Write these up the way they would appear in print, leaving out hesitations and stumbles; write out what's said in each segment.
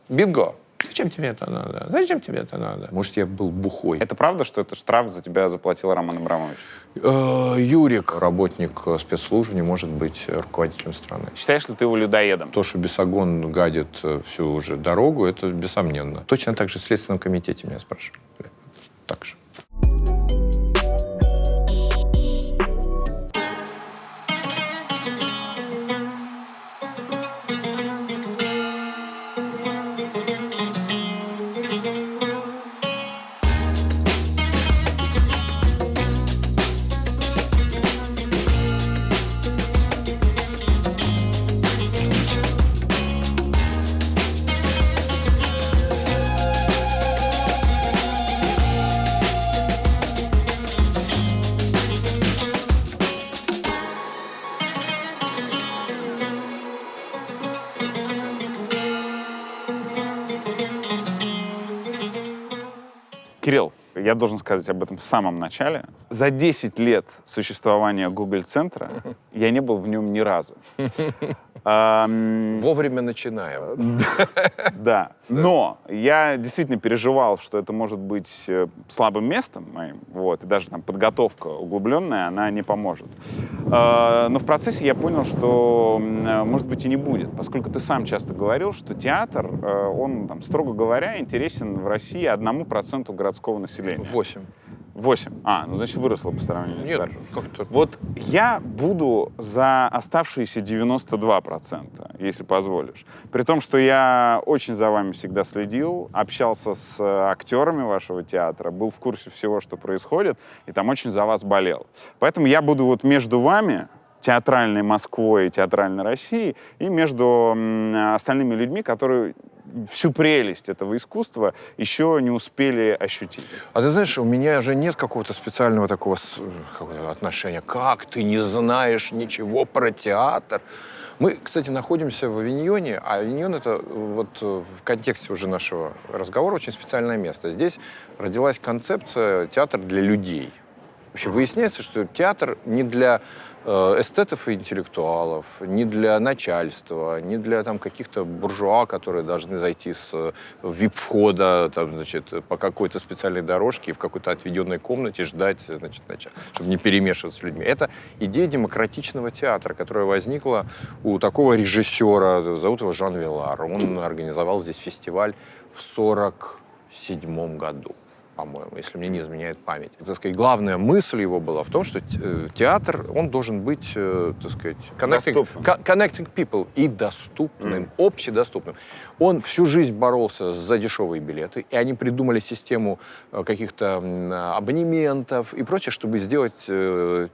Бинго. Зачем тебе это надо? Зачем тебе это надо? Может, я был бухой. Это правда, что это штраф за тебя заплатил Роман Абрамович? Юрик, работник спецслужб, не может быть руководителем страны. Считаешь ли ты его людоедом? То, что Бесогон гадит всю уже дорогу, это бессомненно. Точно так же в Следственном комитете меня спрашивали. Так же. Кирилл, я должен сказать об этом в самом начале. За 10 лет существования Google-центра я не был в нем ни разу. Вовремя начинаем. Да. Но я действительно переживал, что это может быть слабым местом моим. Вот, и даже там подготовка углубленная, она не поможет. Но в процессе я понял, что, может быть, и не будет. Поскольку ты сам часто говорил, что театр, он, там, строго говоря, интересен в России 1% городского населения. 8. 8. Ну, значит, выросло по сравнению с Нет, старшим. как-то... Вот я буду за оставшиеся 92%, если позволишь. При том, что я очень за вами всегда следил, общался с актерами вашего театра, был в курсе всего, что происходит, и там очень за вас болел. Поэтому я буду вот между вами, театральной Москвой и театральной Россией, и между остальными людьми, которые всю прелесть этого искусства еще не успели ощутить. А ты знаешь, у меня же нет какого-то специального такого отношения. Как ты не знаешь ничего про театр? Мы, кстати, находимся в Авиньоне, а Авиньон — это вот в контексте уже нашего разговора очень специальное место. Здесь родилась концепция «театр для людей». Вообще выясняется, что театр не для эстетов и интеллектуалов, не для начальства, не для там каких-то буржуа, которые должны зайти с вип-входа, там, значит, по какой-то специальной дорожке и в какой-то отведенной комнате ждать, значит, чтобы не перемешиваться с людьми. Это идея демократичного театра, которая возникла у такого режиссера, зовут его Жан Вилар. Он организовал здесь фестиваль в 1947 году. По-моему, если мне не изменяет память. Так сказать, главная мысль его была в том, что театр, он должен быть, так сказать, connecting people и доступным, общедоступным. Он всю жизнь боролся за дешевые билеты, и они придумали систему каких-то абонементов и прочее, чтобы сделать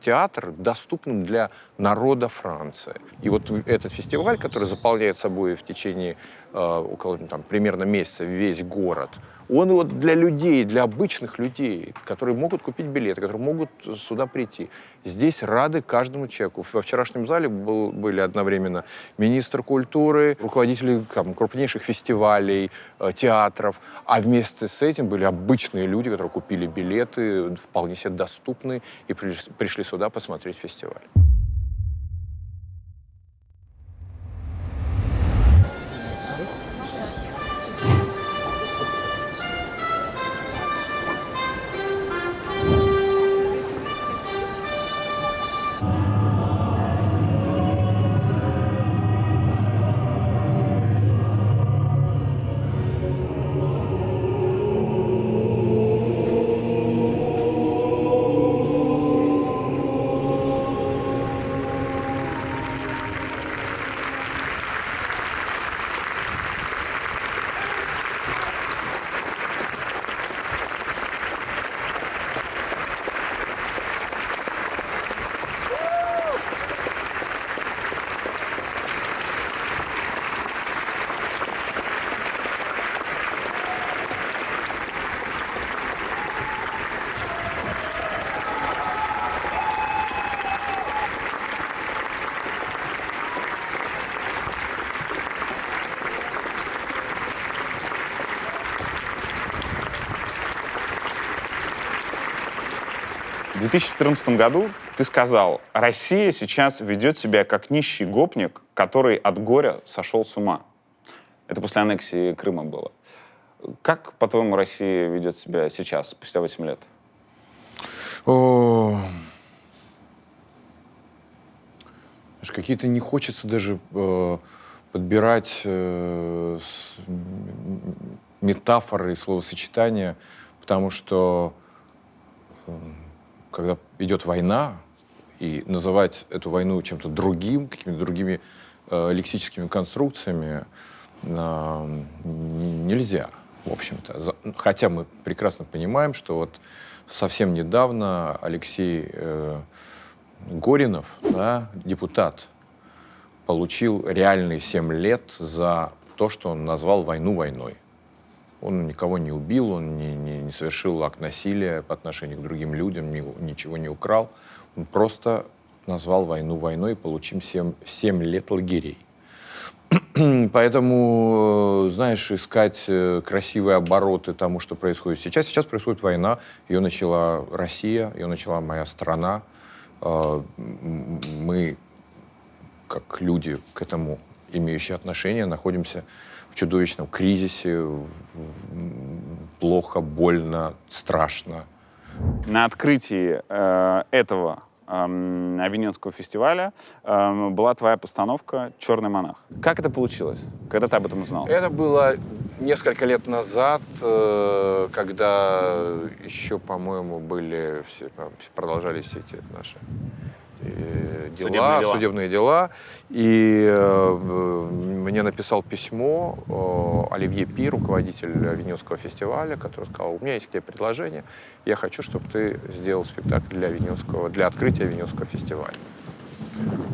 театр доступным для народа Франции. И вот этот фестиваль, который заполняет собой в течение около примерно месяца весь город, он вот для людей, для обычных людей, которые могут купить билеты, которые могут сюда прийти. Здесь рады каждому человеку. Во вчерашнем зале были одновременно министр культуры, руководители крупнейших фестивалей, театров. А вместе с этим были обычные люди, которые купили билеты, вполне себе доступные, и пришли сюда посмотреть фестиваль. В 2014 году ты сказал, Россия сейчас ведет себя как нищий гопник, который от горя сошел с ума. Это после аннексии Крыма было. Как, по-твоему, Россия ведет себя сейчас, спустя 8 лет? О, знаешь, какие-то не хочется даже подбирать метафоры и словосочетания, потому что когда идет война, и называть эту войну чем-то другим, какими-то другими лексическими конструкциями нельзя, в общем-то. Хотя мы прекрасно понимаем, что вот совсем недавно Алексей Горинов, да, депутат, получил реальные 7 лет за то, что он назвал войну войной. Он никого не убил, он не совершил акт насилия по отношению к другим людям, ничего не украл. Он просто назвал войну войной и получил 7 лет лагерей. Поэтому, знаешь, искать красивые обороты тому, что происходит сейчас. Сейчас происходит война, ее начала Россия, ее начала моя страна. Мы, как люди, к этому имеющие отношение, находимся в чудовищном кризисе, плохо, больно, страшно. На открытии этого Авиньонского фестиваля была твоя постановка «Черный монах». Как это получилось? Когда ты об этом узнал? Это было несколько лет назад, когда еще, по-моему, продолжались все эти наши судебные дела. И мне написал письмо Оливье Пи, руководитель Авиньонского фестиваля, который сказал: у меня есть к тебе предложение, я хочу, чтобы ты сделал спектакль для открытия Авиньонского фестиваля.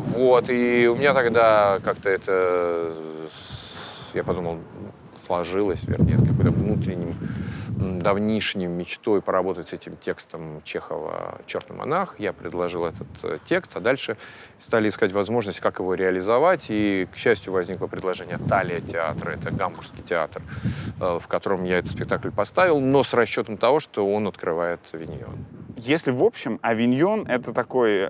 Вот, и у меня тогда как-то это, я подумал, сложилось, вернее, с какой-то внутренним, давнишней мечтой поработать с этим текстом Чехова «Черный монах». Я предложил этот текст, а дальше стали искать возможность, как его реализовать. И, к счастью, возникло предложение Талия театра, это гамбургский театр, в котором я этот спектакль поставил, но с расчетом того, что он открывает Авиньон. Если в общем, Авиньон — это такой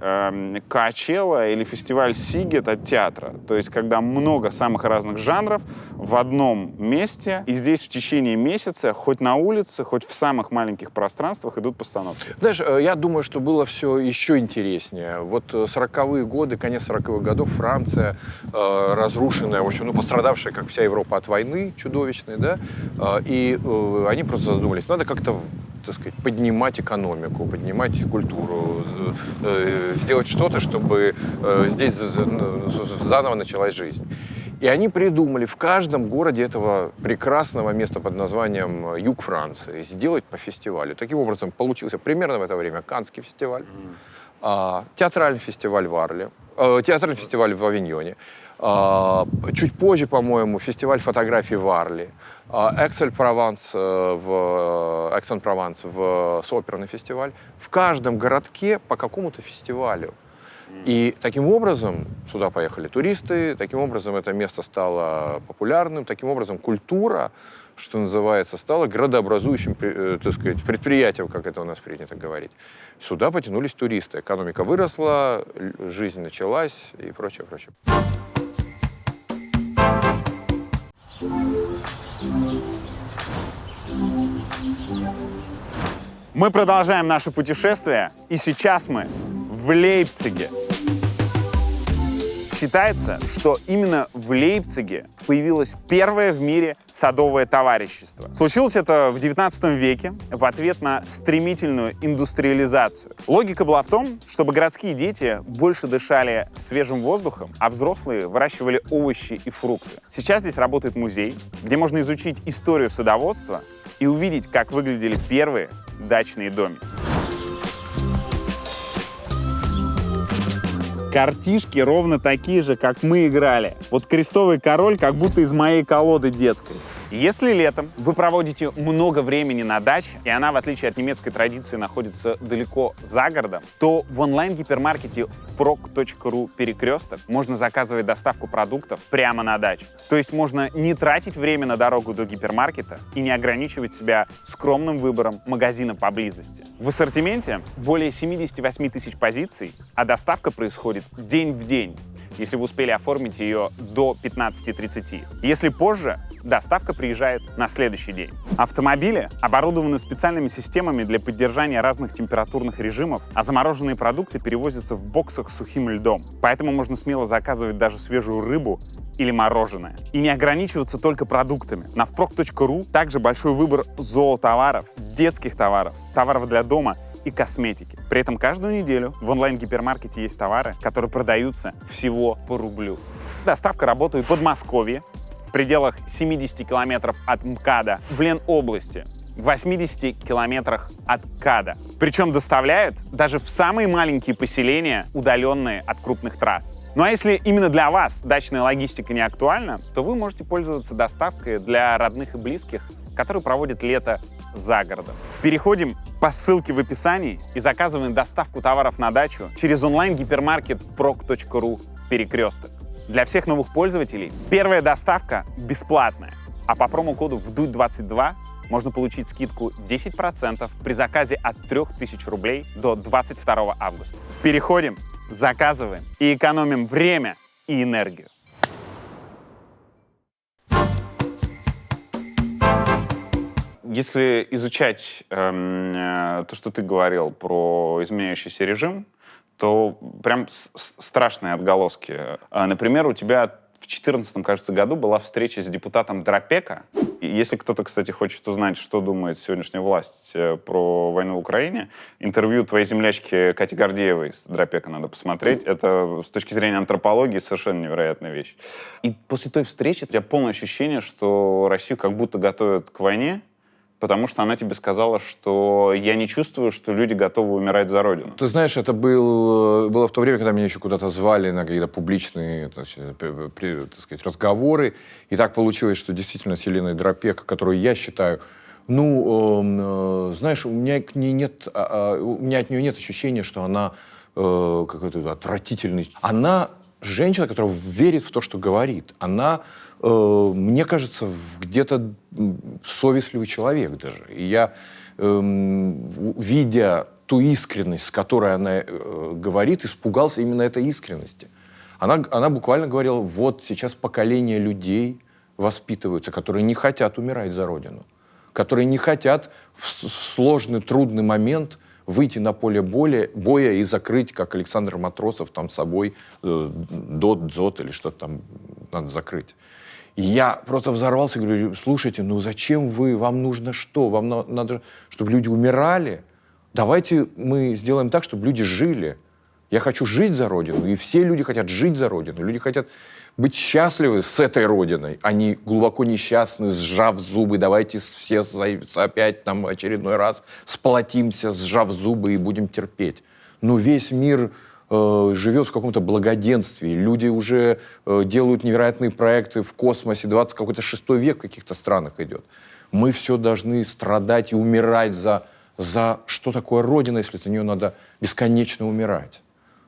Коачелла или фестиваль Сигет от театра, то есть когда много самых разных жанров в одном месте, и здесь в течение месяца хоть на улице, хоть в самых маленьких пространствах идут постановки. Знаешь, я думаю, что было все еще интереснее. Вот 40-е годы, конец 40-х годов, Франция, разрушенная, в общем, пострадавшая, как вся Европа, от войны чудовищной, да, и они просто задумались, надо как-то, так сказать, поднимать экономику, поднимать культуру, сделать что-то, чтобы здесь заново началась жизнь. И они придумали в каждом городе этого прекрасного места под названием Юг Франции сделать по фестивалю. Таким образом, получился примерно в это время Каннский фестиваль, театральный фестиваль в Арле, театральный фестиваль в Авиньоне, чуть позже, по-моему, фестиваль фотографий в Арле, Экс-Прованс в оперный фестиваль. В каждом городке по какому-то фестивалю. И таким образом сюда поехали туристы, таким образом это место стало популярным, таким образом культура, что называется, стала градообразующим, так сказать, предприятием, как это у нас принято говорить. Сюда потянулись туристы, экономика выросла, жизнь началась и прочее, прочее. Мы продолжаем наше путешествие, и сейчас мы в Лейпциге. Считается, что именно в Лейпциге появилось первое в мире садовое товарищество. Случилось это в 19 веке в ответ на стремительную индустриализацию. Логика была в том, чтобы городские дети больше дышали свежим воздухом, а взрослые выращивали овощи и фрукты. Сейчас здесь работает музей, где можно изучить историю садоводства и увидеть, как выглядели первые дачные домики. Картишки ровно такие же, как мы играли. Вот крестовый король как будто из моей колоды детской. Если летом вы проводите много времени на даче, и она, в отличие от немецкой традиции, находится далеко за городом, то в онлайн-гипермаркете впрок.ру перекресток можно заказывать доставку продуктов прямо на дачу. То есть можно не тратить время на дорогу до гипермаркета и не ограничивать себя скромным выбором магазина поблизости. В ассортименте более 78 тысяч позиций, а доставка происходит день в день, если вы успели оформить ее до 15:30. Если позже, доставка приезжает на следующий день. Автомобили оборудованы специальными системами для поддержания разных температурных режимов, а замороженные продукты перевозятся в боксах с сухим льдом. Поэтому можно смело заказывать даже свежую рыбу или мороженое. И не ограничиваться только продуктами. На впрок.ру также большой выбор зоотоваров, детских товаров, товаров для дома и косметики. При этом каждую неделю в онлайн-гипермаркете есть товары, которые продаются всего по рублю. Доставка работает в Подмосковье, в пределах 70 километров от МКАДа, в Ленобласти, в 80 километрах от КАДа. Причем доставляет даже в самые маленькие поселения, удаленные от крупных трасс. Ну а если именно для вас дачная логистика не актуальна, то вы можете пользоваться доставкой для родных и близких, которые проводят лето за городом. Переходим по ссылке в описании и заказываем доставку товаров на дачу через онлайн-гипермаркет prok.ru «Перекресток». Для всех новых пользователей первая доставка бесплатная, а по промокоду ВДУЙ22 можно получить скидку 10% при заказе от 3000 рублей до 22 августа. Переходим, заказываем и экономим время и энергию. Если изучать то, что ты говорил про изменяющийся режим, то прям страшные отголоски. Например, у тебя в 2014, кажется, году была встреча с депутатом Дропека. И если кто-то, кстати, хочет узнать, что думает сегодняшняя власть про войну в Украине, интервью твоей землячки Кати Гордеевой с Дропека надо посмотреть. Это с точки зрения антропологии совершенно невероятная вещь. И после той встречи у тебя полное ощущение, что Россию как будто готовят к войне, потому что она тебе сказала, что я не чувствую, что люди готовы умирать за Родину. Ты знаешь, это было в то время, когда меня еще куда-то звали на какие-то публичные, так сказать, разговоры. И так получилось, что действительно с Еленой Дропек, которую я считаю, знаешь, у меня от нее нет ощущения, что она какой-то отвратительный. Она женщина, которая верит в то, что говорит. Она, мне кажется, где-то совестливый человек даже. И я, видя ту искренность, с которой она говорит, испугался именно этой искренности. Она буквально говорила, вот сейчас поколение людей воспитываются, которые не хотят умирать за Родину, которые не хотят в сложный, трудный момент выйти на поле боя и закрыть, как Александр Матросов, там собой ДОТ, ДЗОТ или что-то там надо закрыть. И я просто взорвался и говорю, слушайте, зачем вам нужно что? Вам надо, чтобы люди умирали? Давайте мы сделаем так, чтобы люди жили. Я хочу жить за Родину, и все люди хотят жить за Родину. Люди хотят быть счастливы с этой Родиной. Они глубоко несчастны, сжав зубы. Давайте все опять там очередной раз сплотимся, сжав зубы, и будем терпеть. Но весь мир живет в каком-то благоденствии. Люди уже делают невероятные проекты в космосе. 26 век в каких-то странах идет. Мы все должны страдать и умирать за что такое Родина, если за нее надо бесконечно умирать.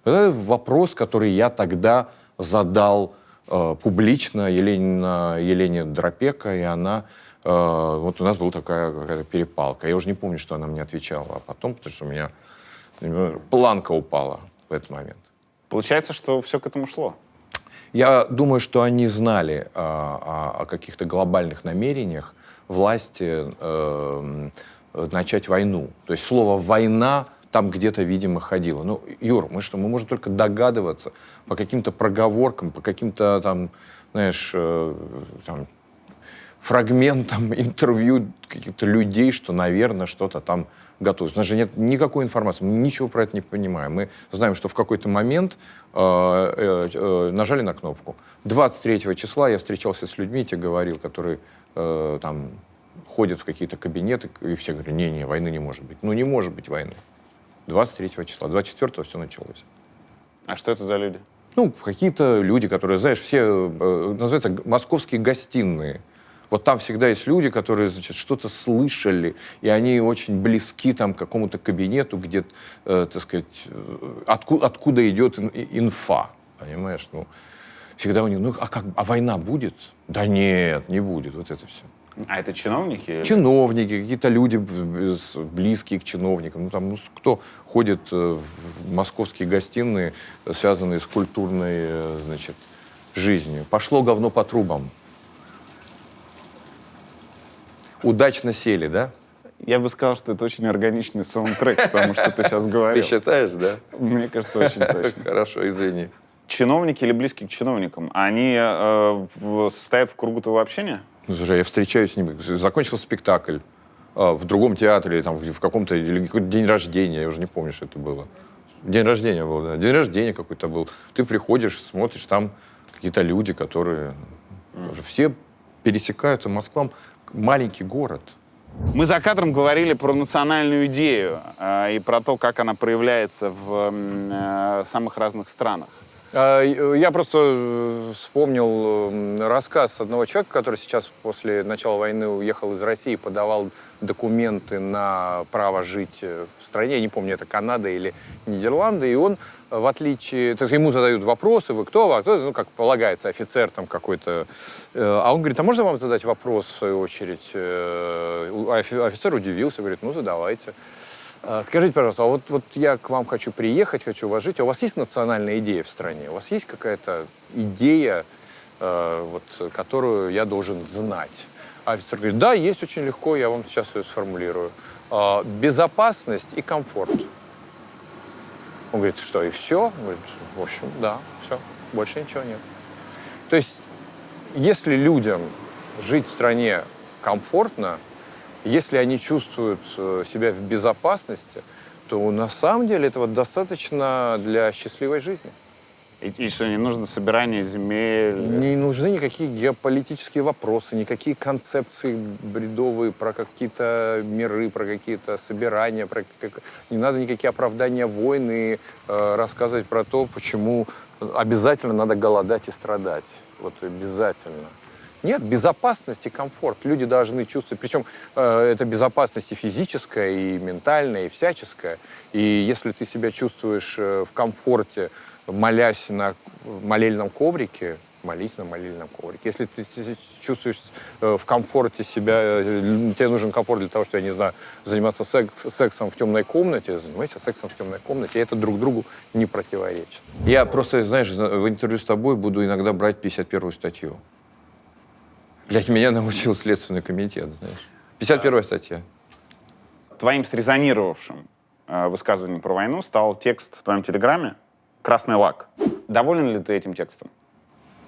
Это вопрос, который я тогда задал публично Елене Дропека, и она... Вот у нас была такая какая-то перепалка. Я уже не помню, что она мне отвечала, а потом, потому что у меня планка упала в этот момент. Получается, что все к этому шло? Я думаю, что они знали о каких-то глобальных намерениях власти начать войну. То есть слово «война» там где-то, видимо, ходило. Юр, мы можем только догадываться по каким-то проговоркам, по каким-то там, знаешь, фрагментам интервью каких-то людей, что, наверное, что-то там готовится. У нас же нет никакой информации, мы ничего про это не понимаем. Мы знаем, что в какой-то момент нажали на кнопку. 23 числа я встречался с людьми, тебе говорил, которые там ходят в какие-то кабинеты, и все говорят, не, войны не может быть. Не может быть войны. 23 числа, 24-го все началось. А что это за люди? Какие-то люди, которые, знаешь, все, называются московские гостиные. Вот там всегда есть люди, которые, значит, что-то слышали, и они очень близки там, к какому-то кабинету, где, так сказать, откуда идет инфа, понимаешь? Всегда у них, а война будет? Да нет, не будет, вот это все. А это чиновники? Чиновники, какие-то люди близкие к чиновникам. Кто ходит в московские гостиные, связанные с культурной, значит, жизнью. Пошло говно по трубам. удачно сели, да? Я бы сказал, что это очень органичный саундтрек, потому что ты сейчас Ты говорил. считаешь, да? Мне кажется, очень точно. Хорошо, извини. Чиновники или близкие к чиновникам, они состоят в кругу твоего общения? Ну, слушай, я встречаюсь с ними. Закончился спектакль в другом театре, или там, в каком-то, или какой-то день рождения, я уже не помню, что это было. День рождения был, да. День рождения какой-то был. Ты приходишь, смотришь, там какие-то люди, которые уже все пересекаются. Москва маленький город. Мы за кадром говорили про национальную идею и про то, как она проявляется в самых разных странах. Я просто вспомнил рассказ одного человека, который сейчас после начала войны уехал из России, подавал документы на право жить в стране. Я не помню, это Канада или Нидерланды. И он, в отличие... То есть ему задают вопросы, вы кто? А кто? Ну, как полагается, офицер там какой-то. А он говорит, а можно вам задать вопрос, в свою очередь? Офицер удивился, говорит, ну, задавайте. Скажите, пожалуйста, а вот я к вам хочу приехать, хочу вас жить. А у вас есть национальная идея в стране? У вас есть какая-то идея, которую я должен знать? А офицер говорит, да, есть, очень легко, я вам сейчас ее сформулирую. Безопасность и комфорт. Он говорит, что, и все? Он говорит, в общем, да, все, больше ничего нет. То есть, если людям жить в стране комфортно, если они чувствуют себя в безопасности, то на самом деле этого достаточно для счастливой жизни. И что, не нужно собирание земель? Не нужны никакие геополитические вопросы, никакие концепции бредовые про какие-то миры, про какие-то собирания, не надо никакие оправдания войны, рассказывать про то, почему обязательно надо голодать и страдать. Вот обязательно. Нет, безопасность и комфорт. Люди должны чувствовать, причем это безопасность и физическая, и ментальная, и всяческая. И если ты себя чувствуешь в комфорте, молясь на молельном коврике, молись на молельном коврике. Если ты чувствуешь в комфорте себя, тебе нужен комфорт для того, чтобы, я не знаю, заниматься сексом в темной комнате, занимайся сексом в темной комнате, и это друг другу не противоречит. Я просто, знаешь, в интервью с тобой буду иногда брать 51-ю статью. Блядь, меня научил Следственный комитет, знаешь. 51-я статья. Твоим срезонировавшим высказыванием про войну стал текст в твоем телеграме «Красный лак». Доволен ли ты этим текстом?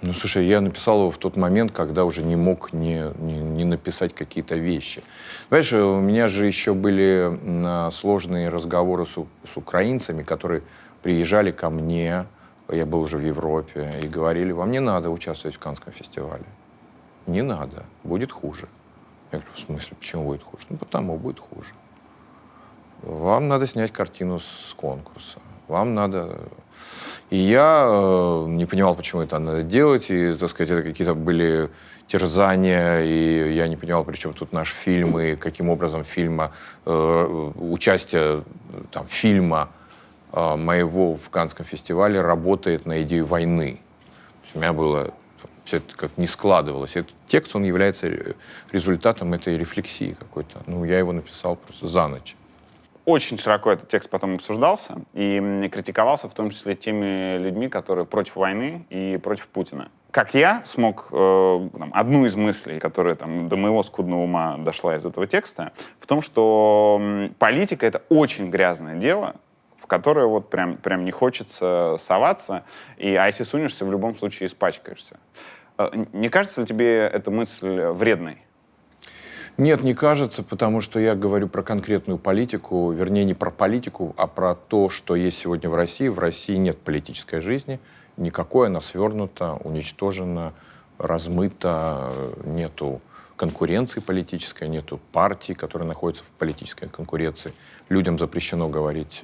Ну, слушай, я написал его в тот момент, когда уже не мог не написать какие-то вещи. Понимаешь, у меня же еще были сложные разговоры с украинцами, которые приезжали ко мне, я был уже в Европе, и говорили, вам не надо участвовать в Каннском фестивале. Не надо, будет хуже. Я говорю, в смысле, почему будет хуже? Ну, потому будет хуже. Вам надо снять картину с конкурса. Вам надо... И я не понимал, почему это надо делать, и, так сказать, это какие-то были терзания, и я не понимал, при чем тут наш фильм, и каким образом участие там, фильма моего в Каннском фестивале работает на идею войны. То есть у меня было... Все это как не складывалось. Этот текст, он является результатом этой рефлексии какой-то. Ну, я его написал просто за ночь. Очень широко этот текст потом обсуждался и критиковался, в том числе теми людьми, которые против войны и против Путина. Как я смог, одну из мыслей, которая до моего скудного ума дошла из этого текста, в том, что политика — это очень грязное дело, в которое вот прям не хочется соваться, а если сунешься, в любом случае испачкаешься. Не кажется ли тебе эта мысль вредной? Нет, не кажется, потому что я говорю про конкретную политику, вернее, не про политику, а про то, что есть сегодня в России. В России нет политической жизни, никакой, она свернута, уничтожена, размыта, нету конкуренции политической, нету партий, которые находятся в политической конкуренции. Людям запрещено говорить,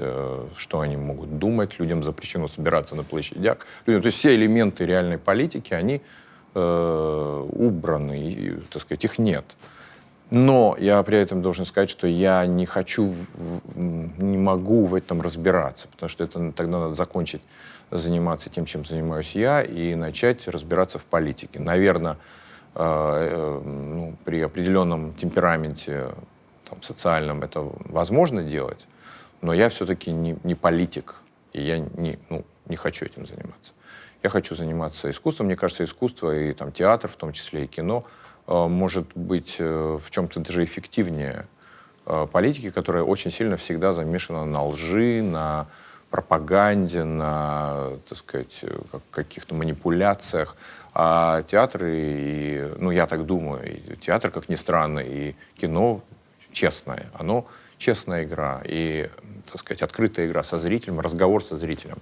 что они могут думать, людям запрещено собираться на площадях. То есть все элементы реальной политики, они убраны, и, так сказать, их нет. Но я при этом должен сказать, что я не могу в этом разбираться, потому что тогда надо закончить заниматься тем, чем занимаюсь я, и начать разбираться в политике. Наверное, при определенном темпераменте социальном это возможно делать, но я все-таки не политик, и я не хочу этим заниматься. Я хочу заниматься искусством. Мне кажется, искусство и театр, в том числе и кино, может быть в чем-то даже эффективнее политики, которая очень сильно всегда замешана на лжи, на пропаганде, на, так сказать, каких-то манипуляциях. А театр, ну, я так думаю, и театр, как ни странно, и кино честное. Оно честная игра и, так сказать, открытая игра со зрителем, разговор со зрителем.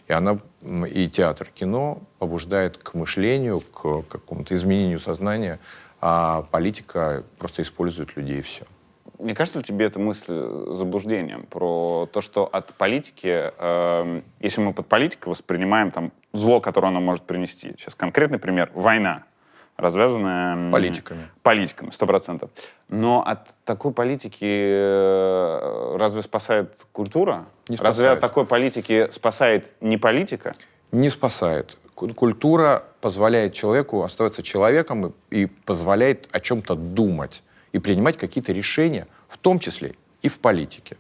И театр, кино побуждает к мышлению, к какому-то изменению сознания, а политика просто использует людей и все. Не кажется ли тебе эта мысль заблуждением про то, что от политики, если мы под политикой воспринимаем там зло, которое она может принести. Сейчас конкретный пример. Война, развязанная... Политиками. Политиками, 100%. Но от такой политики разве спасает культура? Не спасает. Разве от такой политики спасает не политика? Не спасает. Культура позволяет человеку оставаться человеком и позволяет о чем-то думать и принимать какие-то решения, в том числе и в политике.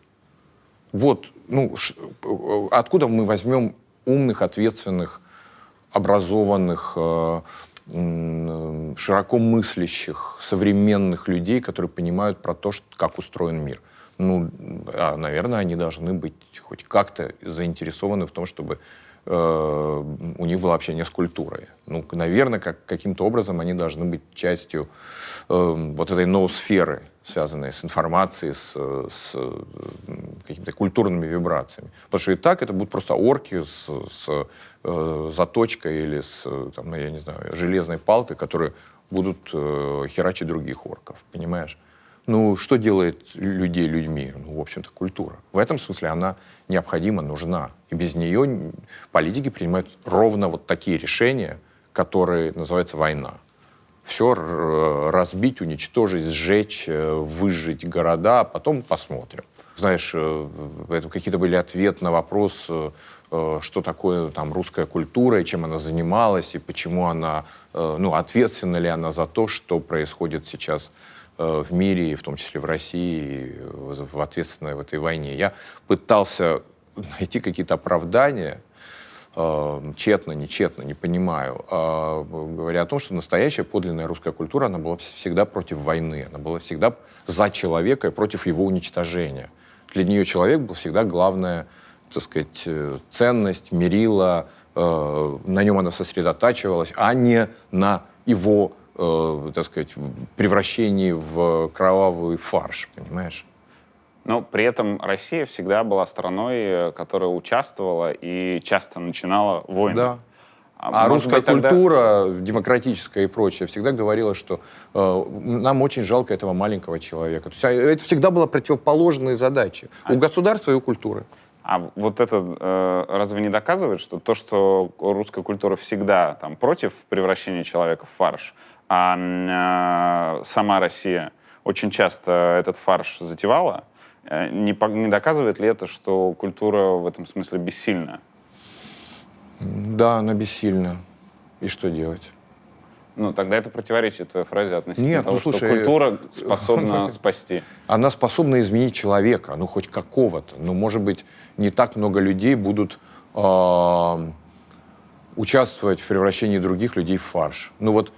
Вот, ну, откуда мы возьмем умных, ответственных, образованных, широко мыслящих, современных людей, которые понимают про то, как устроен мир? Ну, наверное, они должны быть хоть как-то заинтересованы в том, чтобы у них было общение с культурой. Ну, наверное, каким-то образом они должны быть частью вот этой ноосферы, связанной с информацией, с какими-то культурными вибрациями. Потому что и так это будут просто орки с заточкой или с, там, я не знаю, железной палкой, которые будут херачить других орков, понимаешь? Ну, что делает людей людьми? Ну, в общем-то, культура. В этом смысле она необходима, нужна. И без нее политики принимают ровно вот такие решения, которые называются война. Все разбить, уничтожить, сжечь, выжечь города, а потом посмотрим. Знаешь, это какие-то были ответы на вопрос, что такое там русская культура, и чем она занималась, и почему она, ну, ответственна ли она за то, что происходит сейчас в мире, и в том числе в России, в ответственной в этой войне. Я пытался найти какие-то оправдания, тщетно, нечетно, не понимаю, говоря о том, что настоящая подлинная русская культура, она была всегда против войны, она была всегда за человека и против его уничтожения. Для нее человек был всегда главная, так сказать, ценность, мерила, на нем она сосредотачивалась, а не на его, так сказать, превращении в кровавый фарш, понимаешь? Но при этом Россия всегда была страной, которая участвовала и часто начинала войны. Да. А русская культура, демократическая и прочее, всегда говорила, что нам очень жалко этого маленького человека. То есть это всегда было противоположные задачи у государства и у культуры. А вот это разве не доказывает, что то, что русская культура всегда там, против превращения человека в фарш, а сама Россия очень часто этот фарш затевала, не доказывает ли это, что культура в этом смысле бессильна? Да, она бессильна. И что делать? Ну, тогда это противоречит твоей фразе относительно Нет, того, ну, слушай, что культура способна спасти. Она способна изменить человека, ну, хоть какого-то. Ну, может быть, не так много людей будут участвовать в превращении других людей в фарш. Ну, вот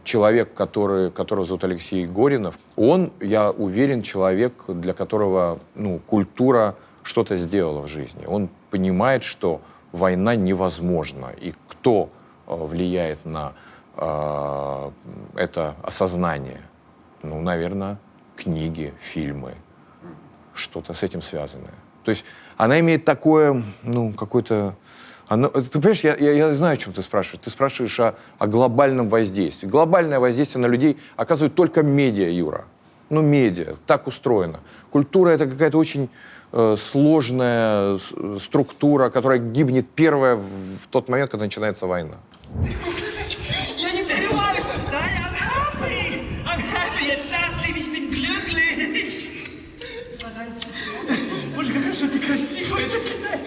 человек, которого зовут Алексей Горинов, он, я уверен, человек, для которого, ну, культура что-то сделала в жизни. Он понимает, что война невозможна. И кто влияет на это осознание? Ну, наверное, книги, фильмы, что-то с этим связанное. То есть она имеет такое, ну, какое-то... Ты понимаешь, я знаю, о чем ты спрашиваешь. Ты спрашиваешь о глобальном воздействии. Глобальное воздействие на людей оказывает только медиа, Юра. Ну, медиа. Так устроено. Культура — это какая-то очень сложная структура, которая гибнет первая в тот момент, когда начинается война. Я не понимаю, да, I'm happy, я счастлив, ich bin glücklich. Боже, какая же ты красивая такая.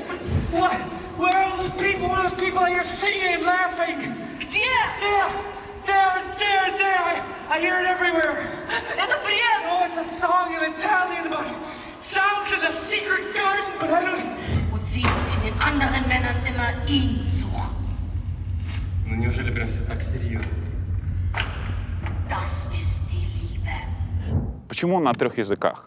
What? Where are all those people? What are those people I hear singing and laughing? Где? There. I hear it everywhere. Это бред. Oh, it's a song in Italian about sounds in a secret garden, but I don't... Und sie in den anderen Männern immer ihn suchen. Ну неужели прям все так серьезно? Das ist почему он на 3 языках?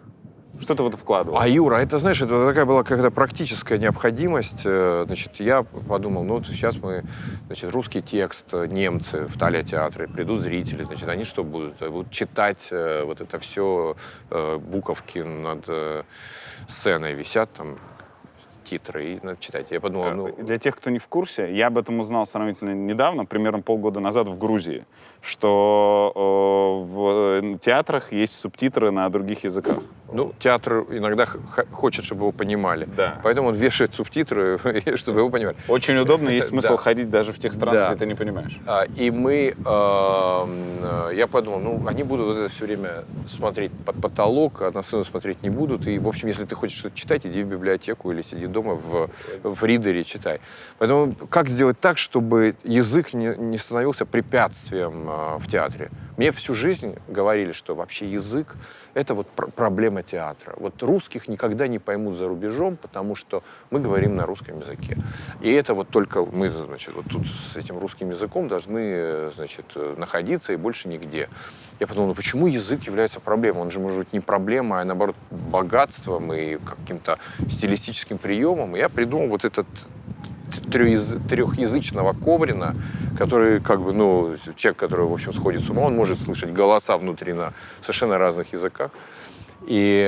Что ты в это вкладывал? А, Юра, это, знаешь, это такая была когда практическая необходимость. Значит, я подумал, ну, вот сейчас мы, значит, русский текст, немцы в Тhalia-театре, придут зрители, значит, они что будут? Будут читать вот это все, буковки над сценой висят, там, титры, и надо читать. Я подумал, ну... Для тех, кто не в курсе, я об этом узнал сравнительно недавно, примерно полгода назад в Грузии, что в театрах есть субтитры на других языках. Ну, театр иногда хочет, чтобы его понимали. Да. Поэтому он вешает субтитры, чтобы его понимали. Очень удобно, есть смысл Да. ходить даже в тех странах, Да. где ты не понимаешь. И мы, я подумал, ну, они будут вот это все время смотреть под потолок, а на сцену смотреть не будут. И, в общем, если ты хочешь что-то читать, иди в библиотеку или сиди дома в ридере, читай. Поэтому как сделать так, чтобы язык не становился препятствием в театре? Мне всю жизнь говорили, что вообще язык — это вот проблема театра. Вот русских никогда не поймут за рубежом, потому что мы говорим на русском языке. И это вот только мы, значит, вот тут с этим русским языком должны, значит, находиться и больше нигде. Я подумал, ну почему язык является проблемой? Он же может быть не проблема, а наоборот богатством и каким-то стилистическим приемом. И я придумал вот этот трехязычного Коврина, который, как бы, ну, человек, который, в общем, сходит с ума, он может слышать голоса внутри на совершенно разных языках. И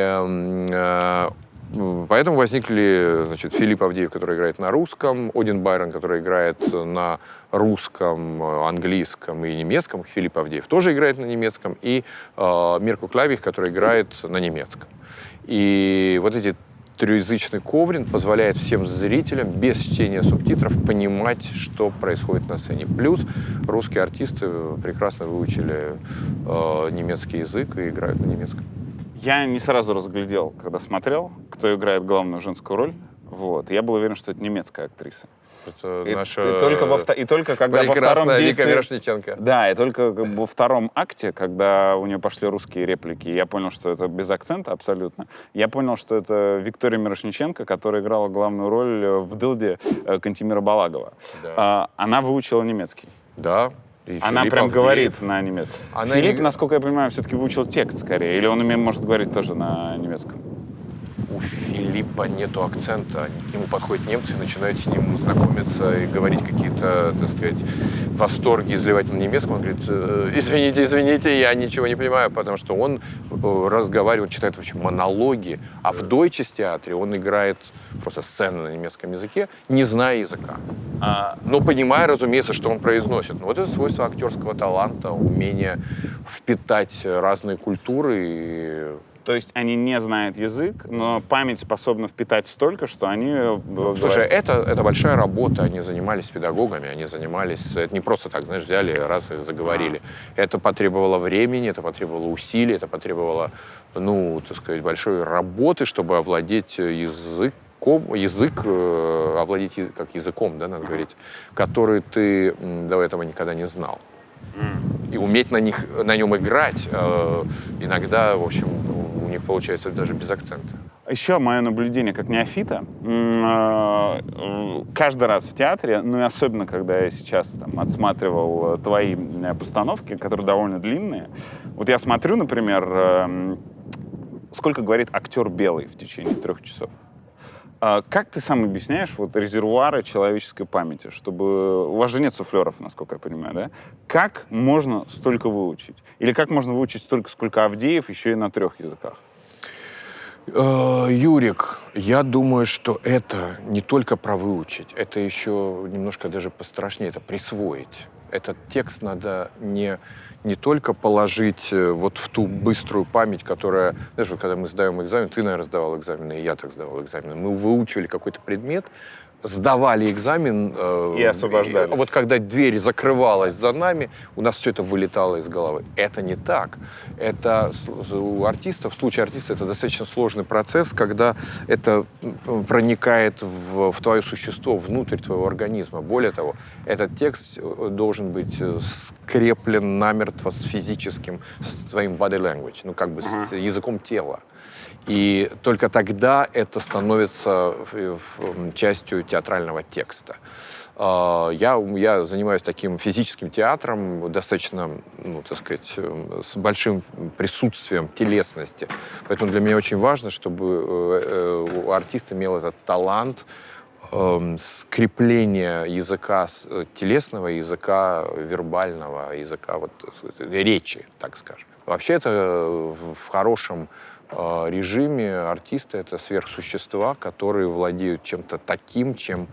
поэтому возникли, значит, Филипп Авдеев, который играет на русском, Один Байрон, который играет на русском, английском и немецком, Филипп Авдеев тоже играет на немецком, и Мирко Клявих, который играет на немецком. И вот эти трехязычный Коврин позволяет всем зрителям без чтения субтитров понимать, что происходит на сцене. Плюс русские артисты прекрасно выучили немецкий язык и играют на немецком. Я не сразу разглядел, когда смотрел, кто играет главную женскую роль. Вот. Я был уверен, что это немецкая актриса. Это И наша только когда во втором прекрасная Вика действии... Мирошниченко. Да, и только как бы во втором акте, когда у нее пошли русские реплики, я понял, что это без акцента абсолютно. Я понял, что это Виктория Мирошниченко, которая играла главную роль в «Дылде» Кантемира Балагова. Да. Она выучила немецкий. Да. И Она Филипп прям Авдеев. говорит на немецком. Она Филипп, не- насколько я понимаю, все-таки выучил текст скорее. Или он может говорить тоже на немецком? У Филиппа нету акцента. К нему подходят немцы и начинают с ним знакомиться и говорить какие-то, так сказать, восторги, изливать на немецком. Он говорит, извините, я ничего не понимаю, потому что он разговаривает, он читает вообще монологи, а в Deutsches театре он играет просто сцены на немецком языке, не зная языка. Но понимая, разумеется, что он произносит. Но вот это свойство актерского таланта, умение впитать разные культуры и... То есть они не знают язык, но память способна впитать столько, что они... Слушай, это большая работа. Они занимались педагогами, они занимались... Это не просто так, знаешь, взяли, раз и заговорили. Это потребовало времени, это потребовало усилий, это потребовало, ну, так сказать, большой работы, чтобы овладеть овладеть как языком, да, надо говорить, который ты до этого никогда не знал. И уметь на нем играть иногда, в общем, у них получается даже без акцента. Еще мое наблюдение как неофита. Каждый раз в театре, ну и особенно, когда я сейчас там отсматривал твои постановки, которые довольно длинные, вот я смотрю, например, сколько говорит актер белый в течение 3 часов. Как ты сам объясняешь вот резервуары человеческой памяти, чтобы... У вас же нет суфлеров, насколько я понимаю, да? Как можно столько выучить? Или как можно выучить столько, сколько Авдеев, еще и на 3 языках? Юрик, я думаю, что это не только про выучить, это еще немножко даже пострашнее, это присвоить. Этот текст надо не только положить вот в ту быструю память, которая... Знаешь, вот когда мы сдаем экзамен, ты, наверное, сдавал экзамены, и я так сдавал экзамены. Мы выучивали какой-то предмет, сдавали экзамен. И освобождались. Вот когда дверь закрывалась за нами, у нас все это вылетало из головы. Это не так. Это у артистов, в случае артиста, это достаточно сложный процесс, когда это проникает в твое существо, внутрь твоего организма. Более того, этот текст должен быть скреплен намертво с физическим, с твоим body language, ну как бы с языком тела. И только тогда это становится частью театрального текста. Я занимаюсь таким физическим театром, достаточно, ну, так сказать, с большим присутствием телесности. Поэтому для меня очень важно, чтобы у артиста имел этот талант скрепления языка телесного, языка вербального, языка вот, речи, так скажем. Вообще это в хорошем режиме артисты — это сверхсущества, которые владеют чем-то таким, чем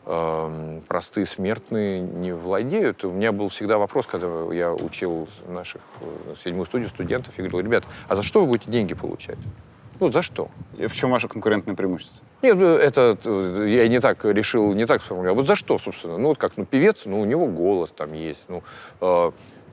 простые смертные не владеют. У меня был всегда вопрос, когда я учил наших 7-ю студию студентов, я говорил: ребят, а за что вы будете деньги получать? Ну, за что? И в чем ваше конкурентное преимущество? Нет, это я не так решил, не так сформулировал. Вот за что, собственно? Ну, вот как, певец, у него голос там есть,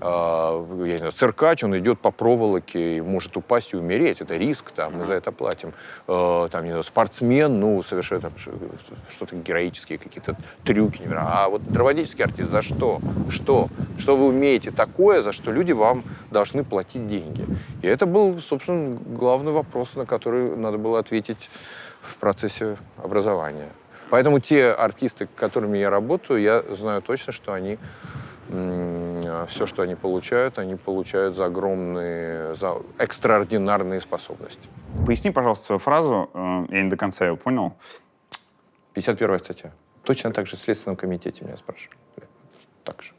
я не знаю, циркач, он идет по проволоке и может упасть и умереть. Это риск, там, мы за это платим. Там, не знаю, спортсмен, совершенно там, что-то героические какие-то трюки. А вот драматический артист за что? Что вы умеете такое, за что люди вам должны платить деньги? И это был, собственно, главный вопрос, на который надо было ответить в процессе образования. Поэтому те артисты, с которыми я работаю, я знаю точно, что они все, что они получают за огромные, за экстраординарные способности. Поясни, пожалуйста, свою фразу, я не до конца ее понял. 51-я статья. Точно так же в Следственном комитете меня спрашивали. Так же.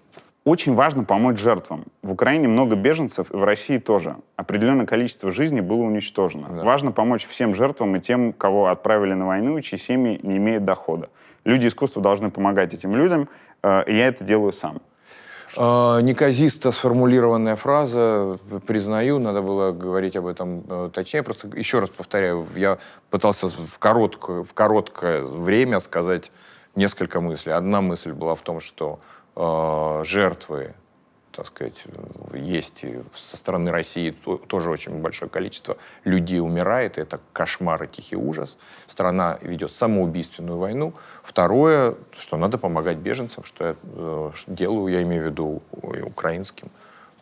Очень важно помочь жертвам. В Украине много беженцев, и в России тоже. Определенное количество жизней было уничтожено. Да. Важно помочь всем жертвам и тем, кого отправили на войну, и чьи семьи не имеют дохода. Люди искусства должны помогать этим людям, и я это делаю сам. Неказисто сформулированная фраза, признаю, надо было говорить об этом точнее. Просто еще раз повторяю, я пытался в короткое время сказать несколько мыслей. Одна мысль была в том, что жертвы, так сказать, есть и со стороны России тоже очень большое количество людей умирает, и это кошмар и тихий ужас. Страна ведет самоубийственную войну. Второе, что надо помогать беженцам, что я делаю, я имею в виду украинским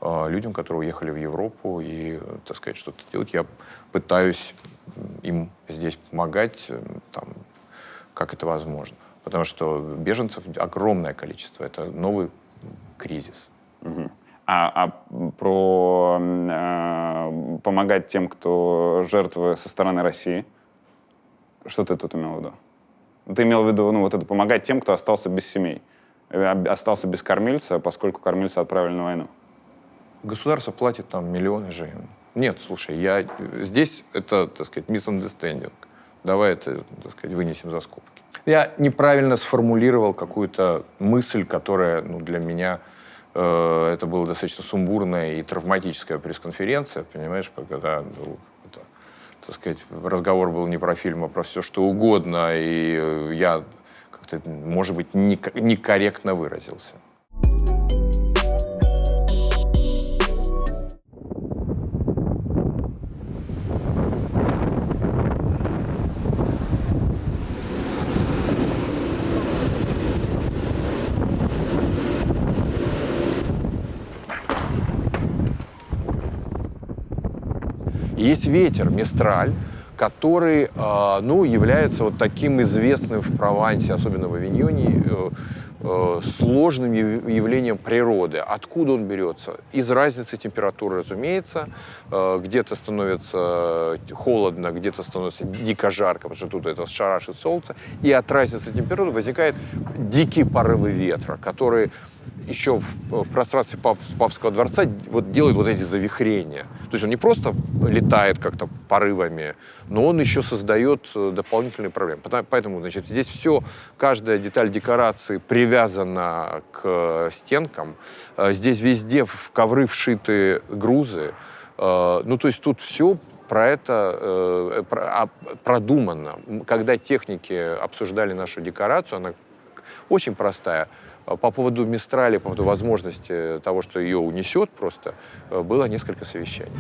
людям, которые уехали в Европу и, так сказать, что-то делать. Я пытаюсь им здесь помогать, там, как это возможно. Потому что беженцев огромное количество. Это новый кризис. Угу. Про помогать тем, кто жертвы со стороны России, что ты тут имел в виду? Ты имел в виду, вот это помогать тем, кто остался без семей, остался без кормильца, поскольку кормильца отправили на войну. Государство платит там миллионы же. Нет, слушай, здесь это, так сказать, misunderstanding. Давай это, так сказать, вынесем за скобки. Я неправильно сформулировал какую-то мысль, которая, для меня это была достаточно сумбурная и травматическая пресс-конференция, понимаешь, когда, так сказать, разговор был не про фильм, а про все что угодно, и я как-то, может быть, некорректно выразился. Есть ветер, мистраль, который, является вот таким известным в Провансе, особенно в Авиньоне, сложным явлением природы. Откуда он берется? Из разницы температуры, разумеется. Где-то становится холодно, где-то становится дико жарко, потому что тут это шарашит солнце. И от разницы температуры возникают дикие порывы ветра, которые еще в пространстве Папского дворца делает эти завихрения. То есть он не просто летает как-то порывами, но он еще создает дополнительные проблемы. Поэтому, здесь каждая деталь декорации привязана к стенкам. Здесь везде в ковры вшиты грузы. То есть тут все про это продумано. Когда техники обсуждали нашу декорацию, она очень простая. По поводу мистрали, по поводу возможности того, что ее унесет просто, было несколько совещаний.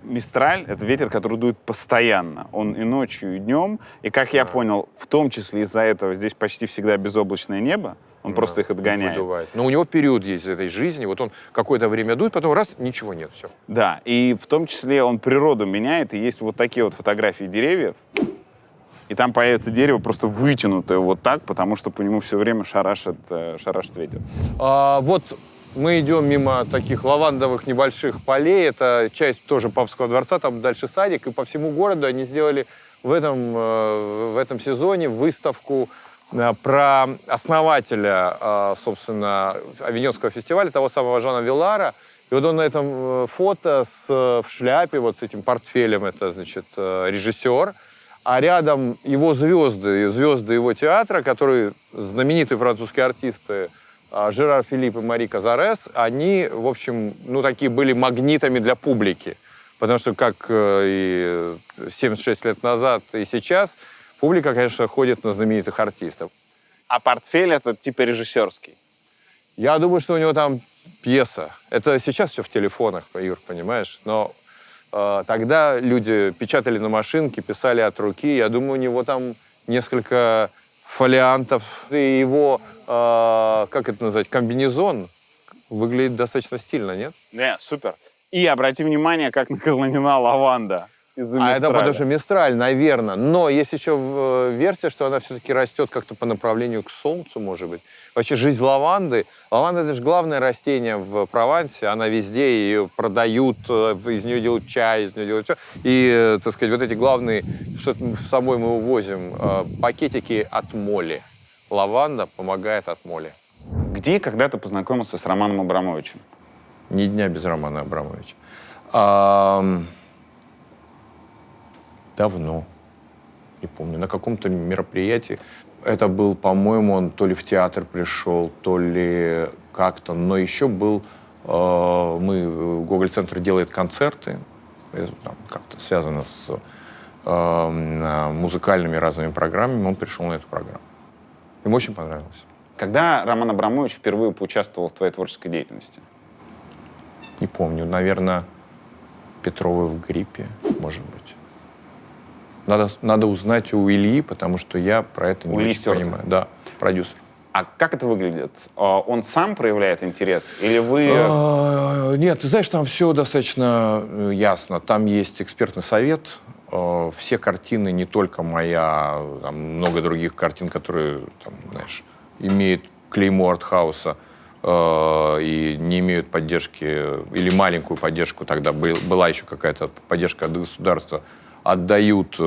Мистраль — это ветер, который дует постоянно. Он и ночью, и днем. И, как я понял, в том числе из-за этого здесь почти всегда безоблачное небо. Он просто их отгоняет. Выдувает. Но у него период есть этой жизни. Вот он какое-то время дует, потом раз — ничего нет, все. Да, и в том числе он природу меняет. И есть вот такие вот фотографии деревьев. и там появится дерево, просто вытянутое вот так, потому что по нему все время шарашит ветер. Вот мы идем мимо таких лавандовых небольших полей. Это часть тоже Папского дворца, там дальше садик. И по всему городу они сделали в этом сезоне выставку про основателя, собственно, Авиньонского фестиваля, того самого Жана Виллара. И вот он на этом фото в шляпе, вот с этим портфелем, это, значит, режиссер. А рядом его звезды его театра, которые знаменитые французские артисты Жерар Филипп и Мари Казарес, они, в общем, ну, такие были магнитами для публики. Потому что, как и 76 лет назад, и сейчас, публика, конечно, ходит на знаменитых артистов. А портфель этот типа режиссерский? Я думаю, что у него там пьеса. Это сейчас все в телефонах, Юр, понимаешь? Но тогда люди печатали на машинке, писали от руки. Я думаю, у него там несколько фолиантов. И его, как это назвать, комбинезон выглядит достаточно стильно, нет? Да, супер. И обрати внимание, как наклонена лаванда. А это потому что Мистраль, наверное. Но есть еще версия, что она все-таки растет как-то по направлению к солнцу, может быть. Вообще жизнь лаванды. Лаванда — это же главное растение в Провансе. Она везде, ее продают, из нее делают чай, из нее делают все. И, так сказать, вот эти главные, что с собой мы увозим, пакетики от моли. Лаванда помогает от моли. Где и когда ты познакомился с Романом Абрамовичем? Ни дня без Романа Абрамовича. Давно. Не помню. На каком-то мероприятии. Это был, по-моему, он то ли в театр пришел, то ли как-то. Но еще был... Гоголь-центр делает концерты. Это там как-то связано с музыкальными разными программами. Он пришел на эту программу. Ему очень понравилось. Когда Роман Абрамович впервые поучаствовал в твоей творческой деятельности? Не помню. Наверное, Петровы в гриппе, может быть. Надо узнать у Ильи, потому что я про это не очень понимаю. Да, продюсер. А как это выглядит? Он сам проявляет интерес? Или вы... Нет, ты знаешь, там все достаточно ясно. Там есть экспертный совет. Все картины, не только моя, там много других картин, которые, там, знаешь, имеют клеймо артхауса и не имеют поддержки, или маленькую поддержку, тогда была еще какая-то поддержка от государства, подают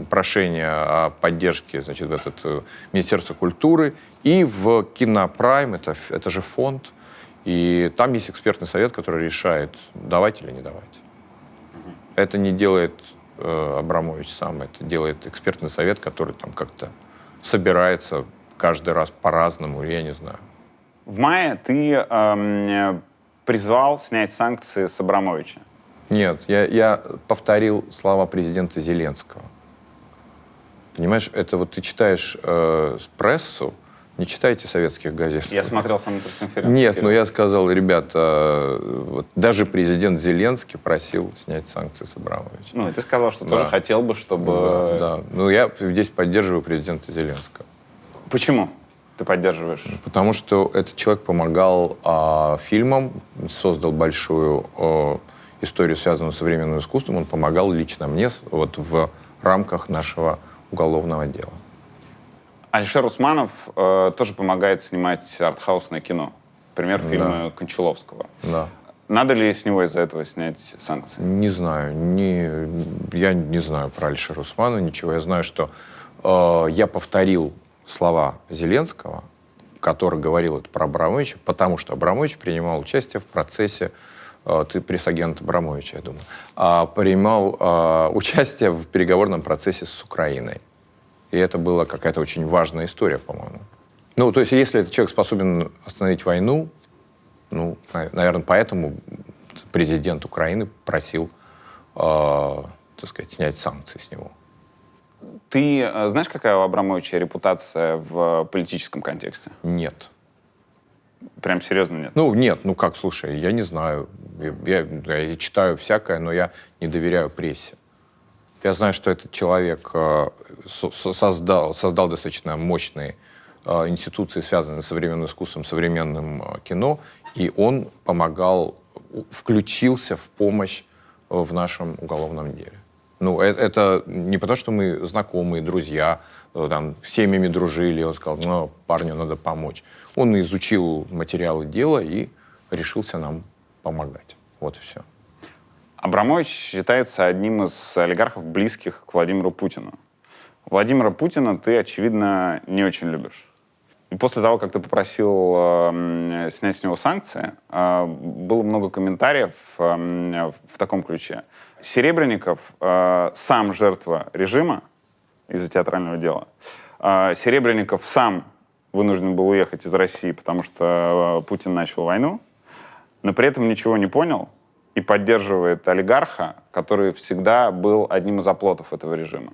прошение о поддержке, значит, в это Министерство культуры и в Кинопрайм, это же фонд, и там есть экспертный совет, который решает, давать или не давать. Это не делает Абрамович сам, это делает экспертный совет, который там как-то собирается каждый раз по-разному, я не знаю. В мае ты призвал снять санкции с Абрамовича. Нет, я повторил слова президента Зеленского. Понимаешь, это вот ты читаешь прессу, не читайте советских газет. Я смотрел саму пресс-конференцию. Нет, но я сказал, ребята, вот даже президент Зеленский просил снять санкции с Абрамовича. Ну, и ты сказал, что тоже хотел бы, чтобы... Да. Ну, я здесь поддерживаю президента Зеленского. Почему ты поддерживаешь? Потому что этот человек помогал фильмам, создал большую историю, связанную с современным искусством. Он помогал лично мне вот в рамках нашего уголовного дела. Алишер Усманов тоже помогает снимать артхаусное кино. Например, фильмы Кончаловского. Да. Надо ли с него из-за этого снять санкции? Не знаю. Я не знаю про Алишера Усманова ничего. Я знаю, что я повторил слова Зеленского, который говорил это про Абрамовича, потому что Абрамович принимал участие в процессе, ты пресс-агент Абрамовича, я думаю, принимал участие в переговорном процессе с Украиной. И это была какая-то очень важная история, по-моему. Ну, то есть, если этот человек способен остановить войну, ну, наверное, поэтому президент Украины просил, так сказать, снять санкции с него. Ты знаешь, какая у Абрамовича репутация в политическом контексте? Нет. Прям серьезно нет? Ну, нет, ну как, слушай, я не знаю. Я читаю всякое, но я не доверяю прессе. Я знаю, что этот человек создал достаточно мощные институции, связанные с современным искусством, современным кино, и он помогал, включился в помощь в нашем уголовном деле. Ну, это не потому, что мы знакомые, друзья, там, с семьями дружили, он сказал, ну, парню надо помочь. Он изучил материалы дела и решился нам помогать. Вот и все. Абрамович считается одним из олигархов, близких к Владимиру Путину. Владимира Путина ты, очевидно, не очень любишь. И после того, как ты попросил снять с него санкции, было много комментариев в таком ключе. Серебренников сам жертва режима из-за театрального дела. Серебренников сам вынужден был уехать из России, потому что Путин начал войну, но при этом ничего не понял и поддерживает олигарха, который всегда был одним из оплотов этого режима.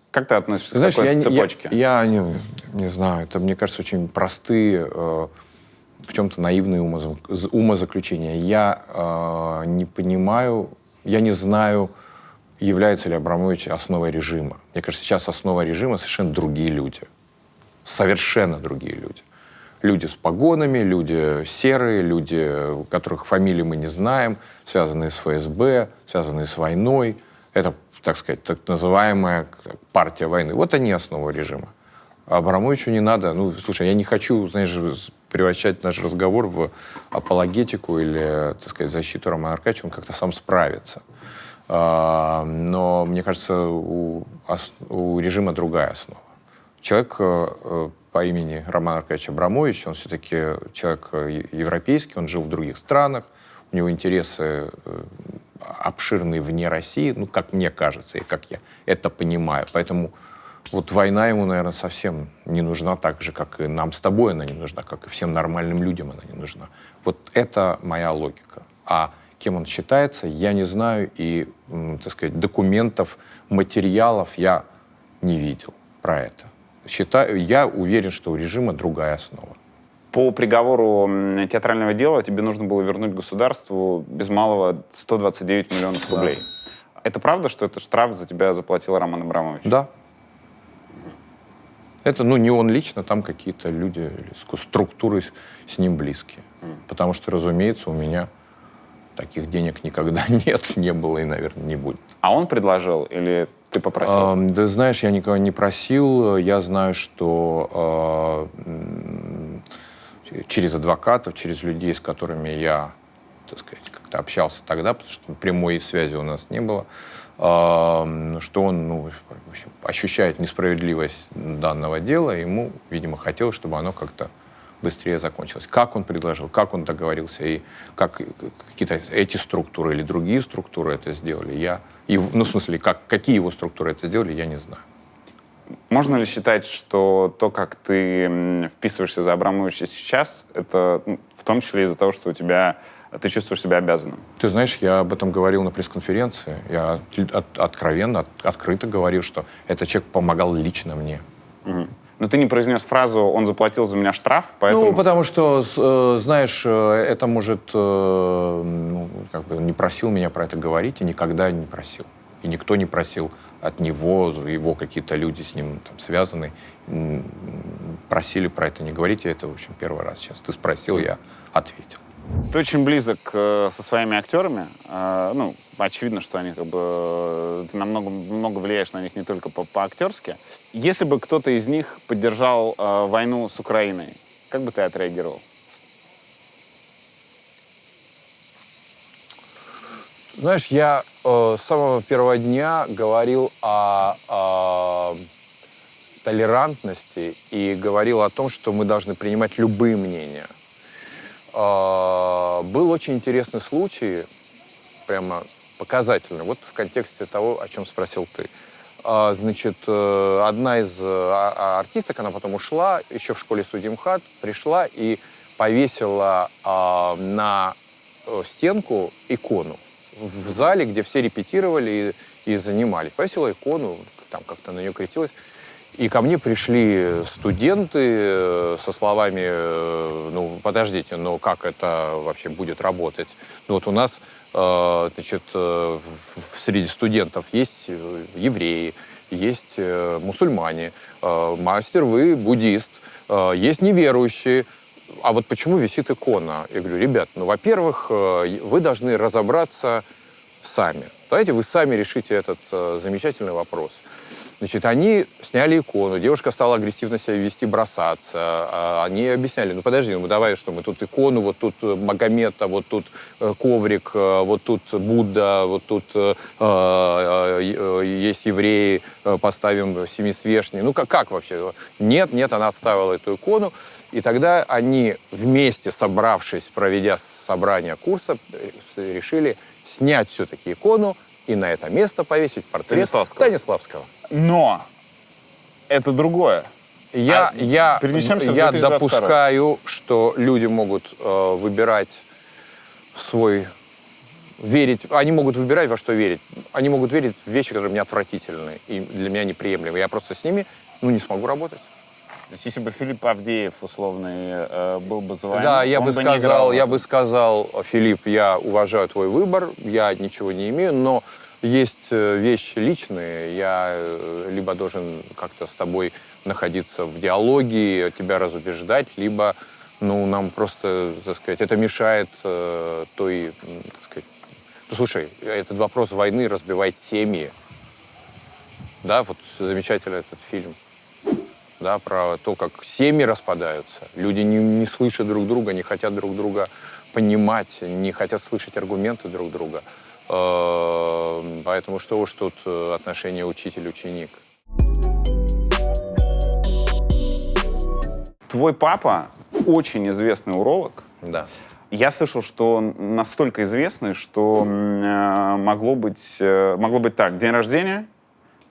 Как ты относишься к такой цепочке? Я не знаю. Это, мне кажется, очень простые, в чем-то наивные умозаключения. Я не понимаю, я не знаю, является ли Абрамович основой режима. Мне кажется, сейчас основа режима совершенно другие люди. Совершенно другие люди. Люди с погонами, люди серые, люди, которых фамилии мы не знаем, связанные с ФСБ, связанные с войной. Это, так сказать, так называемая партия войны. Вот они основа режима. А Абрамовичу не надо. Ну, слушай, я не хочу, знаешь, превращать наш разговор в апологетику или, так сказать, защиту Романа Аркадьевича. Он как-то сам справится. Но, мне кажется, у режима другая основа. Человек по имени Роман Аркадьевич Абрамович, он все-таки человек европейский, он жил в других странах, у него интересы обширные вне России, ну, как мне кажется, и как я это понимаю. Поэтому вот война ему, наверное, совсем не нужна так же, как и нам с тобой она не нужна, как и всем нормальным людям она не нужна. Вот это моя логика. А кем он считается, я не знаю, и, так сказать, документов, материалов я не видел про это. Я уверен, что у режима другая основа. По приговору театрального дела тебе нужно было вернуть государству без малого 129 миллионов рублей. Да. Это правда, что этот штраф за тебя заплатил Роман Абрамович? Да. Это, ну, не он лично, там какие-то люди, структуры с ним близкие. Потому что, разумеется, у меня таких денег никогда нет, не было и, наверное, не будет. А он предложил или ты попросил? Да, знаешь, я никого не просил. Я знаю, что через адвокатов, через людей, с которыми я, так сказать, как-то общался тогда, потому что прямой связи у нас не было, что он, ну, в общем, ощущает несправедливость данного дела, ему, видимо, хотелось, чтобы оно как-то быстрее закончилось. Как он предложил, как он договорился, и как какие-то эти структуры или другие структуры это сделали, ну, в смысле, какие его структуры это сделали, я не знаю. Можно ли считать, что то, как ты вписываешься за Абрамовича сейчас, это в том числе из-за того, что ты чувствуешь себя обязанным? Ты знаешь, я об этом говорил на пресс-конференции. Я откровенно, открыто говорил, что этот человек помогал лично мне. Угу. Но ты не произнес фразу «он заплатил за меня штраф», поэтому... Ну, потому что, знаешь, это может... Ну, как бы не просил меня про это говорить и никогда не просил. И никто не просил от него, его какие-то люди с ним там связаны, просили про это не говорить. Я это, в общем, первый раз сейчас. Ты спросил, я ответил. Ты очень близок со своими актерами. Ну, очевидно, что они как бы... Ты намного влияешь на них не только по-актерски. Если бы кто-то из них поддержал войну с Украиной, как бы ты отреагировал? Знаешь, я с самого первого дня говорил о толерантности и говорил о том, что мы должны принимать любые мнения. Был очень интересный случай, прямо показательный, вот в контексте того, о чем спросил ты. Значит, одна из артисток, она потом ушла, еще в школе судьи МХАТ, пришла и повесила на стенку икону в зале, где все репетировали и занимались. Повесила икону, там как-то на нее крестилась. И ко мне пришли студенты со словами, ну, подождите, но как это вообще будет работать? Ну, вот у нас, значит, среди студентов есть евреи, есть мусульмане, мастер вы буддист, есть неверующие. А вот почему висит икона? Я говорю, ребят, ну, во-первых, вы должны разобраться сами. Давайте вы сами решите этот замечательный вопрос. Значит, они сняли икону, девушка стала агрессивно себя вести, бросаться. Они объясняли, ну подожди, ну давай, что мы тут икону, вот тут Магомед, а вот тут коврик, вот тут Будда, вот тут есть евреи, поставим семисвешни. Ну как вообще? Нет, она отставила эту икону. И тогда они вместе, собравшись, проведя собрание курса, решили снять все-таки икону и на это место повесить портрет Станиславского. Но это другое. Я перенесемся в 2022. допускаю, что люди могут выбирать свой... Верить. Они могут выбирать, во что верить. Они могут верить в вещи, которые мне отвратительны и для меня неприемлемы. Я просто с ними не смогу работать. То есть, если бы Филипп Авдеев, условный, был бы за вами, Да, я бы не сказал, Филипп, я уважаю твой выбор, я ничего не имею, но есть вещи личные, я либо должен как-то с тобой находиться в диалоге, тебя разубеждать, либо, нам просто, так сказать, это мешает той, так сказать... слушай, этот вопрос войны разбивает семьи. Да, вот замечательный этот фильм. Да, про то, как семьи распадаются. Люди не слышат друг друга, не хотят друг друга понимать, не хотят слышать аргументы друг друга. Поэтому что уж тут отношение учитель-ученик. Твой папа очень известный уролог. Да. Я слышал, что он настолько известный, что могло быть так. День рождения,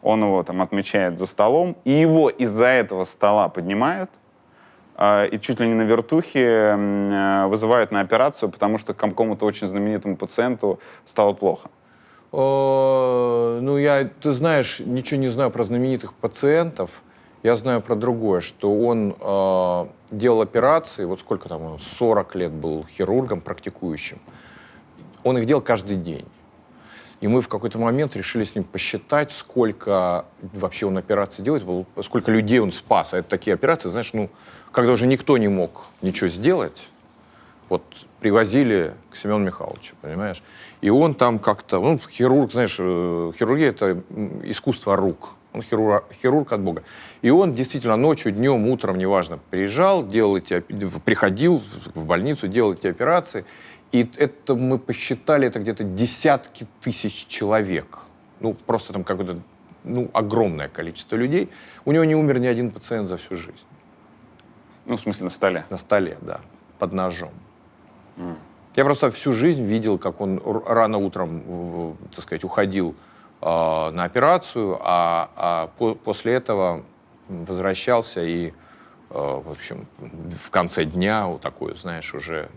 он его там отмечает за столом, и его из-за этого стола поднимают, и чуть ли не на вертухе вызывают на операцию, потому что какому-то очень знаменитому пациенту стало плохо. Ты знаешь, ничего не знаю про знаменитых пациентов. Я знаю про другое, что он делал операции, вот сколько там, он 40 лет был хирургом практикующим. Он их делал каждый день. И мы в какой-то момент решили с ним посчитать, сколько вообще он операций делает, сколько людей он спас. А это такие операции, знаешь, когда уже никто не мог ничего сделать, вот привозили к Семену Михайловичу, понимаешь? И он там как-то, хирург, знаешь, хирургия — это искусство рук. Он хирург от Бога. И он действительно ночью, днем, утром, неважно, приезжал, приходил в больницу, делал эти операции. И это мы посчитали, это где-то десятки тысяч человек. Просто там какое-то, огромное количество людей. У него не умер ни один пациент за всю жизнь. В смысле, на столе? На столе, да, под ножом. Я просто всю жизнь видел, как он рано утром, так сказать, уходил на операцию, а после этого возвращался и, в общем, в конце дня вот такой, знаешь, уже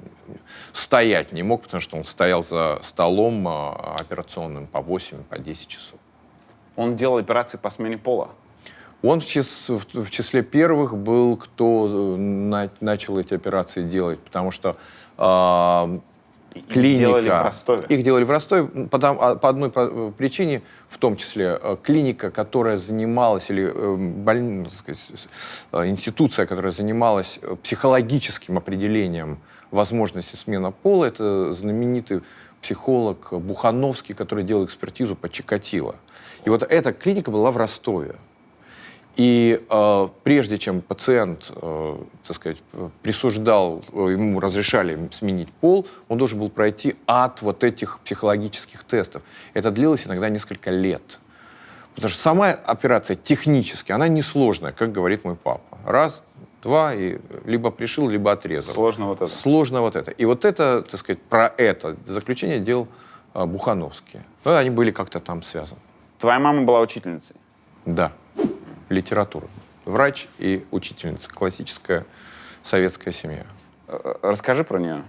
стоять не мог, потому что он стоял за столом операционным по 8, по 10 часов. Он делал операции по смене пола? Он в числе первых был, кто начал эти операции делать, потому что клиника... Делали в Ростове? Их делали в Ростове по одной причине, в том числе клиника, которая занималась, или институция, которая занималась психологическим определением возможности смены пола, это знаменитый психолог Бухановский, который делал экспертизу по Чикатило. И вот эта клиника была в Ростове. И прежде чем пациент, так сказать, присуждал, ему разрешали сменить пол, он должен был пройти ад вот этих психологических тестов. Это длилось иногда несколько лет. Потому что сама операция технически, она несложная, как говорит мой папа. Раз, два, и либо пришил, либо отрезал. Сложно вот это. Сложно вот это. И вот это, так сказать, про это заключение делал Бухановский. Они были как-то там связаны. Твоя мама была учительницей? Да. Литература. Врач и учительница. Классическая советская семья. Расскажи про нее.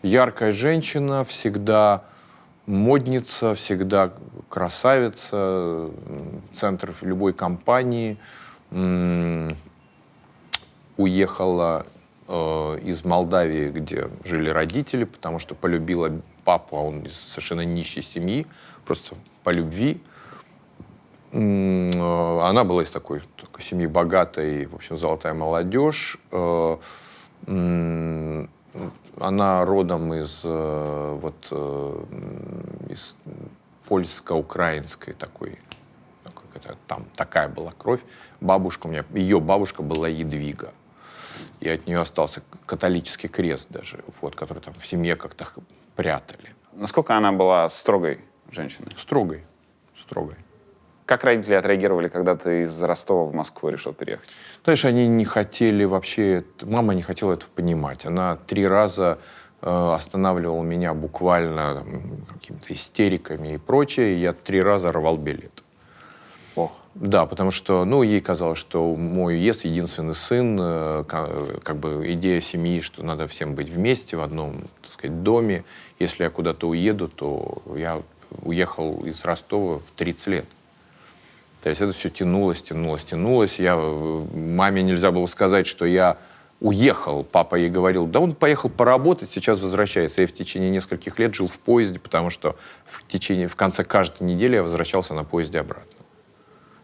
Яркая женщина, всегда модница, всегда красавица, центр любой компании. Уехала из Молдавии, где жили родители, потому что полюбила папу, а он из совершенно нищей семьи, просто по любви. Она была из такой семьи богатой, в общем, золотая молодежь. Она родом из из польско-украинской такой, там такая была кровь. Бабушка у меня, ее бабушка была Едвига. И от нее остался католический крест даже, вот, который там в семье как-то прятали. Насколько она была строгой женщиной? Строгой. Как родители отреагировали, когда ты из Ростова в Москву решил переехать? Знаешь, они не хотели вообще, мама не хотела этого понимать. Она 3 раза останавливала меня буквально там, какими-то истериками и прочее, и я 3 раза рвал билет. Ох. Да, потому что, ей казалось, что мой единственный сын, как бы идея семьи, что надо всем быть вместе в одном, так сказать, доме. Если я куда-то уеду, то я уехал из Ростова в 30 лет. То есть это все тянулось. Маме нельзя было сказать, что я уехал. Папа ей говорил, да он поехал поработать, сейчас возвращается. Я в течение нескольких лет жил в поезде, потому что в конце каждой недели я возвращался на поезде обратно.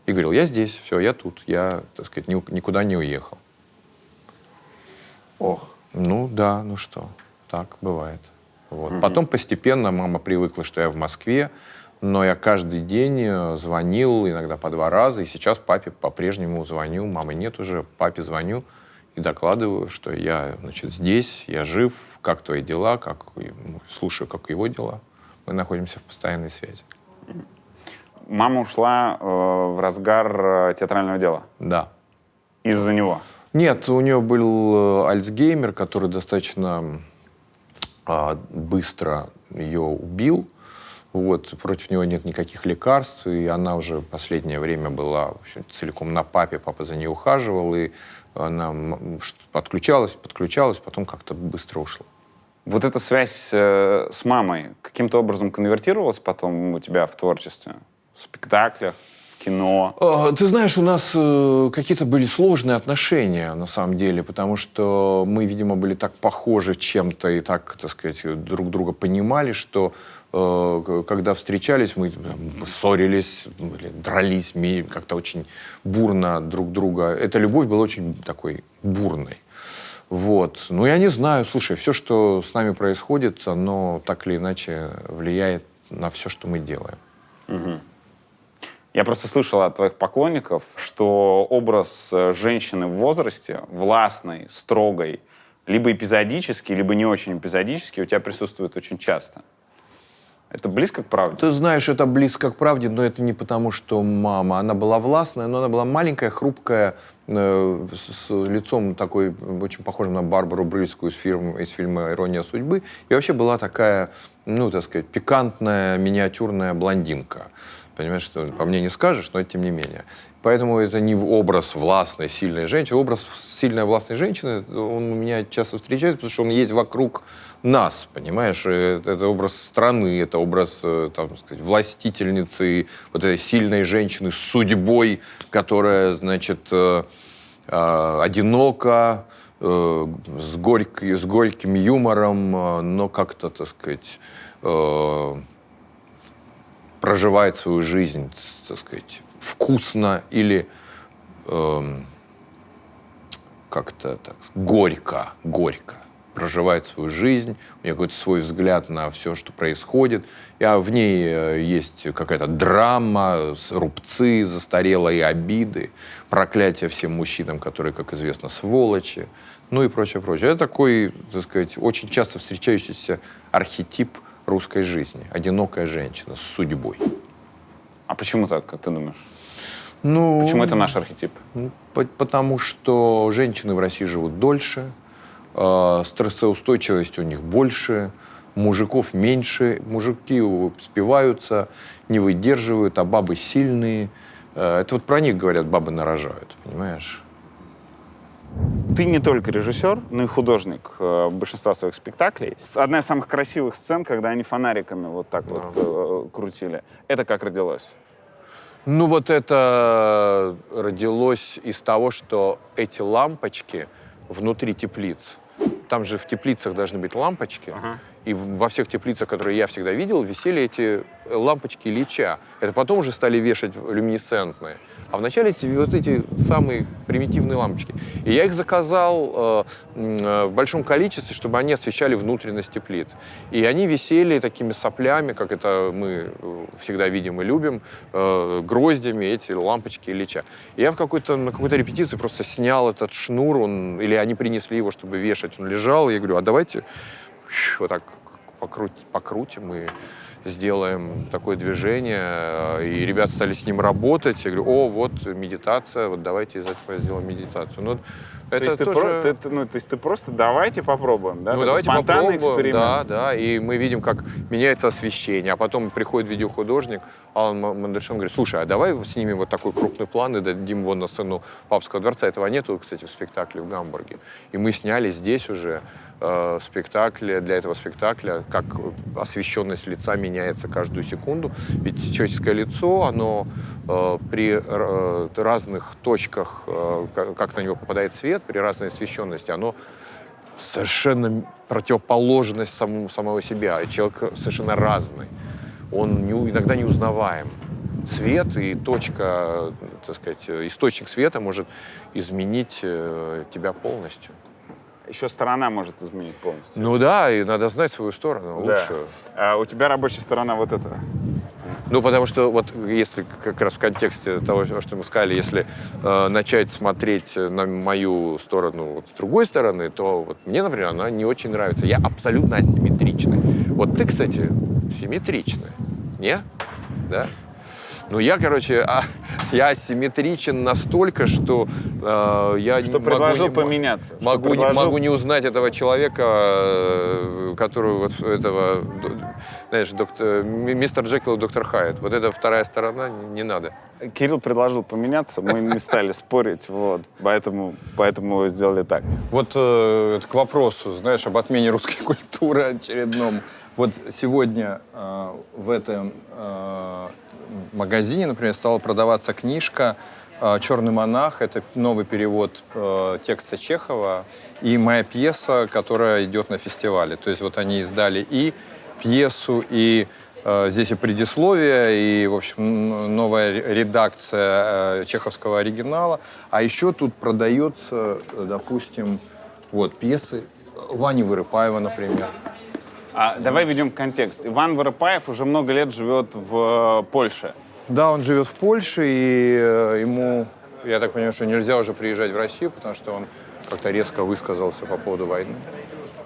И говорил, я здесь, все, я тут, я, так сказать, никуда не уехал. Ох. Ну да, ну что, так бывает. Вот. Потом постепенно мама привыкла, что я в Москве, но я каждый день звонил, иногда по 2 раза, и сейчас папе по-прежнему звоню, мамы нет уже, папе звоню и докладываю, что я, значит, здесь, я жив, как твои дела, слушаю, как его дела. Мы находимся в постоянной связи. Мама ушла в разгар театрального дела? Да. Из-за него? Нет, у нее был Альцгеймер, который достаточно быстро ее убил. Вот, против него нет никаких лекарств, и она уже последнее время была, в общем, целиком на папе. Папа за ней ухаживал, и она подключалась, потом как-то быстро ушла. Вот эта связь с мамой каким-то образом конвертировалась потом у тебя в творчестве? В спектаклях, в кино? Ты знаешь, у нас какие-то были сложные отношения, на самом деле, потому что мы, видимо, были так похожи чем-то и так, так сказать, друг друга понимали, что когда встречались, мы ссорились, дрались, как-то очень бурно друг друга. Эта любовь была очень такой бурной. Вот. Ну, я не знаю, слушай, все, что с нами происходит, оно так или иначе влияет на все, что мы делаем. Угу. Я просто слышал от твоих поклонников, что образ женщины в возрасте, властной, строгой, либо эпизодически, либо не очень эпизодически, у тебя присутствует очень часто. Это близко к правде? Ты знаешь, это близко к правде, но это не потому, что мама. Она была властная, но она была маленькая, хрупкая, с лицом такой, очень похожим на Барбару Брыльскую из фильма «Ирония судьбы». И вообще была такая, ну, так сказать, пикантная, миниатюрная блондинка. Понимаешь, что по мне не скажешь, но тем не менее. Поэтому это не образ властной, сильной женщины. Образ сильной, властной женщины, он у меня часто встречается, потому что он есть вокруг нас, понимаешь? Это образ страны, это образ, там, сказать, властительницы, вот этой сильной женщины с судьбой, которая, значит, одинока, с горьким юмором, но как-то, так сказать, проживает свою жизнь, так сказать, вкусно или как-то так горько проживает свою жизнь, у нее какой-то свой взгляд на все, что происходит. В ней есть какая-то драма, рубцы, застарелые обиды, проклятие всем мужчинам, которые, как известно, сволочи, ну и прочее. Это такой, так сказать, очень часто встречающийся архетип русской жизни. Одинокая женщина с судьбой. А почему так, как ты думаешь? Ну, почему это наш архетип? Потому что женщины в России живут дольше, стрессоустойчивость у них больше, мужиков меньше, мужики спиваются, не выдерживают, а бабы сильные. Это вот про них говорят, бабы нарожают, понимаешь? Ты не только режиссер, но и художник большинства своих спектаклей. Одна из самых красивых сцен, когда они фонариками вот так вот крутили. Это как родилось? Ну вот это родилось из того, что эти лампочки внутри теплиц, там же в теплицах должны быть лампочки, И во всех теплицах, которые я всегда видел, висели эти лампочки Ильича. Это потом уже стали вешать люминесцентные. А вначале вот эти самые примитивные лампочки. И я их заказал в большом количестве, чтобы они освещали внутренность теплиц. И они висели такими соплями, как это мы всегда видим и любим, гроздями эти лампочки Ильича. И я на какой-то репетиции просто снял этот шнур, или они принесли его, чтобы вешать. Он лежал, и я говорю, а давайте вот так покрутим и сделаем такое движение. И ребята стали с ним работать. Я говорю, о, вот медитация, вот давайте из этого сделаем медитацию. Ну, это тоже... то есть ты просто давайте попробуем, да? Ну, Такой давайте спонтанный попробуем, эксперимент. да, и мы видим, как меняется освещение, а потом приходит видеохудожник Алан Мандельштам, говорит, слушай, а давай снимем вот такой крупный план и дадим его на сцену Папского дворца. Этого нету, кстати, в спектакле в Гамбурге. И мы сняли здесь уже спектакль, для этого спектакля, как освещенность лица меняется каждую секунду. Ведь человеческое лицо, оно при разных точках, как на него попадает свет, при разной освещенности, оно совершенно противоположность самого себя. И человек совершенно разный. Он иногда неузнаваем. Свет и точка, так сказать, источник света может изменить тебя полностью. Еще сторона может изменить полностью. Ну да, и надо знать свою сторону Да. лучше. А у тебя рабочая сторона вот эта. Ну, потому что вот если как раз в контексте того, что мы сказали, если начать смотреть на мою сторону вот с другой стороны, то вот мне, например, она не очень нравится. Я абсолютно асимметричный. Вот ты, кстати, симметричный. Не? Да? Ну, я, короче, я асимметричен настолько, что я Что предложил поменяться. могу не узнать этого человека, которого вот этого, знаешь, мистер Джекил и доктор Хайд. Вот эта вторая сторона не надо. Кирилл предложил поменяться, мы не стали спорить, вот, поэтому сделали так. Вот к вопросу, знаешь, об отмене русской культуры очередном. Вот сегодня в этом магазине, например, стала продаваться книжка «Черный монах». Это новый перевод текста Чехова и моя пьеса, которая идет на фестивале. То есть вот они издали и пьесу, и здесь и предисловие, и, в общем, новая редакция чеховского оригинала. А еще тут продается, допустим, вот пьесы Вани Вырыпаева, например. Давай введем контекст. Иван Воропаев уже много лет живет в Польше. Да, он живет в Польше, и ему, я так понимаю, что нельзя уже приезжать в Россию, потому что он как-то резко высказался по поводу войны.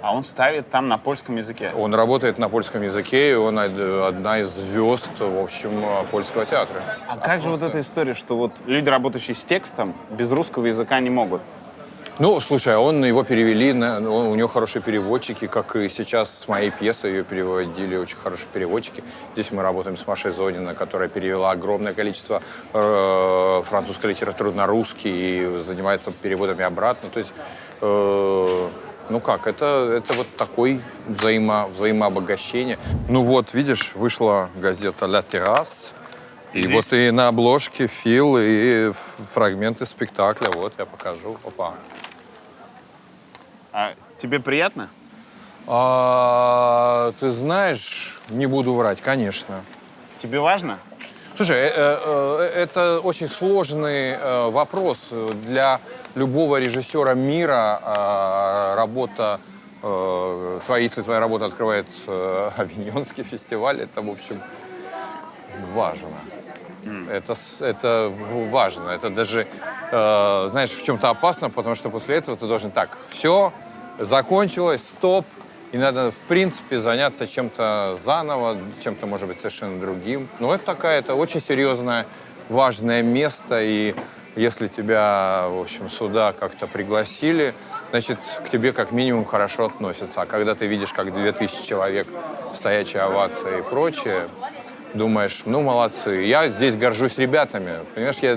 А он ставит там на польском языке. Он работает на польском языке, и он одна из звезд, в общем, польского театра. А как же вот эта история, что вот люди, работающие с текстом, без русского языка не могут? Ну, слушай, его перевели, у него хорошие переводчики, как и сейчас с моей пьесой ее переводили очень хорошие переводчики. Здесь мы работаем с Машей Зодиной, которая перевела огромное количество французской литературы на русский и занимается переводами обратно. То есть, ну как, это вот такой взаимообогащение. Ну вот, видишь, вышла газета «Ля Террас». И здесь... вот и на обложке Фил, и фрагменты спектакля. Вот, я покажу. Опа. А тебе приятно? Ты знаешь, не буду врать, конечно. Тебе важно? Слушай, это очень сложный вопрос для любого режиссера мира. Если твоя работа открывает Авиньонский фестиваль, это, в общем, важно. Это важно. Это даже, знаешь, в чем-то опасно, потому что после этого ты должен так, все, закончилось, стоп, и надо, в принципе, заняться чем-то заново, чем-то, может быть, совершенно другим. Но это очень серьезное, важное место, и если тебя, в общем, сюда как-то пригласили, значит, к тебе как минимум хорошо относятся. А когда ты видишь, как 2000 человек, стоячая овация и прочее, думаешь, ну, молодцы. Я здесь горжусь ребятами. Понимаешь, я,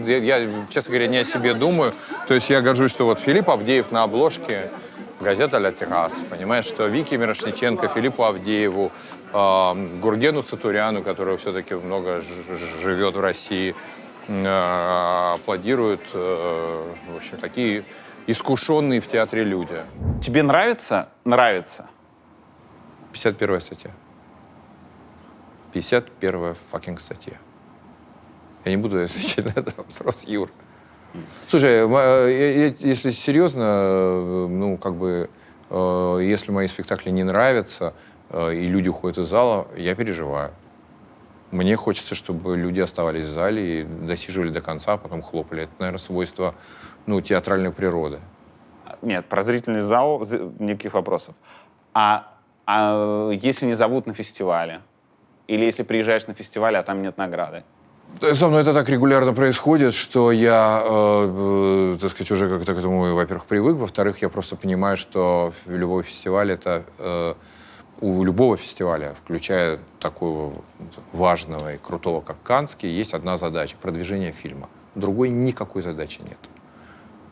честно говоря, не о себе думаю. То есть я горжусь, что вот Филипп Авдеев на обложке, газета «Ля Террас». Понимаешь, что Вики Мирошниченко, Филиппу Авдееву, Гургену Цатуряну, который все-таки много живет в России, аплодируют, в общем, такие искушенные в театре люди. Тебе нравится? Нравится. 51-я статья. 51-я fucking статья. Я не буду отвечать на этот вопрос, Юр. Слушай, если серьезно, ну, как бы, если мои спектакли не нравятся, и люди уходят из зала, я переживаю. Мне хочется, чтобы люди оставались в зале и досиживали до конца, а потом хлопали. Это, наверное, свойство, ну, театральной природы. Нет, про зрительный зал никаких вопросов. А если не зовут на фестивале? Или если приезжаешь на фестиваль, а там нет награды? Со мной это так регулярно происходит, что я, так сказать, уже как-то к этому, во-первых, привык, во-вторых, я просто понимаю, что любой фестиваль это... У любого фестиваля, включая такого важного и крутого, как Каннский, есть одна задача — продвижение фильма. Другой никакой задачи нет.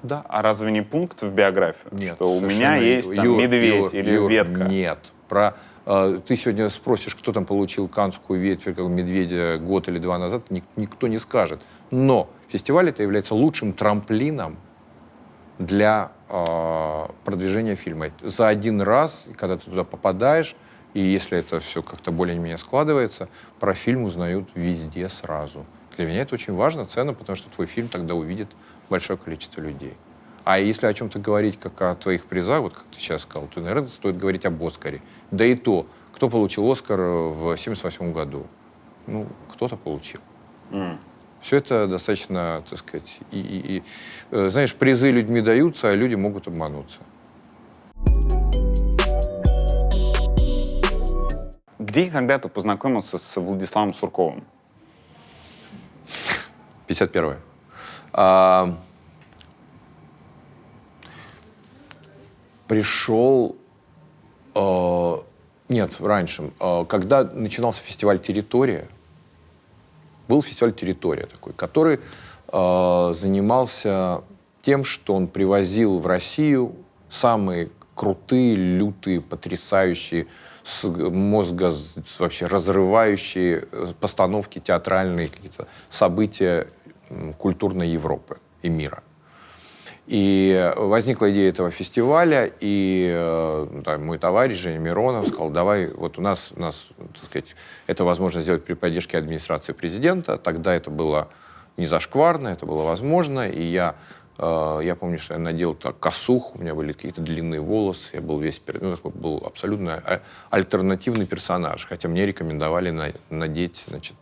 Да. А разве не пункт в биографию? Нет. Что у меня есть там, медведь или ветка? Нет. Ты сегодня спросишь, кто там получил Каннскую ветвь, как медведя год или два назад, никто не скажет. Но фестиваль это является лучшим трамплином для продвижения фильма. За один раз, когда ты туда попадаешь, и если это все как-то более-менее складывается, про фильм узнают везде сразу. Для меня это очень важно, ценно, потому что твой фильм тогда увидит большое количество людей. А если о чем-то говорить, как о твоих призах, вот как ты сейчас сказал, то, наверное, стоит говорить об «Оскаре». Да и то, кто получил «Оскар» в 1978 году? Ну, кто-то получил. Все это достаточно, так сказать, знаешь, призы людьми даются, а люди могут обмануться. Где и когда ты познакомился с Владиславом Сурковым? 51-е. Пришел... Нет, раньше. Когда начинался фестиваль «Территория», был фестиваль «Территория» такой, который занимался тем, что он привозил в Россию самые крутые, лютые, потрясающие, мозга вообще разрывающие постановки театральные, какие-то события культурной Европы и мира. И возникла идея этого фестиваля, и мой товарищ Женя Миронов сказал: давай, вот у нас, так сказать, это возможно сделать при поддержке администрации президента. Тогда это было не зашкварно, это было возможно, и я помню, что я надел так косуху, у меня были какие-то длинные волосы, я был весь, ну, такой был абсолютно альтернативный персонаж, хотя мне рекомендовали надеть, значит,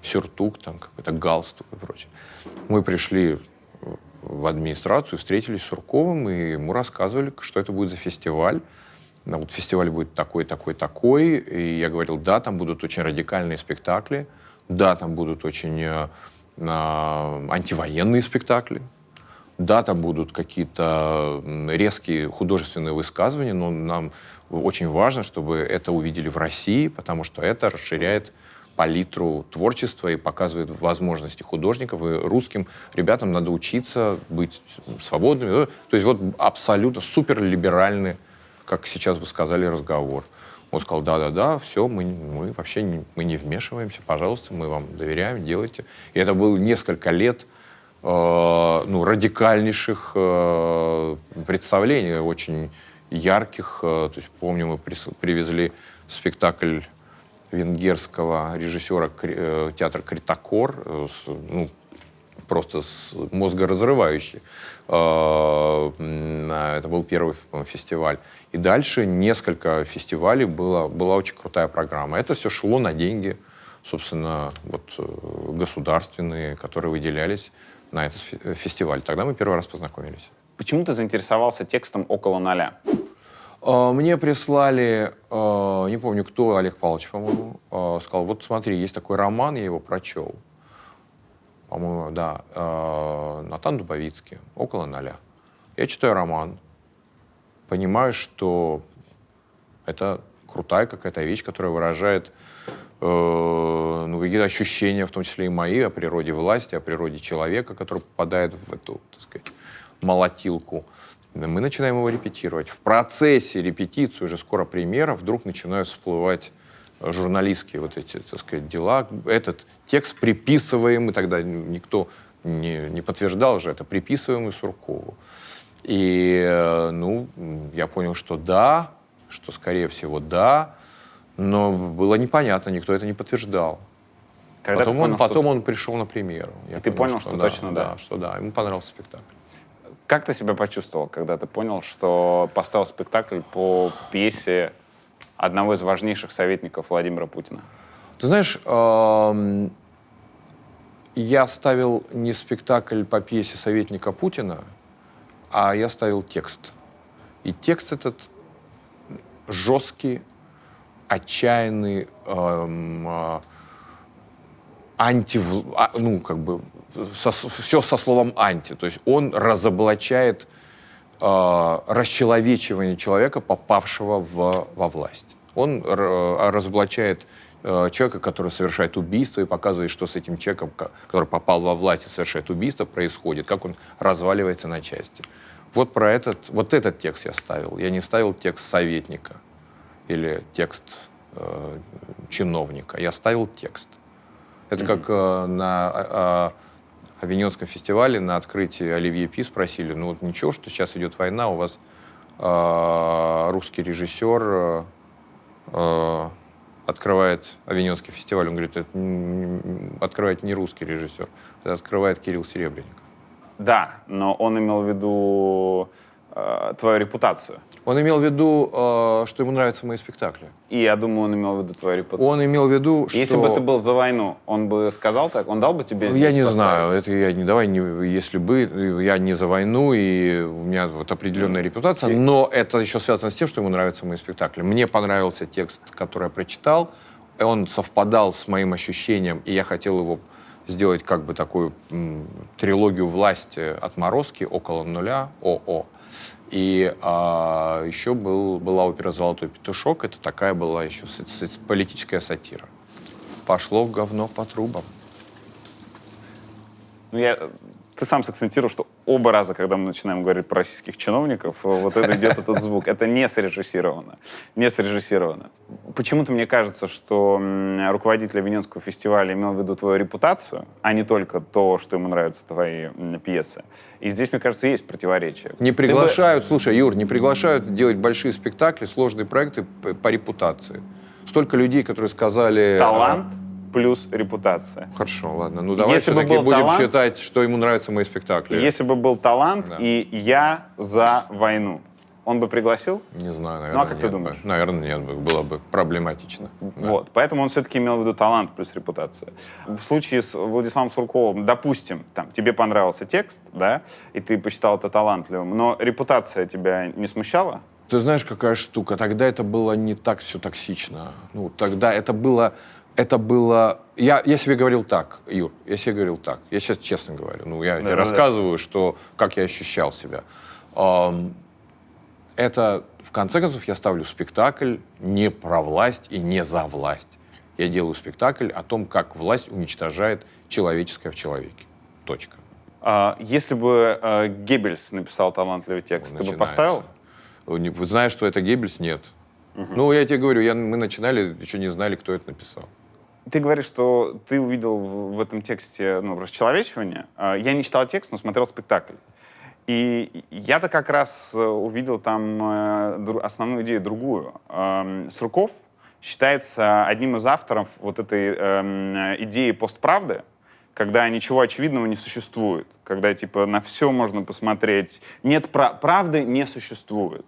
сюртук, там какой-то галстук и прочее. Мы пришли в администрацию, встретились с Сурковым, и ему рассказывали, что это будет за фестиваль. Вот фестиваль будет такой, такой, такой. И я говорил: да, там будут очень радикальные спектакли, да, там будут очень антивоенные спектакли, да, там будут какие-то резкие художественные высказывания, но нам очень важно, чтобы это увидели в России, потому что это расширяет палитру творчества и показывает возможности художников. И русским ребятам надо учиться быть свободными. То есть вот абсолютно суперлиберальный, как сейчас бы сказали, разговор. Он сказал: да-да-да, все, мы вообще не вмешиваемся, пожалуйста, мы вам доверяем, делайте. И это было несколько лет радикальнейших представлений, очень ярких. То есть помню, мы привезли спектакль венгерского режиссера театра «Критакор», просто мозгоразрывающий. Это был первый фестиваль. И дальше несколько фестивалей, была очень крутая программа. Это все шло на деньги, собственно, государственные, которые выделялись на этот фестиваль. Тогда мы первый раз познакомились. Почему ты заинтересовался текстом «Около ноля»? Мне прислали, не помню кто, Олег Павлович, по-моему, сказал: вот смотри, есть такой роман, я его прочел. По-моему, да, Натан Дубовицкий, «Около ноля». Я читаю роман, понимаю, что это крутая какая-то вещь, которая выражает какие-то ощущения, в том числе и мои, о природе власти, о природе человека, который попадает в эту, так сказать, молотилку. Мы начинаем его репетировать. В процессе репетиции, уже скоро премьера, вдруг начинают всплывать журналистские вот эти, так сказать, дела. Этот текст приписываемый, тогда никто не подтверждал же, это приписываемый Суркову. И, я понял, что да, что, скорее всего, да, но было непонятно, никто это не подтверждал. Когда ты понял, Потом он пришел на премьеру. Ты понял, что точно да? Да, что да, ему понравился спектакль. Как ты себя почувствовал, когда ты понял, что поставил спектакль по пьесе одного из важнейших советников Владимира Путина? Ты знаешь, я ставил не спектакль по пьесе советника Путина, а я ставил текст. И текст этот жесткий, отчаянный, все со словом «анти». То есть он разоблачает расчеловечивание человека, попавшего во власть. Он разоблачает человека, который совершает убийство, и показывает, что с этим человеком, который попал во власть и совершает убийство, происходит, как он разваливается на части. Вот этот текст я ставил. Я не ставил текст советника или текст чиновника. Я ставил текст. Это как на Авиньонском фестивале на открытии Оливье Пи спросили, ну вот ничего, что сейчас идет война, у вас русский режиссер открывает Авиньонский фестиваль. Он говорит, это открывает не русский режиссер, это открывает Кирилл Серебренников. Да, но он имел в виду твою репутацию. Он имел в виду, что ему нравятся мои спектакли. И я думаю, он имел в виду твою репутацию. Он имел в виду, что... Если бы ты был за войну, он бы сказал так? Он дал бы тебе здесь Я не поставить? знаю, это я не давай, если бы я не за войну, и у меня вот определенная репутация, но это еще связано с тем, что ему нравятся мои спектакли. Мне понравился текст, который я прочитал, и он совпадал с моим ощущением, и я хотел его сделать как бы такую трилогию власти отморозки, около нуля, ОО. И еще была опера «Золотой петушок». Это такая была еще политическая сатира. Пошло говно по трубам. Ты сам сакцентировал, что оба раза, когда мы начинаем говорить про российских чиновников, вот это идет этот звук. Это не срежиссировано. Не срежиссировано. Почему-то мне кажется, что руководитель Авиньонского фестиваля имел в виду твою репутацию, а не только то, что ему нравятся твои пьесы. И здесь, мне кажется, есть противоречие. Не приглашают, слушай, Юр, не приглашают делать большие спектакли, сложные проекты по репутации. Столько людей, которые сказали... Талант плюс репутация. Хорошо, ладно. Ну давай Если бы все-таки был будем талант, считать, что ему нравятся мои спектакли. Если бы был талант, Да. и я за войну, он бы пригласил? Не знаю, наверное, Ну, а как нет ты бы. думаешь? Наверное, нет бы. Было бы проблематично. Вот. Поэтому он все-таки имел в виду талант плюс репутацию. В случае с Владиславом Сурковым, допустим, тебе понравился текст, да, и ты посчитал это талантливым, но репутация тебя не смущала? Ты знаешь, какая штука? Тогда это было не так все токсично. Ну, тогда это было... Я себе говорил так, Юр, я себе говорил так. Я сейчас честно говорю. Ну, я тебе рассказываю, как я ощущал себя. Это, в конце концов, я ставлю спектакль не про власть и не за власть. Я делаю спектакль о том, как власть уничтожает человеческое в человеке. Точка. Если бы Геббельс написал талантливый текст, ты бы поставил? Вы знаете, что это Геббельс? Нет. Ну, я тебе говорю, мы начинали, еще не знали, кто это написал. Ты говоришь, что ты увидел в этом тексте расчеловечивание. Я не читал текст, но смотрел спектакль. И я-то как раз увидел там основную идею другую. Сурков считается одним из авторов вот этой идеи постправды, когда ничего очевидного не существует, когда типа на все можно посмотреть. Нет, правды не существует.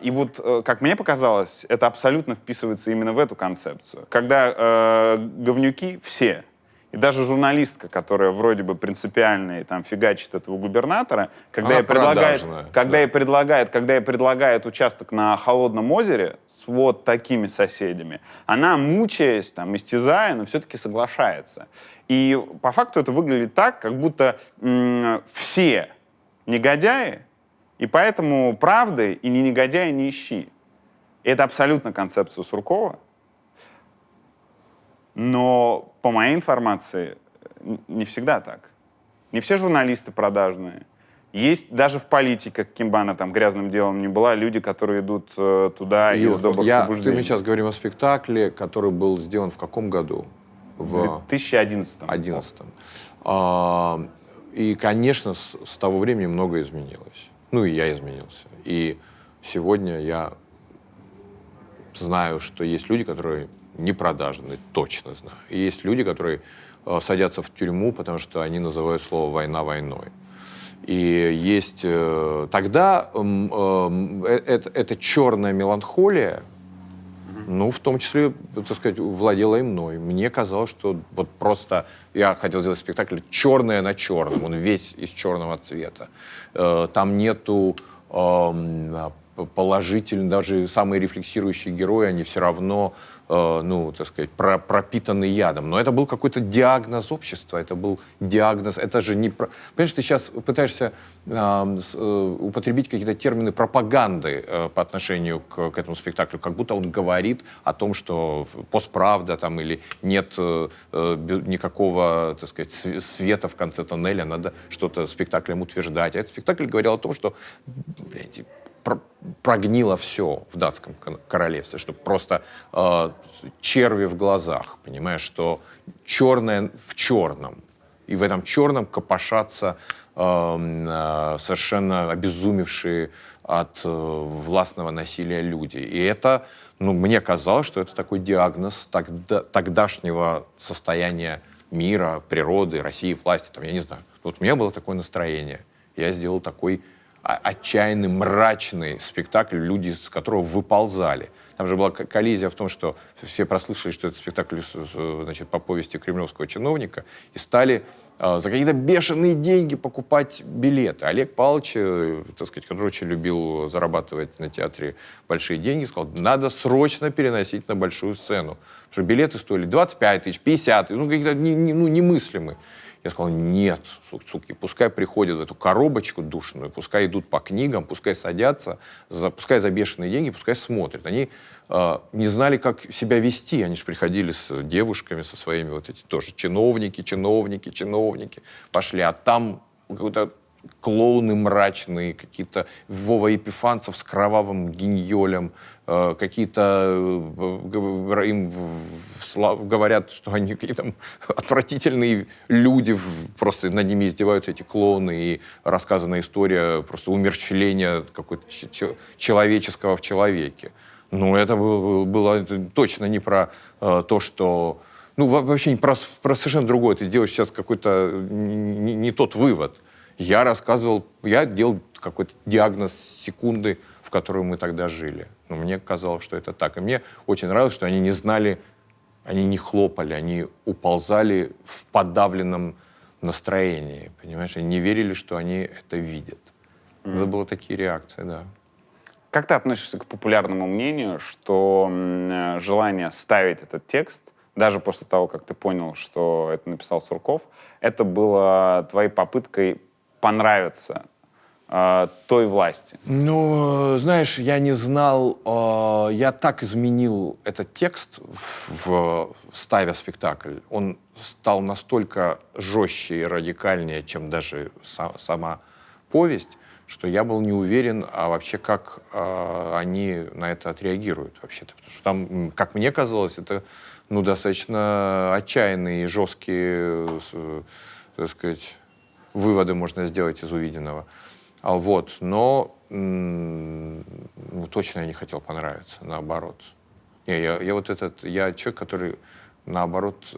И вот, как мне показалось, это абсолютно вписывается именно в эту концепцию. Когда говнюки все, и даже журналистка, которая вроде бы принципиальная и там фигачит этого губернатора, когда ей предлагает участок на Холодном озере с вот такими соседями, она, мучаясь, там, истязая, но все-таки соглашается. И по факту это выглядит так, как будто все негодяи, и поэтому правды и ни негодяя, не ищи. И это абсолютно концепция Суркова. Но по моей информации не всегда так. Не все журналисты продажные. Есть даже в политике, каким бы она там грязным делом ни была, люди, которые идут туда из добрых побуждений. Ты мне сейчас говорим о спектакле, который был сделан в каком году? В 2011. 2011. И, конечно, с того времени многое изменилось. Ну, и я изменился. И сегодня я знаю, что есть люди, которые не продажны, точно знаю. И есть люди, которые садятся в тюрьму, потому что они называют слово «война» войной. И есть тогда эта черная меланхолия, ну, в том числе, так сказать, владела и мной. Мне казалось, что вот просто я хотел сделать спектакль черное на черном, он весь из черного цвета. Там нету положительных, даже самые рефлексирующие герои, они все равно, ну, так сказать, пропитаны ядом. Но это был какой-то диагноз общества, это был диагноз, это же не... Понимаешь, ты сейчас пытаешься употребить какие-то термины пропаганды по отношению к этому спектаклю, как будто он говорит о том, что постправда там или нет никакого, так сказать, света в конце тоннеля, надо что-то спектаклем утверждать. А этот спектакль говорил о том, что, блядь, прогнило все в датском королевстве, что просто черви в глазах, понимаешь, что черное в черном. И в этом черном копошатся совершенно обезумевшие от властного насилия люди. И это, ну, мне казалось, что это такой диагноз тогдашнего состояния мира, природы, России, власти, там, я не знаю. Вот у меня было такое настроение. Я сделал такой отчаянный, мрачный спектакль, люди с которого выползали. Там же была коллизия в том, что все прослышали, что это спектакль, значит, по повести кремлевского чиновника, и стали за какие-то бешеные деньги покупать билеты. Олег Павлович, так сказать, который очень любил зарабатывать на театре большие деньги, сказал, надо срочно переносить на большую сцену. Потому что билеты стоили 25 тысяч, 50 тысяч, ну, какие-то немыслимые. Я сказал, нет, суки, пускай приходят в эту коробочку душную, пускай идут по книгам, пускай садятся, пускай за бешеные деньги, пускай смотрят. Они не знали, как себя вести. Они же приходили с девушками, со своими вот эти тоже чиновники. Пошли, а там какой-то клоуны мрачные, какие-то Вова Епифанцев с кровавым гиньолем, какие-то им говорят, что они какие-то отвратительные люди, просто над ними издеваются эти клоуны, и рассказана история просто умерщвления какого-то человеческого в человеке. Ну, это было точно не про то, что... Ну, вообще не про совершенно другое. Ты делаешь сейчас какой-то не тот вывод. Я рассказывал, я делал какой-то диагноз секунды, в которой мы тогда жили. Но мне казалось, что это так. И мне очень нравилось, что они не знали, они не хлопали, они уползали в подавленном настроении, понимаешь? Они не верили, что они это видят. Это были такие реакции, да. Как ты относишься к популярному мнению, что желание ставить этот текст, даже после того, как ты понял, что это написал Сурков, это было твоей попыткой понравиться той власти? Ну, знаешь, я не знал, я так изменил этот текст, ставя спектакль. Он стал настолько жестче и радикальнее, чем даже сама повесть, что я был не уверен, а вообще как они на это отреагируют вообще-то. Потому что там, как мне казалось, это ну, достаточно отчаянные и жесткие, так сказать, выводы можно сделать из увиденного. Вот. Но ну, точно я не хотел понравиться, наоборот. Я человек, который, наоборот...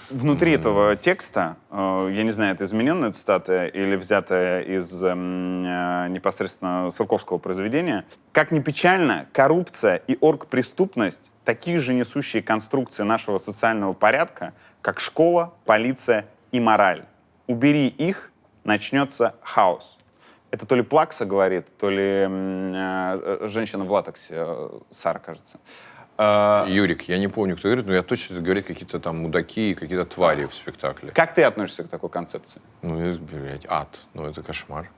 Внутри этого текста, я не знаю, это измененная цитата или взятая из непосредственно Сурковского произведения, как ни печально, коррупция и оргпреступность — такие же несущие конструкции нашего социального порядка, как школа, полиция и мораль. Убери их, начнется хаос. Это то ли Плакса говорит, то ли женщина в латексе, Сара, кажется. Юрик, я не помню, кто говорит, но я точно говорит какие-то там мудаки и какие-то твари в спектакле. Как ты относишься к такой концепции? Ну, блядь, ад. Ну, это кошмар.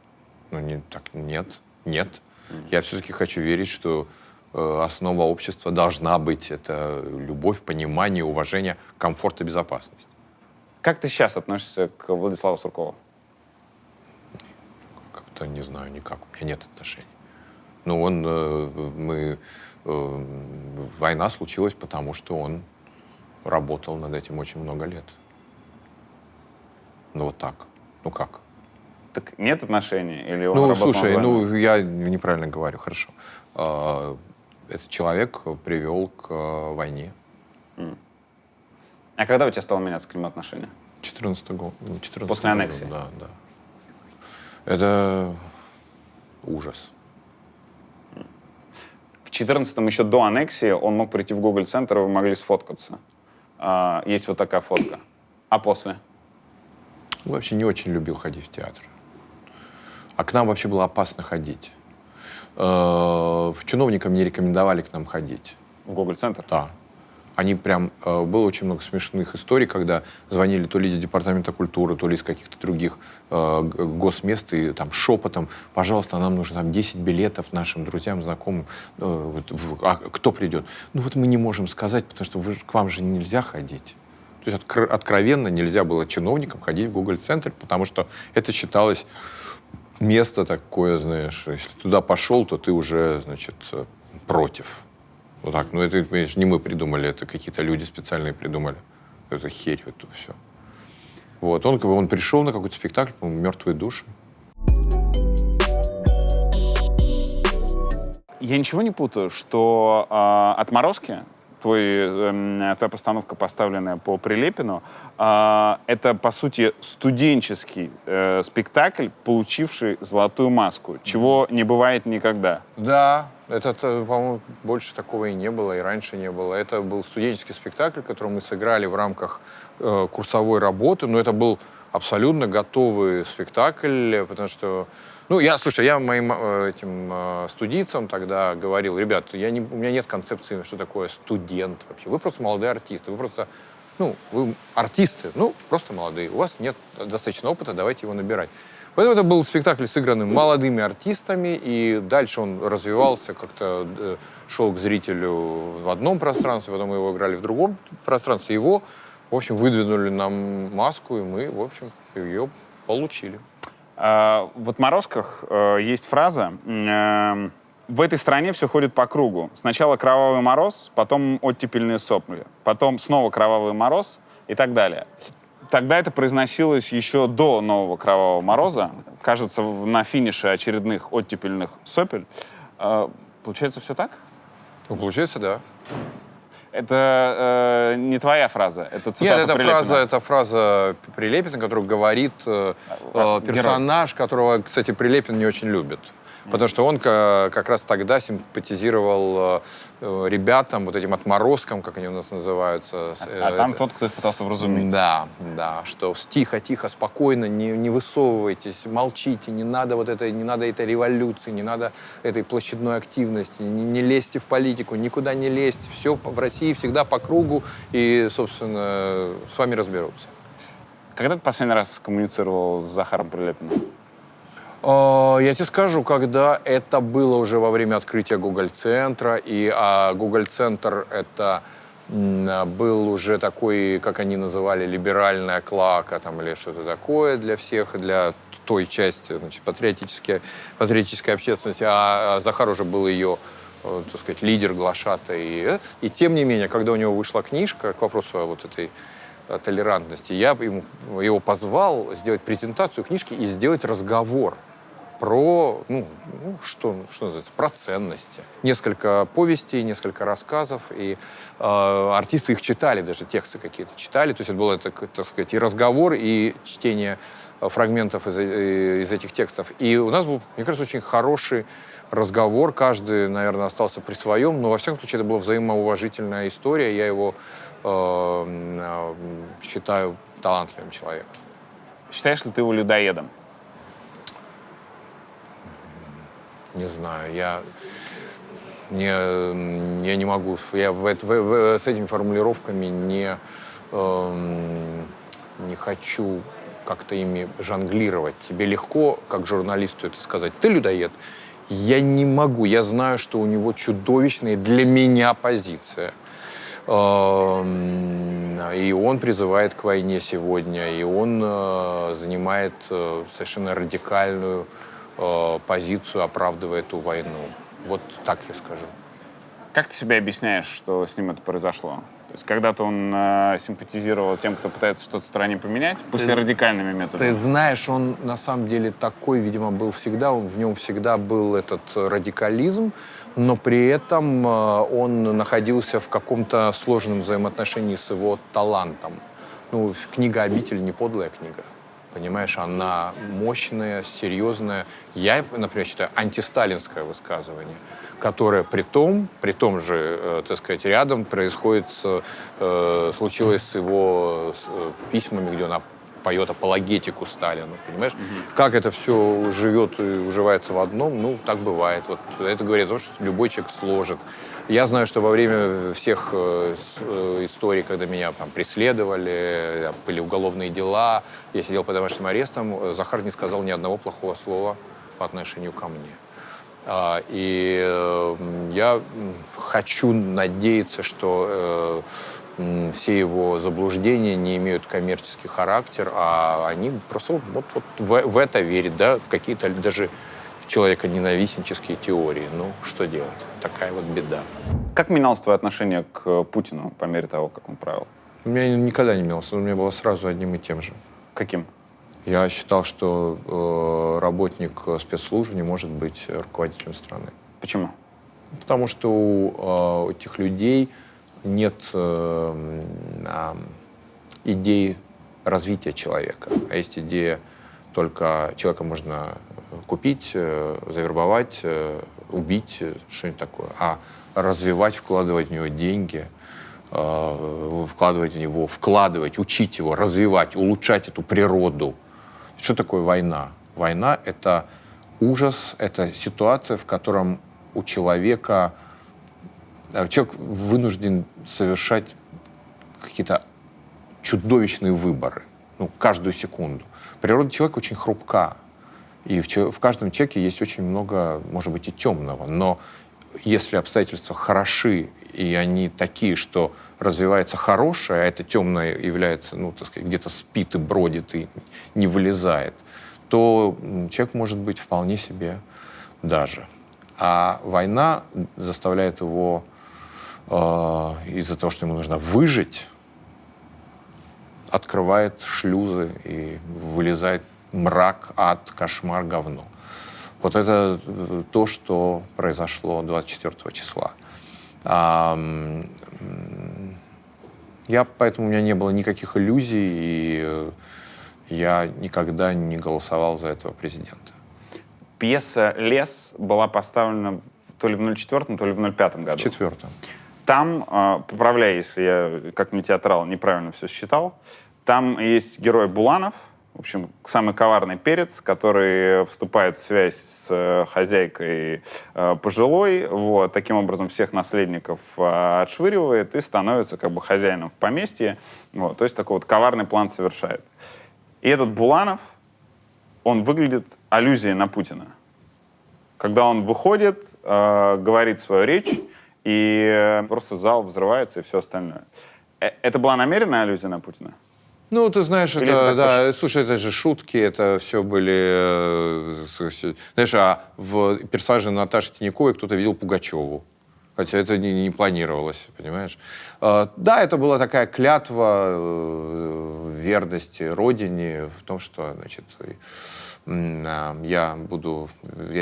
Ну, нет. Я все-таки хочу верить, что основа общества должна быть это любовь, понимание, уважение, комфорт и безопасность. Как ты сейчас относишься к Владиславу Суркову? Как-то не знаю никак. У меня нет отношений. Ну, война случилась, потому что он работал над этим очень много лет. Ну, вот так. Ну, как? Так нет отношений? Или он Ну, работал слушай, над войной? я неправильно говорю, хорошо. этот человек привел к войне. А когда у тебя стало меняться климат-отношения? 14 год. После аннексии? Да. Это ужас. В 14-м, еще до аннексии, он мог прийти в Google Центр, и вы могли сфоткаться. Есть вот такая фотка. А после? Вообще не очень любил ходить в театр. А к нам вообще было опасно ходить. Чиновникам не рекомендовали к нам ходить. В Google Центр? Да. Они прям... Было очень много смешных историй, когда звонили то ли из департамента культуры, то ли из каких-то других госмест, и там шепотом: пожалуйста, нам нужно там 10 билетов нашим друзьям, знакомым. А кто придет? Ну вот мы не можем сказать, потому что к вам же нельзя ходить. То есть откровенно нельзя было чиновникам ходить в Google Центр, потому что это считалось место такое, знаешь, если туда пошел, то ты уже, значит, против. Вот так. Ну, это, понимаешь, не мы придумали, это какие-то люди специальные придумали. Это херь, это все. Вот. Он пришел на какой-то спектакль, по-моему, «Мертвые души». Я ничего не путаю, что «Отморозки», твоя постановка, поставленная по Прилепину, это, по сути, студенческий спектакль, получивший «Золотую маску», чего не бывает никогда. Да, это, по-моему, больше такого и не было, и раньше не было. Это был студенческий спектакль, который мы сыграли в рамках курсовой работы, но это был абсолютно готовый спектакль, потому что... Ну, я моим студийцам тогда говорил: ребят, у меня нет концепции, что такое студент вообще. Вы просто молодые артисты, вы артисты, просто молодые. У вас нет достаточно опыта, давайте его набирать. Поэтому это был спектакль, сыгранный молодыми артистами, и дальше он развивался, как-то шел к зрителю в одном пространстве, потом мы его играли в другом пространстве. Его, в общем, выдвинули нам маску, и мы, в общем, ее получили. В «Отморозках» есть фраза: в этой стране все ходит по кругу. Сначала кровавый мороз, потом оттепельные сопли, потом снова кровавый мороз и так далее. Тогда это произносилось еще до нового кровавого мороза, кажется, на финише очередных оттепельных сопель. Получается, все так? Ну, получается, да. Это не твоя фраза, это цитата Нет, это фраза Прилепина, которую говорит персонаж, которого, кстати, Прилепин не очень любит. Потому что он как раз тогда симпатизировал ребятам, вот этим отморозкам, как они у нас называются. Там тот, кто их пытался вразумить. Да, что тихо, спокойно, не высовывайтесь, молчите, не надо этой революции, не надо этой площадной активности, не лезьте в политику, никуда не лезьте. Все в России всегда по кругу, и, собственно, с вами разберутся. Когда ты последний раз коммуницировал с Захаром Прилепиным? Я тебе скажу, когда это было уже во время открытия Google-центра, и Google-центр это был уже такой, как они называли, либеральная клака там, или что-то такое для всех, для той части, значит, патриотической общественности, а Захар уже был ее, так сказать, лидер, глашатай. И тем не менее, когда у него вышла книжка к вопросу о вот этой толерантности, я его позвал сделать презентацию книжки и сделать разговор про, что называется, про ценности. Несколько повестей, несколько рассказов, и артисты их читали, даже тексты какие-то читали. То есть это был, так сказать, и разговор, и чтение фрагментов из этих текстов. И у нас был, мне кажется, очень хороший разговор. Каждый, наверное, остался при своем, но, во всяком случае, это была взаимоуважительная история. Я его считаю талантливым человеком. Считаешь ли ты его людоедом? Не знаю, я не могу, я с этими формулировками не хочу как-то ими жонглировать. Тебе легко, как журналисту, это сказать: ты людоед. Я не могу, я знаю, что у него чудовищная для меня позиция. И он призывает к войне сегодня, и он занимает совершенно радикальную позицию, оправдывая эту войну. Вот так я скажу. Как ты себе объясняешь, что с ним это произошло? То есть когда-то он симпатизировал тем, кто пытается что-то в стране поменять, пусть и радикальными методами. Ты знаешь, он на самом деле такой, видимо, был всегда, в нем всегда был этот радикализм, но при этом он находился в каком-то сложном взаимоотношении с его талантом. Ну, книга «Обитель» не подлая книга. Понимаешь, она мощная, серьезная. Я, например, считаю, антисталинское высказывание, которое при том же, так сказать, рядом происходит, случилось с его письмами, где он поет апологетику Сталину, понимаешь? Как это все живет и уживается в одном, ну, так бывает. Вот это говорит о том, что любой человек сложен. Я знаю, что во время всех историй, когда меня там преследовали, были уголовные дела, я сидел под домашним арестом, Захар не сказал ни одного плохого слова по отношению ко мне. И я хочу надеяться, что все его заблуждения не имеют коммерческий характер, а они просто вот в это верят, да, в какие-то даже человеконенавистнические теории. Ну, что делать? Такая вот беда. Как менялось твое отношение к Путину по мере того, как он правил? У меня никогда не менялось, у меня было сразу одним и тем же. Каким? Я считал, что работник спецслужб не может быть руководителем страны. Почему? Потому что у этих людей нет идеи развития человека. А есть идея, только человека можно купить, завербовать, убить, что-нибудь такое. А развивать, вкладывать в него деньги, вкладывать в него, учить его, развивать, улучшать эту природу. Что такое война? Война — это ужас, это ситуация, в котором у человека человек вынужден совершать какие-то чудовищные выборы, ну, каждую секунду. Природа человека очень хрупка, и в каждом человеке есть очень много, может быть, и темного, но если обстоятельства хороши, и они такие, что развивается хорошее, а это темное является, ну, так сказать, где-то спит и бродит, и не вылезает, то человек может быть вполне себе даже. А война заставляет его из-за того, что ему нужно выжить, открывает шлюзы и вылезает мрак, ад, кошмар, говно. Вот это то, что произошло 24 числа. Поэтому у меня не было никаких иллюзий, и я никогда не голосовал за этого президента. Пьеса «Лес» была поставлена то ли в 2004, то ли в 2005 году. В 2004. Там, поправляй, если я, как не театрал, неправильно все считал, там есть герой Буланов, в общем, самый коварный перец, который вступает в связь с хозяйкой пожилой, вот, таким образом всех наследников отшвыривает и становится как бы хозяином в поместье. Вот, то есть такой вот коварный план совершает. И этот Буланов, он выглядит аллюзией на Путина. Когда он выходит, говорит свою речь, и просто зал взрывается и все остальное. Это была намеренная аллюзия на Путина? Ну, ты знаешь, Или это, это да, слушай, это же шутки, это все были... знаешь, а в персонаже Наташи Тиньяковой кто-то видел Пугачеву. Хотя это не планировалось, понимаешь? Да, это была такая клятва верности Родине в том, что, значит, я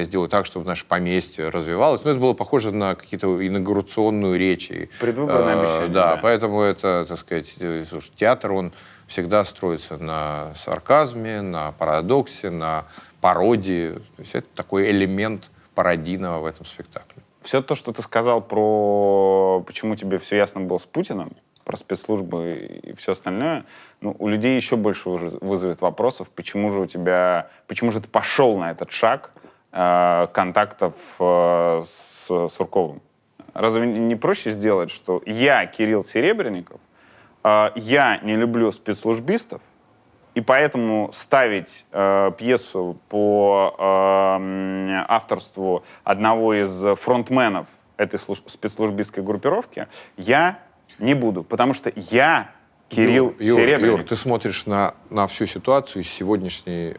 сделаю так, чтобы наше поместье развивалось. Но это было похоже на какие-то инаугурационную речь. Предвыборное обещание. Да, поэтому это, так сказать, слушай, театр, он всегда строится на сарказме, на парадоксе, на пародии. То есть это такой элемент пародийного в этом спектакле. Все то, что ты сказал про почему тебе все ясно было с Путиным, про спецслужбы и все остальное, ну, у людей еще больше вызовет вопросов, почему же ты пошел на этот шаг контактов с Сурковым? Разве не проще сделать, что я, Кирилл Серебренников, я не люблю спецслужбистов, и поэтому ставить пьесу по авторству одного из фронтменов этой спецслужбистской группировки я не буду, потому что я Кирилл Серебренников. Юр, ты смотришь на всю ситуацию из сегодняшней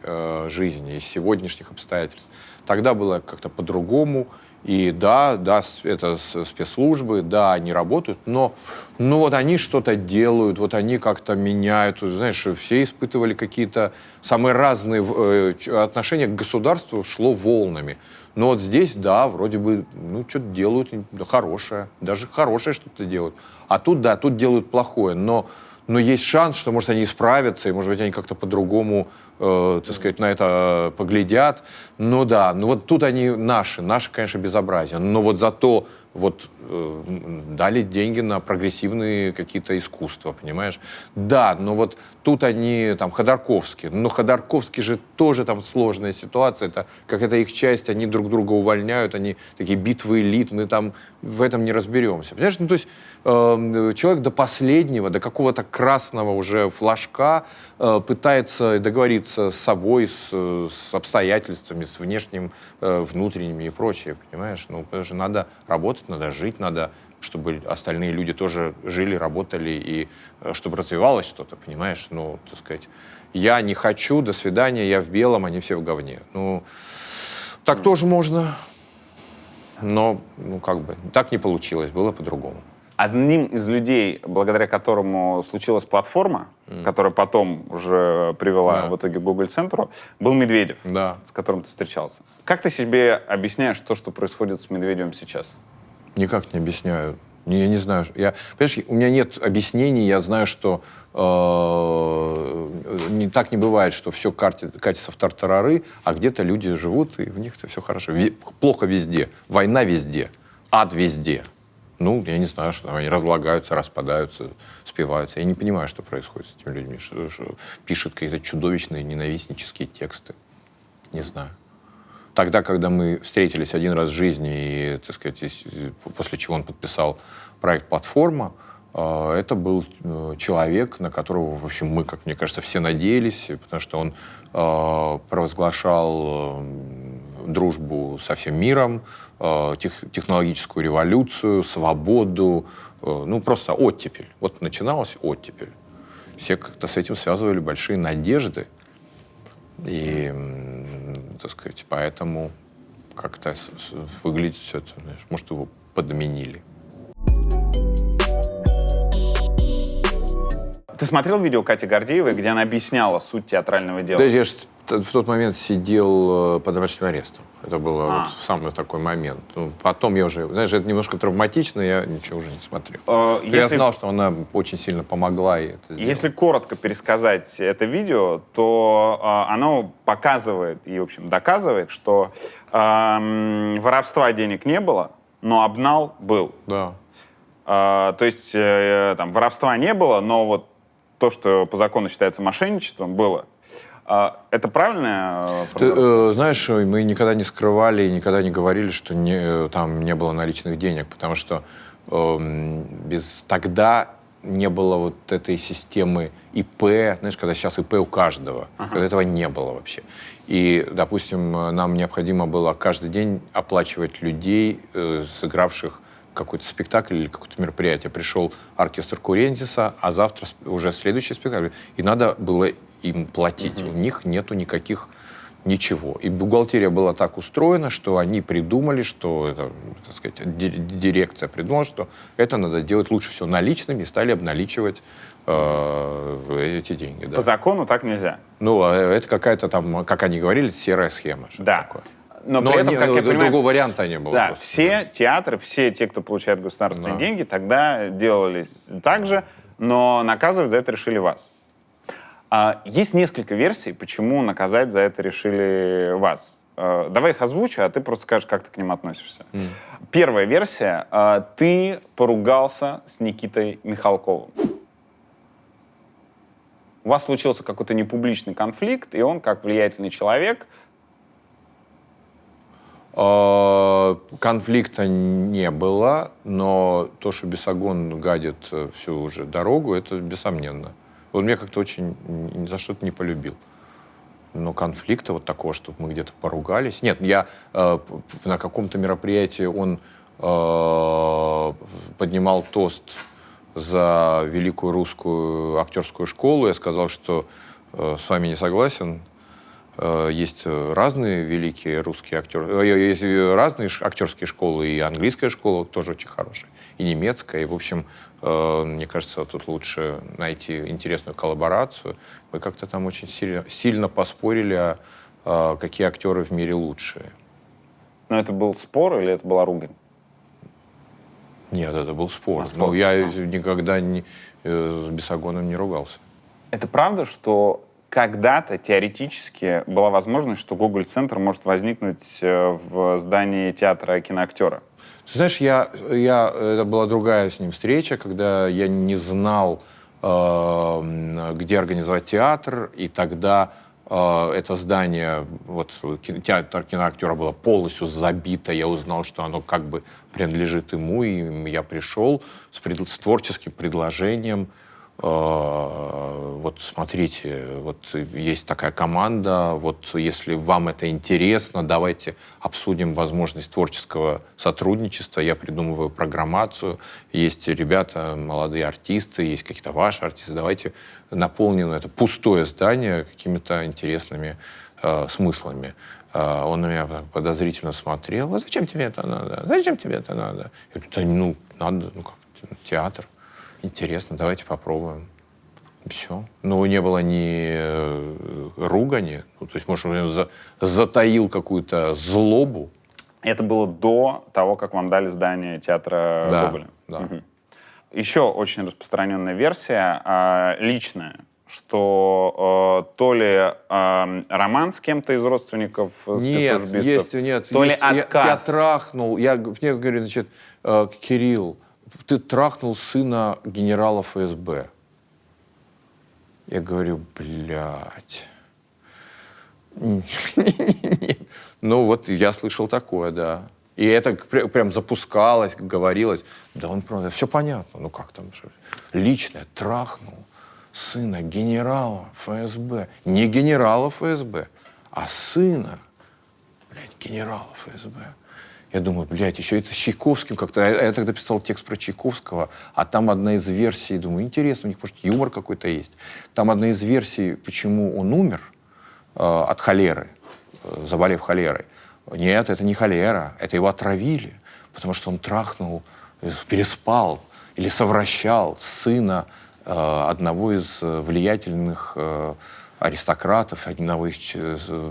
жизни, из сегодняшних обстоятельств. Тогда было как-то по-другому, И да, это спецслужбы, да, они работают, но вот они что-то делают, вот они как-то меняют. Знаешь, все испытывали какие-то самые разные отношения к государству, шло волнами. Но вот здесь, да, вроде бы, что-то делают да, хорошее, даже хорошее что-то делают. А тут, да, тут делают плохое, но есть шанс, что, может, они исправятся, и, может быть, они как-то по-другому, так сказать, на это поглядят. Ну да, вот тут они наши, конечно, безобразие. Но вот зато вот дали деньги на прогрессивные какие-то искусства, понимаешь? Да, но вот тут они, там, Ходорковский. Но Ходорковский же тоже там сложная ситуация. Это какая-то их часть, они друг друга увольняют, они такие битвы элит, мы там в этом не разберемся. Понимаешь? Ну, то есть человек до последнего, до какого-то красного уже флажка пытается договориться с собой, с обстоятельствами, с внешним, внутренними и прочее, понимаешь? Ну, потому что надо работать, надо жить, надо, чтобы остальные люди тоже жили, работали, и чтобы развивалось что-то, понимаешь? Ну, так сказать, я не хочу, до свидания, я в белом, они все в говне. Ну, так тоже можно, но, как бы, так не получилось, было по-другому. Одним из людей, благодаря которому случилась платформа, которая потом уже привела в итоге к Google-центру, был Медведев, с которым ты встречался. Как ты себе объясняешь то, что происходит с Медведевым сейчас? Никак не объясняю. Я не знаю. Понимаешь, у меня нет объяснений, я знаю, что так не бывает, что все катится в тартарары, а где-то люди живут, и у них все хорошо. Плохо везде. Война везде. Ад везде. Ну, я не знаю, что они разлагаются, распадаются, спиваются. Я не понимаю, что происходит с этими людьми, что пишут какие-то чудовищные ненавистнические тексты. Не знаю. Тогда, когда мы встретились один раз в жизни, и, так сказать, после чего он подписал проект «Платформа», это был человек, на которого, в общем, мы, как мне кажется, все надеялись, потому что он провозглашал дружбу со всем миром, технологическую революцию, свободу, просто оттепель. Вот начиналась оттепель. Все как-то с этим связывали большие надежды. И, так сказать, поэтому как-то выглядит все это, знаешь, может, его подменили. Ты смотрел видео Кати Гордеевой, где она объясняла суть театрального дела? Да, я же в тот момент сидел под домашним арестом. Это был вот самый такой момент. Потом я уже, знаешь, это немножко травматично, я ничего уже не смотрел. Я знал, что она очень сильно помогла ей это сделать. Если коротко пересказать это видео, то оно показывает и, в общем, доказывает, что воровства денег не было, но обнал был. Да. То есть там воровства не было, но вот то, что по закону считается мошенничеством, было. Это правильная формулировка? Ты знаешь, мы никогда не скрывали и никогда не говорили, что там не было наличных денег, потому что тогда не было вот этой системы ИП, знаешь, когда сейчас ИП у каждого, когда этого не было вообще. И, допустим, нам необходимо было каждый день оплачивать людей, сыгравших какой-то спектакль или какое-то мероприятие. Пришел оркестр Курензиса, а завтра уже следующий спектакль. И надо было им платить. У них нету никаких ничего. И бухгалтерия была так устроена, что они придумали, что это, так сказать, дирекция придумала, что это надо делать лучше всего наличными, и стали обналичивать эти деньги. Да. По закону так нельзя. Ну, это какая-то там, как они говорили, серая схема. Да. Такое. Но при этом, как я понимаю, другого варианта не было. Да, просто. Все театры, все те, кто получает государственные деньги, тогда делались так же, но наказывать за это решили вас. Есть несколько версий, почему наказать за это решили вас. Давай их озвучу, а ты просто скажешь, как ты к ним относишься. Первая версия. Ты поругался с Никитой Михалковым. У вас случился какой-то непубличный конфликт, и он, как влиятельный человек... Конфликта не было, но то, что Бесогон гадит всю уже дорогу, это бессомненно. Он меня как-то очень за что-то не полюбил. Но конфликта вот такого, чтобы мы где-то поругались... Нет, я на каком-то мероприятии он поднимал тост за великую русскую актерскую школу. Я сказал, что с вами не согласен. Есть разные великие русские актеры. Есть разные актерские школы, и английская школа тоже очень хорошая, и немецкая. И, в общем, мне кажется, тут лучше найти интересную коллаборацию. Мы как-то там очень сильно поспорили, какие актеры в мире лучшие. Но это был спор или это была ругань? Нет, это был спор. Но я никогда с Бесогоном не ругался. Это правда, что когда-то теоретически была возможность, что Гоголь-центр может возникнуть в здании театра киноактера? Ты знаешь, это была другая с ним встреча, когда я не знал, где организовать театр, и тогда это здание, вот театр киноактера было полностью забито, я узнал, что оно как бы принадлежит ему, и я пришел с творческим предложением. Вот смотрите, вот есть такая команда, вот если вам это интересно, давайте обсудим возможность творческого сотрудничества. Я придумываю программацию, есть ребята, молодые артисты, есть какие-то ваши артисты, давайте наполним это пустое здание какими-то интересными смыслами. Он на меня подозрительно смотрел: а зачем тебе это надо? Зачем тебе это надо? Я говорю: да, надо, как театр. Интересно, давайте попробуем. Все. Но не было ни ругани. То есть, может, он затаил какую-то злобу. Это было до того, как вам дали здание театра Гоголя? Да. Угу. Еще очень распространенная версия, личная, что то ли роман с кем-то из родственников спецслужбистов, то ли отказ. Я трахнул. Мне говорит, значит, Кирилл, ты трахнул сына генерала ФСБ. Я говорю: блядь. Ну вот я слышал такое, да. И это прям запускалось, говорилось. Да он просто... Все понятно. Ну как там? Личное трахнул сына генерала ФСБ. Не генерала ФСБ, а сына, блядь, генерала ФСБ. Я думаю, блядь, еще это с Чайковским как-то. Я тогда писал текст про Чайковского, а там одна из версий, думаю, интересно, у них, может, юмор какой-то есть. Там одна из версий, почему он умер от холеры, заболев холерой. Нет, это не холера, это его отравили, потому что он трахнул, переспал или совращал сына одного из влиятельных аристократов, одного из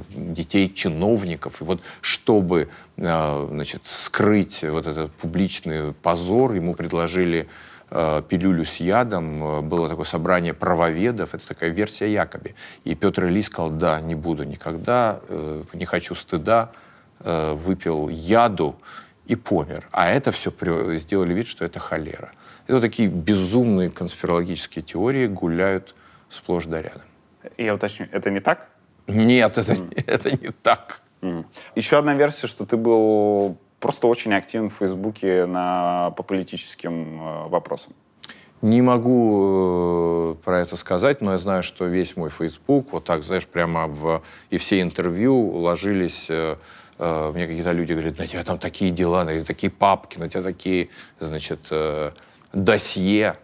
детей чиновников. И вот чтобы, значит, скрыть вот этот публичный позор, ему предложили пилюлю с ядом. Было такое собрание правоведов. Это такая версия якобы. И Петр Ильич сказал: да, не буду никогда, не хочу стыда. Выпил яду и помер. А это все сделали вид, что это холера. Это вот такие безумные конспирологические теории гуляют сплошь да рядом. Я уточню, это не так? Нет, это не так. Еще одна версия, что ты был просто очень активен в Фейсбуке по политическим вопросам. Не могу про это сказать, но я знаю, что весь мой Фейсбук, вот так, знаешь, прямо и все интервью ложились... Мне какие-то люди говорят: на тебя там такие дела, на тебя такие папки, на тебя такие, значит, досье.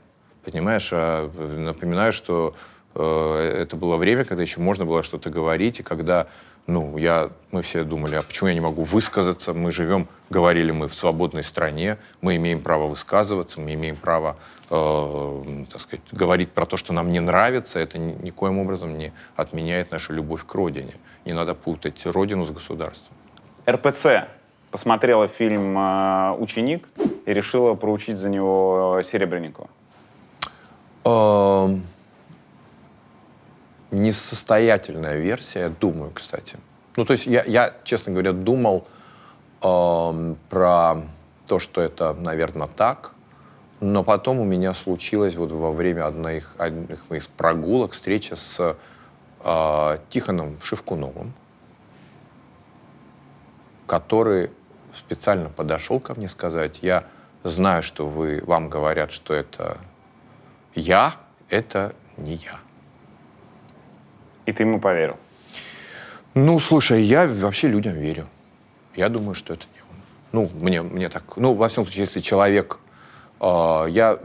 Понимаешь? Напоминаю, что это было время, когда еще можно было что-то говорить, и когда, мы все думали: а почему я не могу высказаться? Мы живем, говорили мы, в свободной стране, мы имеем право высказываться, мы имеем право, так сказать, говорить про то, что нам не нравится. Это никоим образом не отменяет нашу любовь к родине. Не надо путать родину с государством. РПЦ посмотрела фильм «Ученик» и решила проучить за него Серебренникова. Несостоятельная версия, я думаю, кстати. То есть я, честно говоря, думал про то, что это, наверное, так, но потом у меня случилось вот во время одних моих прогулок встреча с Тихоном Шевкуновым, который специально подошел ко мне сказать: я знаю, что вам говорят, что это я, это не я. И ты ему поверил? Слушай, я вообще людям верю. Я думаю, что это не он. Мне так... во всяком случае, если человек... я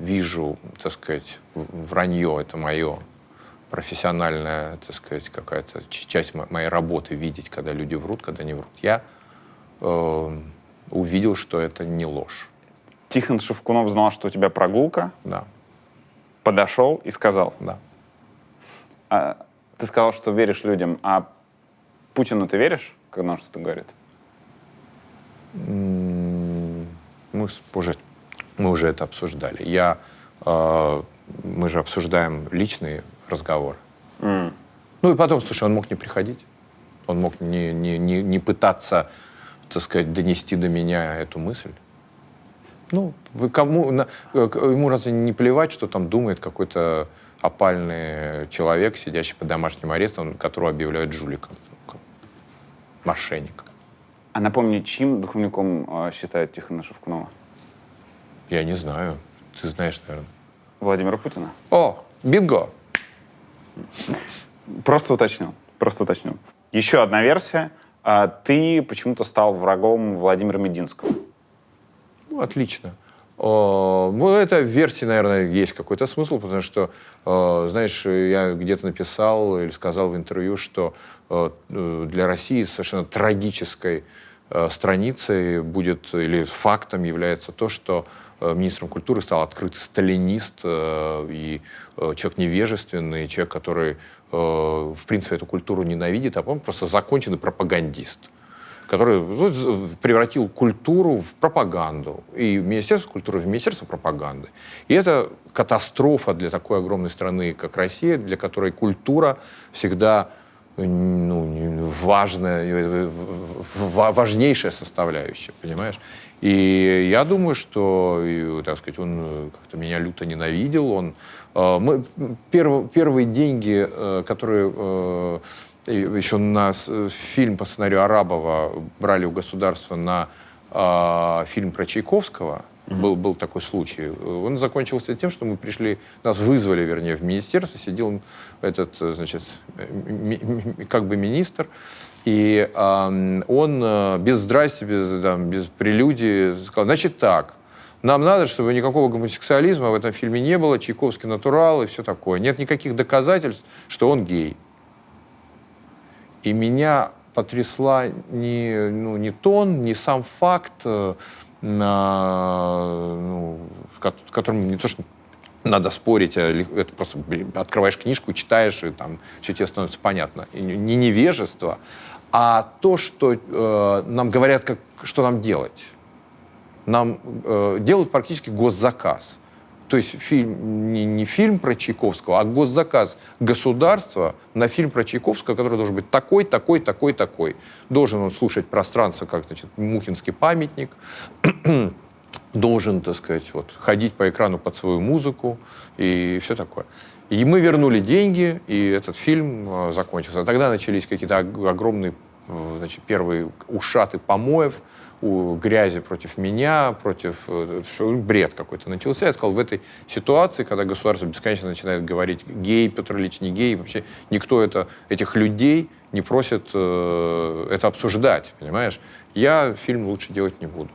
вижу, так сказать, вранье, это мое профессиональная, так сказать, какая-то часть моей работы видеть, когда люди врут, когда не врут. Я увидел, что это не ложь. Тихон Шевкунов знал, что у тебя прогулка, Да, подошел и сказал. да. Ты сказал, что веришь людям, а Путину ты веришь, когда он что-то говорит? Мы уже это обсуждали. Мы же обсуждаем личные разговоры. Ну и потом, слушай, он мог не приходить. Он мог не пытаться, так сказать, донести до меня эту мысль. Ну, ему разве не плевать, что там думает какой-то опальный человек, сидящий под домашним арестом, которого объявляют жуликом, мошенником? А напомни, чьим духовником считают Тихона Шевкунова? Я не знаю. Ты знаешь, наверное. Владимира Путина? О, бинго! Просто уточнил. Еще одна версия. Ты почему-то стал врагом Владимира Мединского. Ну, отлично. Ну, этой версии, наверное, есть какой-то смысл, потому что, знаешь, я где-то написал или сказал в интервью, что для России совершенно трагической страницей будет, или фактом является то, что министром культуры стал открытый сталинист и человек невежественный, человек, который, в принципе, эту культуру ненавидит, а он просто законченный пропагандист, который превратил культуру в пропаганду. И Министерство культуры в Министерство пропаганды. И это катастрофа для такой огромной страны, как Россия, для которой культура всегда важнейшая составляющая, понимаешь? И я думаю, что, так сказать, он как-то меня люто ненавидел. Первые деньги, которые еще на фильм по сценарию Арабова брали у государства на фильм про Чайковского, был такой случай. Он закончился тем, что мы пришли, нас вызвали, вернее, в министерство, сидел этот, значит, как бы министр, и он без здрасти, без прелюдии сказал, значит так, нам надо, чтобы никакого гомосексуализма в этом фильме не было, Чайковский натурал и все такое. Нет никаких доказательств, что он гей. И меня потрясла не тон, не сам факт, которым не то, что надо спорить, а это просто открываешь книжку, читаешь, и там все тебе становится понятно. И не невежество, а то, что нам говорят, что нам делать. Нам делают практически госзаказ. То есть фильм, не фильм про Чайковского, а госзаказ государства на фильм про Чайковского, который должен быть такой, такой, такой, такой. Должен он слушать пространство, как, значит, Мухинский памятник, должен, так сказать, вот, ходить по экрану под свою музыку и все такое. И мы вернули деньги, и этот фильм закончился. Тогда начались какие-то огромные, значит, первые ушаты помоев, грязи против меня, бред какой-то начался. Я сказал, в этой ситуации, когда государство бесконечно начинает говорить, гей, Петр Ильич не гей, вообще никто этих людей не просит это обсуждать, понимаешь? Я фильм лучше делать не буду.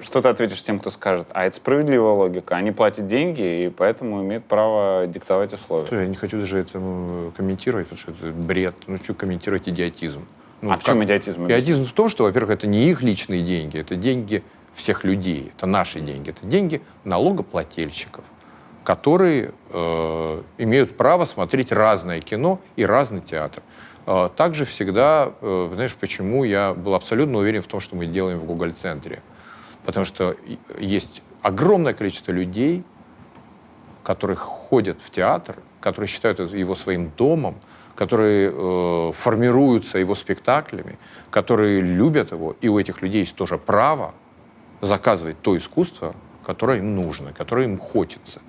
Что ты ответишь тем, кто скажет, а это справедливая логика, они платят деньги и поэтому имеют право диктовать условия? Я не хочу даже это комментировать, потому что это бред. Ну, что комментировать идиотизм? В чем идиотизм? Идиотизм в том, что, во-первых, это не их личные деньги, это деньги всех людей, это наши деньги, это деньги налогоплательщиков, которые имеют право смотреть разное кино и разный театр. Также всегда, знаешь, почему я был абсолютно уверен в том, что мы делаем в Гоголь-центре. Потому что есть огромное количество людей, которые ходят в театр, которые считают его своим домом, которые формируются его спектаклями, которые любят его, и у этих людей есть тоже право заказывать то искусство, которое им нужно, которое им хочется.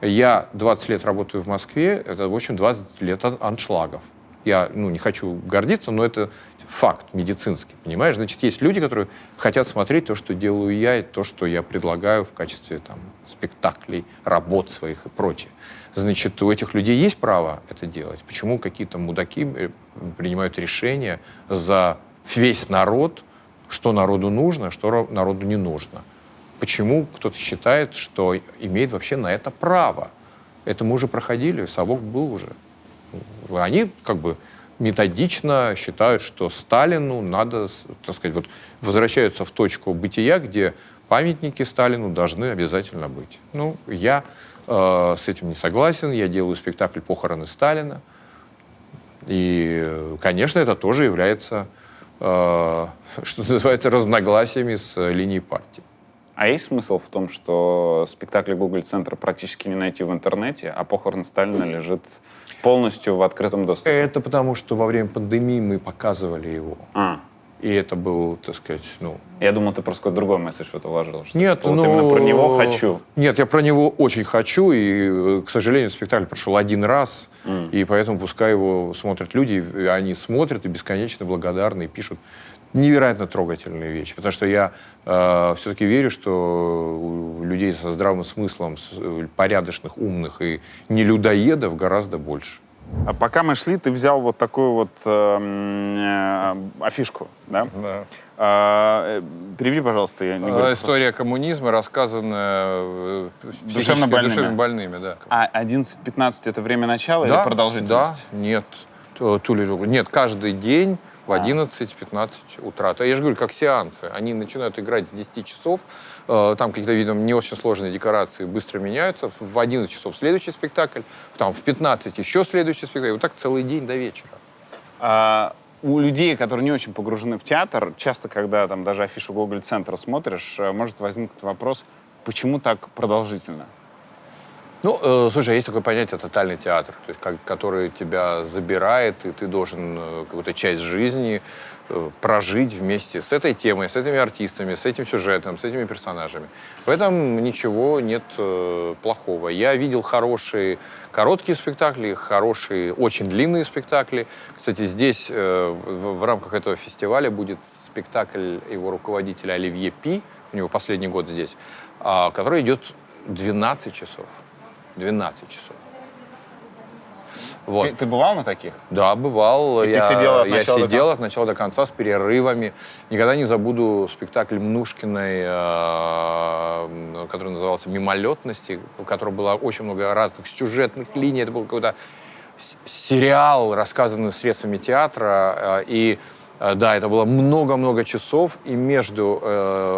Я 20 лет работаю в Москве, это, в общем, 20 лет аншлагов. Я не хочу гордиться, но это факт медицинский, понимаешь? Значит, есть люди, которые хотят смотреть то, что делаю я, и то, что я предлагаю в качестве там, спектаклей, работ своих и прочее. Значит, у этих людей есть право это делать. Почему какие-то мудаки принимают решения за весь народ, что народу нужно, что народу не нужно? Почему кто-то считает, что имеет вообще на это право? Это мы уже проходили, совок был уже. Они как бы методично считают, что Сталину надо, так сказать, вот возвращаются в точку бытия, где памятники Сталину должны обязательно быть. Ну, я с этим не согласен, я делаю спектакль «Похороны Сталина». И, конечно, это тоже является, что называется, разногласиями с линией партии. А есть смысл в том, что спектакль Гоголь-центра практически не найти в интернете, а «Похороны Сталина» лежит полностью в открытом доступе? Это потому, что во время пандемии мы показывали его. И это был, так сказать, ну... Я думал, ты просто какой-то другой месседж в это вложил. Что Нет, вот именно про него хочу. Нет, я про него очень хочу, и, к сожалению, спектакль прошел один раз, и поэтому пускай его смотрят люди, и они смотрят и бесконечно благодарны, и пишут невероятно трогательные вещи. Потому что я все-таки верю, что у людей со здравым смыслом, порядочных, умных и не людоедов гораздо больше. А пока мы шли, ты взял вот такую вот афишку, да? Да. Переведи, пожалуйста. Я не говорю История коммунизма, рассказанная Душевно больными. душевно больными, да. А 11-15 это время начала Да, или продолжительность? Да, нет. Нет, каждый день в 11-15 утра. То я же говорю, как сеансы. Они начинают играть с 10 часов, там какие-то, видимо, не очень сложные декорации быстро меняются. В 11 часов следующий спектакль, там в 15 еще следующий спектакль. Вот так целый день до вечера. У людей, которые не очень погружены в театр, часто, когда там даже афишу Гоголь-центра смотришь, может возникнуть вопрос, почему так продолжительно? Ну, слушай, есть такое понятие тотальный театр, то есть, который тебя забирает, и ты должен какую-то часть жизни прожить вместе с этой темой, с этими артистами, с этим сюжетом, с этими персонажами. В этом ничего нет плохого. Я видел хорошие короткие спектакли, хорошие, очень длинные спектакли. Кстати, здесь в рамках этого фестиваля будет спектакль его руководителя Оливье Пи, у него последний год здесь, который идет 12 часов. 12 часов. Вот. Ты бывал на таких? Да, бывал. И ты сидел от я начала до сидел конца? от начала до конца с перерывами. Никогда не забуду спектакль Мнушкиной, который назывался «Мимолетности», у которого было очень много разных сюжетных линий. Это был какой-то сериал, рассказанный средствами театра. И да, это было много-много часов, и между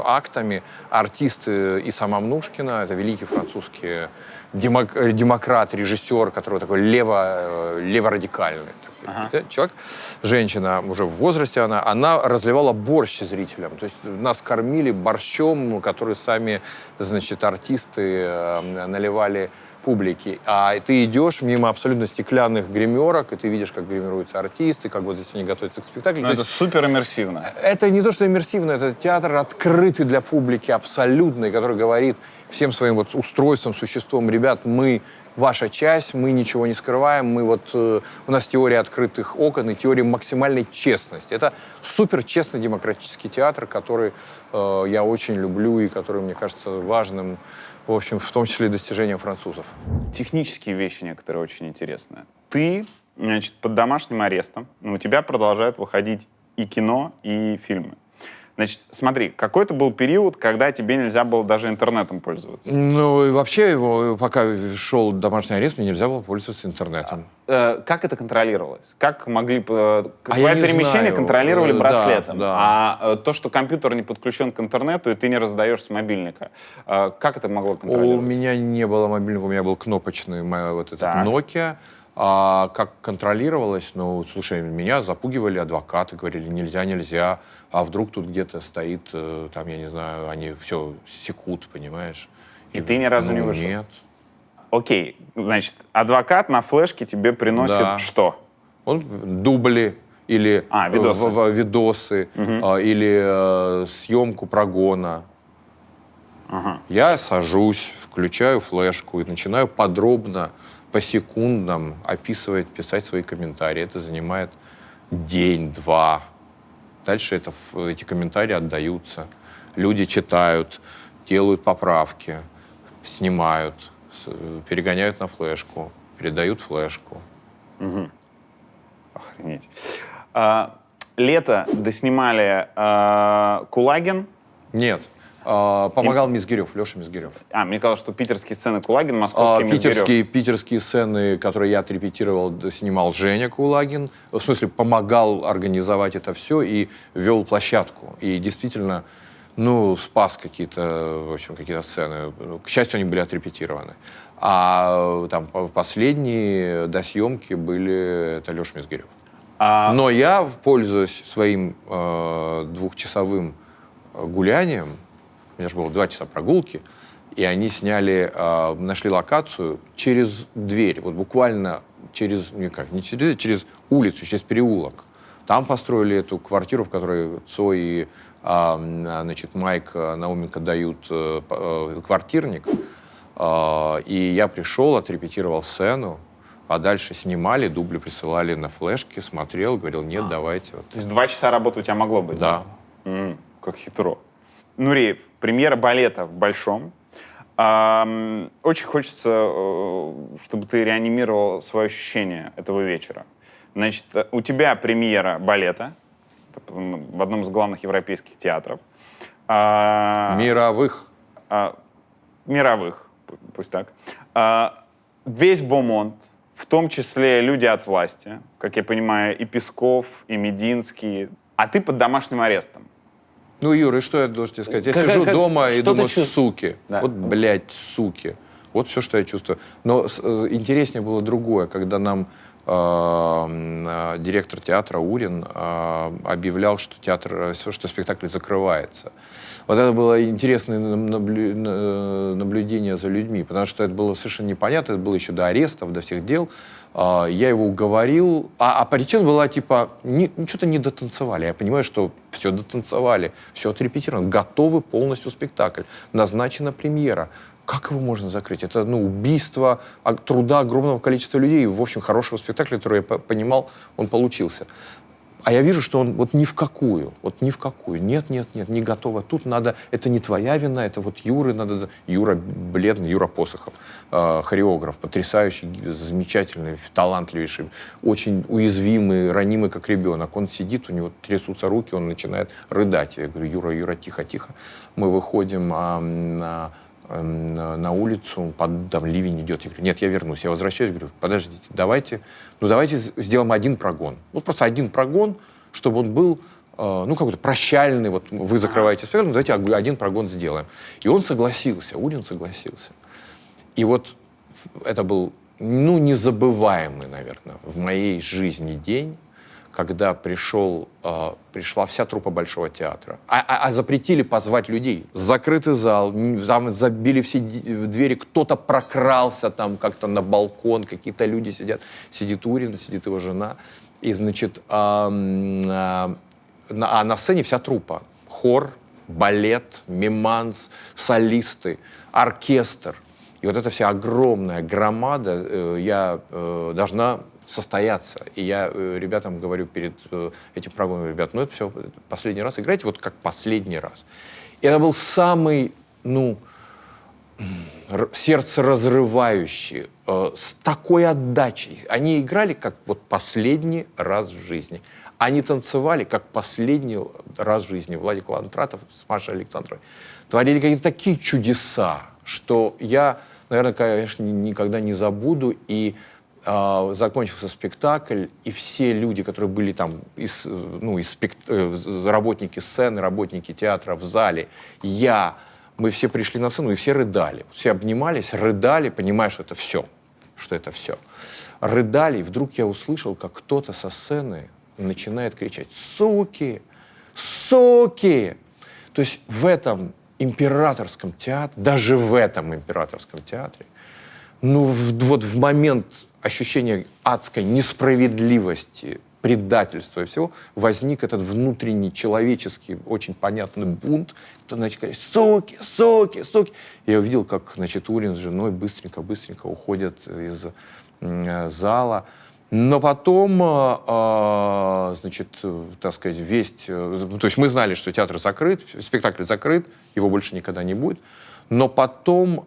актами артисты и сама Мнушкина, это великий французский демократ, режиссер, который такой леворадикальный человек, женщина уже в возрасте, она разливала борщ зрителям. То есть нас кормили борщом, который сами, значит, артисты наливали публики. А ты идешь мимо абсолютно стеклянных гримерок, и ты видишь, как гримируются артисты, как вот здесь они готовятся к спектаклю. Это супер иммерсивно. Это не то, что иммерсивно, это театр открытый для публики абсолютный, который говорит всем своим вот устройством, существом: ребят, мы ваша часть, мы ничего не скрываем, мы вот, у нас теория открытых окон и теория максимальной честности. Это супер честный демократический театр, который я очень люблю и который, мне кажется, важным, в общем, в том числе и достижением французов. Технические вещи некоторые очень интересные. Ты, значит, под домашним арестом, но у тебя продолжают выходить и кино, и фильмы. Значит, смотри, какой-то был период, когда тебе нельзя было даже интернетом пользоваться. Ну, и вообще, пока шел домашний арест, мне нельзя было пользоваться интернетом. Как это контролировалось? Как могли... Твое я не перемещение знаю. контролировали Да, браслетом, да. а то, что компьютер не подключен к интернету, и ты не раздаешь с мобильника, как это могло контролировать? У меня не было мобильника, у меня был кнопочный вот этот Так. Nokia. А как контролировалось? Ну, слушай, меня запугивали адвокаты, говорили, нельзя, а вдруг тут где-то стоит, там, я не знаю, они все секут, понимаешь? И ты ни разу не вышел? Нет. Окей, значит, адвокат на флешке тебе приносит Да. что? Он дубли или видосы. видосы или съемку прогона. Я сажусь, включаю флешку и начинаю подробно, посекундам описывать, писать свои комментарии. Это занимает день-два. Дальше эти комментарии отдаются. Люди читают, делают поправки, снимают, перегоняют на флешку, передают флешку. Охренеть. Лето доснимали Кулагин. Нет. Помогал Мизгирев, Леша Мизгирев. Мне казалось, что питерские сцены Кулагин, московские Мизгирев. Питерские сцены, которые я отрепетировал, снимал Женя Кулагин. В смысле, помогал организовать это все и вел площадку. И действительно, спас какие-то, в общем, какие-то сцены. К счастью, они были отрепетированы. А там последние досъемки были, это Леша Мизгирев. Но я, пользуясь своим двухчасовым гулянием, у меня же было 2 часа прогулки, и они нашли локацию через дверь, вот буквально через, не через дверь, через улицу, через переулок. Там построили эту квартиру, в которой Цой и Майк Науменко дают квартирник. И я пришел, отрепетировал сцену, а дальше снимали, дубли присылали на флешке, смотрел, говорил, нет, давайте. Вот. То есть 2 часа работы у тебя могло быть? Да. Как хитро. Нуреев, премьера балета в Большом. Очень хочется, чтобы ты реанимировал свое ощущение этого вечера. Значит, у тебя премьера балета в одном из главных европейских театров. Мировых. Мировых, пусть так. Весь Бомонд, в том числе люди от власти, как я понимаю, и Песков, и Мединский, а ты под домашним арестом. Юра, и что я должен тебе сказать? Я сижу дома и думаю, суки. Да. Вот, блядь, суки. Вот все, что я чувствую. Но интереснее было другое, когда нам директор театра Урин объявлял, что что спектакль закрывается. Вот это было интересное наблюдение за людьми, потому что это было совершенно непонятно, это было еще до арестов, до всех дел. Я его уговорил, а причина была типа, что-то не дотанцевали. Я понимаю, что все дотанцевали, все отрепетировано, готовы полностью спектакль, назначена премьера. Как его можно закрыть? Это убийство труда огромного количества людей. В общем, хорошего спектакля, который я понимал, он получился. А я вижу, что он вот ни в какую. Нет, не готово. Тут надо, это не твоя вина, это вот Юры надо. Юра бледный, Юра Посохов, хореограф, потрясающий, замечательный, талантливейший, очень уязвимый, ранимый, как ребенок. Он сидит, у него трясутся руки, он начинает рыдать. Я говорю, Юра, тихо. Мы выходим на улицу, там ливень идет. Я говорю, нет, я вернусь. Я возвращаюсь, говорю, подождите, давайте сделаем один прогон. Вот просто один прогон, чтобы он был, какой-то прощальный. Вот вы закрываете спектакль, давайте один прогон сделаем. И он согласился, Урин согласился. И вот это был, незабываемый, наверное, в моей жизни день, когда пришла вся труппа Большого театра. Запретили позвать людей. Закрытый зал, там забили все двери, кто-то прокрался там как-то на балкон, какие-то люди сидят. Сидит Урин, сидит его жена. И, значит, на сцене вся труппа. Хор, балет, миманс, солисты, оркестр. И вот эта вся огромная громада должна состояться. И я ребятам говорю перед этим программой, ребят, это все последний раз играйте, вот как последний раз. И это был самый, сердцеразрывающий, с такой отдачей. Они играли как вот последний раз в жизни. Они танцевали как последний раз в жизни. Владик Лантратов с Машей Александровой творили какие-то такие чудеса, что я, наверное, конечно, никогда не забуду. И закончился спектакль, и все люди, которые были там, работники сцены, работники театра в зале, мы все пришли на сцену, и все рыдали. Все обнимались, рыдали, понимая, что это все. Рыдали, и вдруг я услышал, как кто-то со сцены начинает кричать «Суки! Суки!». То есть в этом императорском театре, даже в этом императорском театре, вот в момент ощущения адской несправедливости, предательства и всего, возник этот внутренний человеческий, очень понятный бунт. Кто начал говорить «Суки! Суки! Суки!». Я увидел, как, Урин с женой быстренько уходят из зала. Но потом, весть... То есть мы знали, что театр закрыт, спектакль закрыт, его больше никогда не будет. Но потом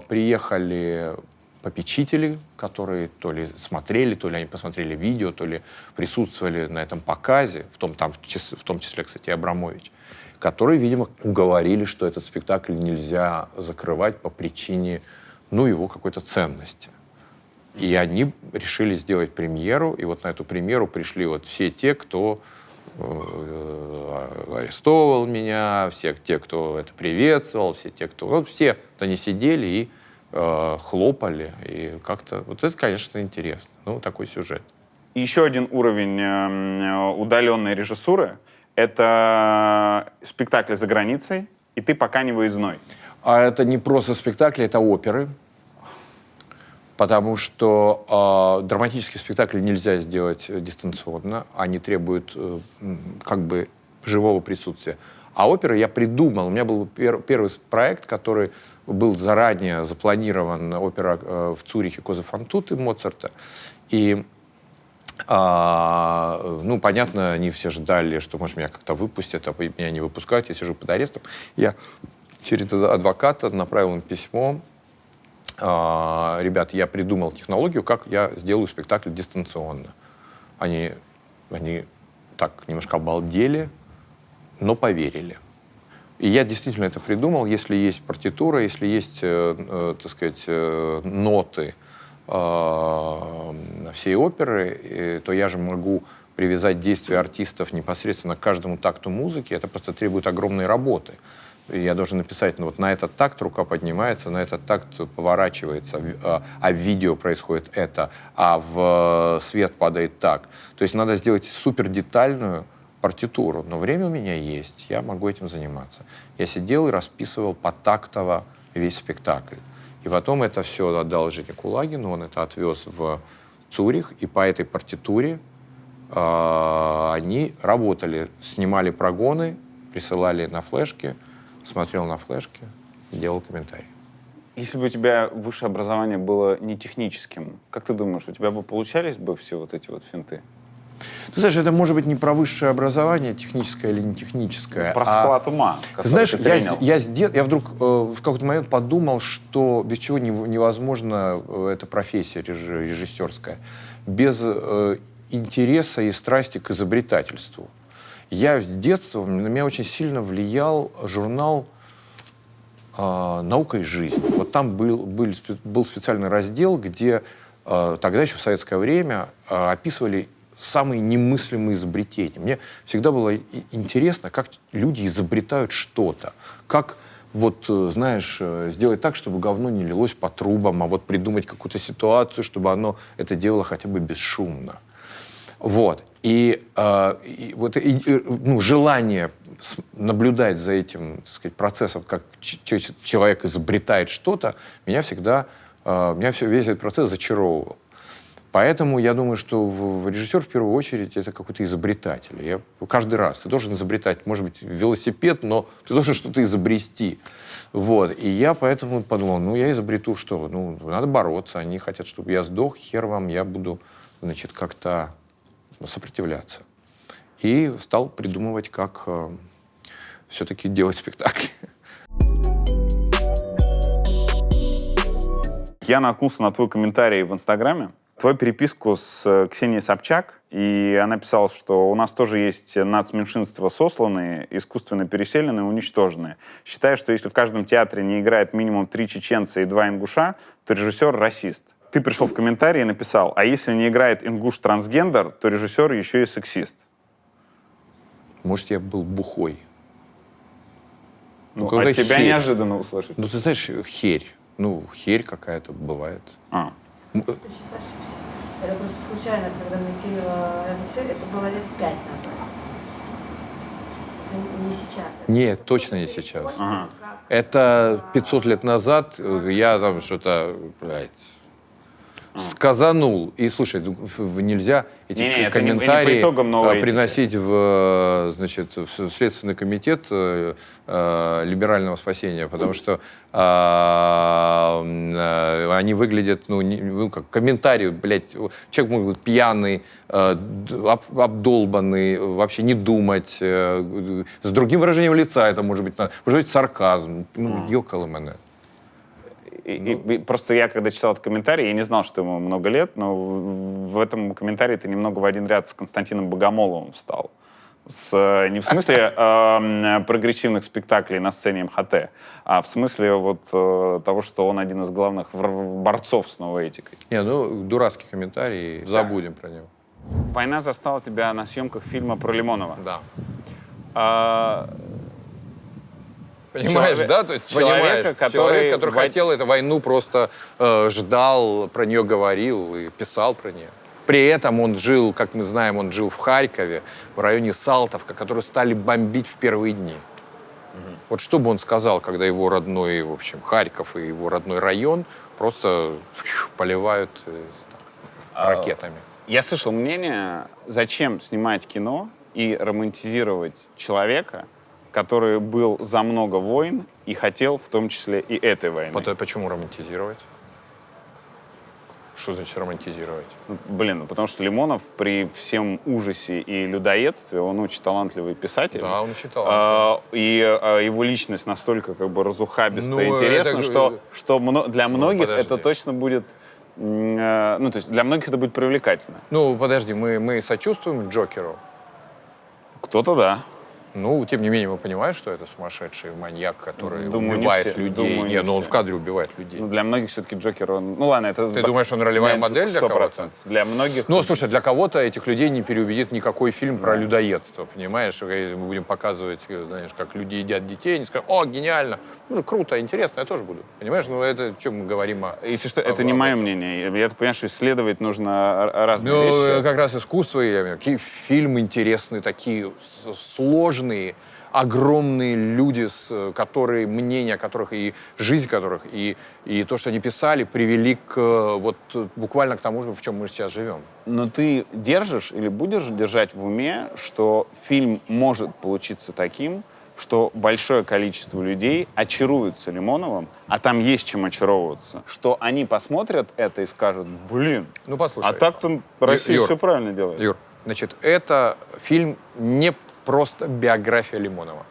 приехали попечители, которые то ли смотрели, то ли они посмотрели видео, то ли присутствовали на этом показе, в том числе, кстати, Абрамович, которые, видимо, уговорили, что этот спектакль нельзя закрывать по причине, ну, его какой-то ценности. И они решили сделать премьеру, и вот на эту премьеру пришли вот все те, кто арестовывал меня, все те, кто это приветствовал, все те, кто... Вот все они сидели и хлопали, и как-то... Вот это, конечно, интересно. Ну, такой сюжет. Еще один уровень удаленной режиссуры — это спектакли за границей, и ты пока не выездной. А это не просто спектакли, это оперы. Потому что драматические спектакли нельзя сделать дистанционно. Они требуют как бы живого присутствия. А оперы я придумал. У меня был первый проект, который был заранее запланирован. Опера в Цюрихе «Коза фан Туте» Моцарта. И, ну, понятно, они все ждали, что, может, меня как-то выпустят, а меня не выпускают, я сижу под арестом. Я через адвоката направил им письмо. Ребят, я придумал технологию, как я сделаю спектакль дистанционно. Они так немножко обалдели, но поверили. И я действительно это придумал. Если есть партитура, если есть, так сказать, ноты всей оперы, то я же могу привязать действия артистов непосредственно к каждому такту музыки. Это просто требует огромной работы. Я должен написать, ну, вот на этот такт рука поднимается, на этот такт поворачивается, а в видео происходит это, а в свет падает так. То есть надо сделать супер детальную партитуру, но время у меня есть, я могу этим заниматься. Я сидел и расписывал потактово весь спектакль. И потом это все отдал Жене Кулагину, он это отвез в Цюрих, и по этой партитуре они работали, снимали прогоны, присылали на флешки, смотрел на флешки, делал комментарии. Если бы у тебя высшее образование было не техническим, как ты думаешь, у тебя бы получались бы все вот эти вот финты? Ты знаешь, это может быть не про высшее образование, техническое или не техническое. Про склад ума, Ты знаешь, ты принял. я вдруг в какой-то момент подумал, что без чего невозможна эта профессия режиссерская. Без интереса и страсти к изобретательству. Я с детства, на меня очень сильно влиял журнал «Наука и жизнь». Вот там был специальный раздел, где тогда еще в советское время описывали самые немыслимые изобретения. Мне всегда было интересно, как люди изобретают что-то. Как, вот, знаешь, сделать так, чтобы говно не лилось по трубам, а вот придумать какую-то ситуацию, чтобы оно это делало хотя бы бесшумно. Вот. Ну, желание наблюдать за этим, так сказать, процессом, как человек изобретает что-то, меня весь этот процесс зачаровывал. Поэтому я думаю, что режиссер в первую очередь это какой-то изобретатель. Каждый раз ты должен изобретать, может быть, велосипед, но ты должен что-то изобрести. Вот. И я поэтому подумал, ну, я изобрету что? Ну, надо бороться. Они хотят, чтобы я сдох, хер вам, я буду, значит, как-то сопротивляться. И стал придумывать, как все-таки делать спектакли. Я наткнулся на твой комментарий в Инстаграме, твою переписку с Ксенией Собчак, и она писала, что у нас тоже есть нацменьшинства сосланные, искусственно переселенные, уничтоженные. Считая, что если в каждом театре не играет минимум 3 чеченца и 2 ингуша, то режиссер расист. Ты пришел в комментарии и написал, а если не играет ингуш-трансгендер, то режиссер еще и сексист. Может, я был бухой. Ну, от тебя херь. неожиданно услышать. Ну, ты знаешь, херь. Ну, херь какая-то бывает. А. Ты сейчас ошибся. Это просто случайно, когда мы Кирилла все, это было лет 5 назад. Это не сейчас. Нет, точно не сейчас. Ага. Это 500 лет назад я там что-то, блядь, сказанул. И, слушай, нельзя эти Не-не, комментарии это не по итогам новой этики. приносить в Следственный комитет либерального спасения, потому что они выглядят, как комментарии, блядь, человек может быть пьяный, обдолбанный, вообще не думать, с другим выражением лица это может быть сарказм, ёкало мене. И просто я, когда читал этот комментарий, я не знал, что ему много лет, но в этом комментарии ты немного в один ряд с Константином Богомоловым встал. Не в смысле прогрессивных спектаклей на сцене МХТ, а в смысле вот того, что он один из главных борцов с новой этикой. Не, ну, дурацкий комментарий, забудем про него. «Война» застала тебя на съемках фильма про Лимонова. Да. А, Понимаешь, Человек- да? То есть, человека, понимаешь, человек, который вой- хотел эту войну, просто ждал, про нее говорил и писал про нее. При этом он жил, как мы знаем, он жил в Харькове, в районе Салтовка, который стали бомбить в первые дни. Вот что бы он сказал, когда его родной, в общем, Харьков и его родной район просто поливают ракетами. Я слышал мнение, зачем снимать кино и романтизировать человека, который был за много войн и хотел в том числе и этой войны. Почему романтизировать? Что значит романтизировать? Ну, потому что Лимонов при всем ужасе и людоедстве, он очень талантливый писатель. Да, он очень талантливый. И его личность настолько как бы разухабистая и Ну, интересна, это- что для многих подожди. это точно будет... Ну, то есть для многих это будет привлекательно. Ну, подожди, мы сочувствуем Джокеру. Кто-то да. Ну, тем не менее, мы понимаем, что это сумасшедший маньяк, который Думаю, не убивает все. людей. Думаю, не Нет, ну он все. в кадре убивает людей. Ну, для многих все-таки Джокер, он... Ну, ладно, это... Ты думаешь, он ролевая модель для кого-то? 100%. Для многих... Ну, слушай, для кого-то этих людей не переубедит никакой фильм про людоедство, понимаешь? Если мы будем показывать, знаешь, как люди едят детей, они скажут: о, гениально, ну, круто, интересно, я тоже буду. Понимаешь, ну, это, о чем мы говорим о... Если что, это не мое мнение. Я понимаю, что исследовать нужно разные Ну, вещи. как раз искусство, я имею в виду, фильмы интересные, такие сложные, огромные люди, которые, мнения которых и жизнь которых, и то, что они писали, привели к вот буквально к тому, в чем мы сейчас живем. Но ты держишь или будешь держать в уме, что фильм может получиться таким, что большое количество людей очаруются Лимоновым, а там есть чем очаровываться, что они посмотрят это и скажут: блин, Ну, послушай. а так-то Россия Юр, все правильно делает. Юр, значит, это фильм не просто биография Лимонова.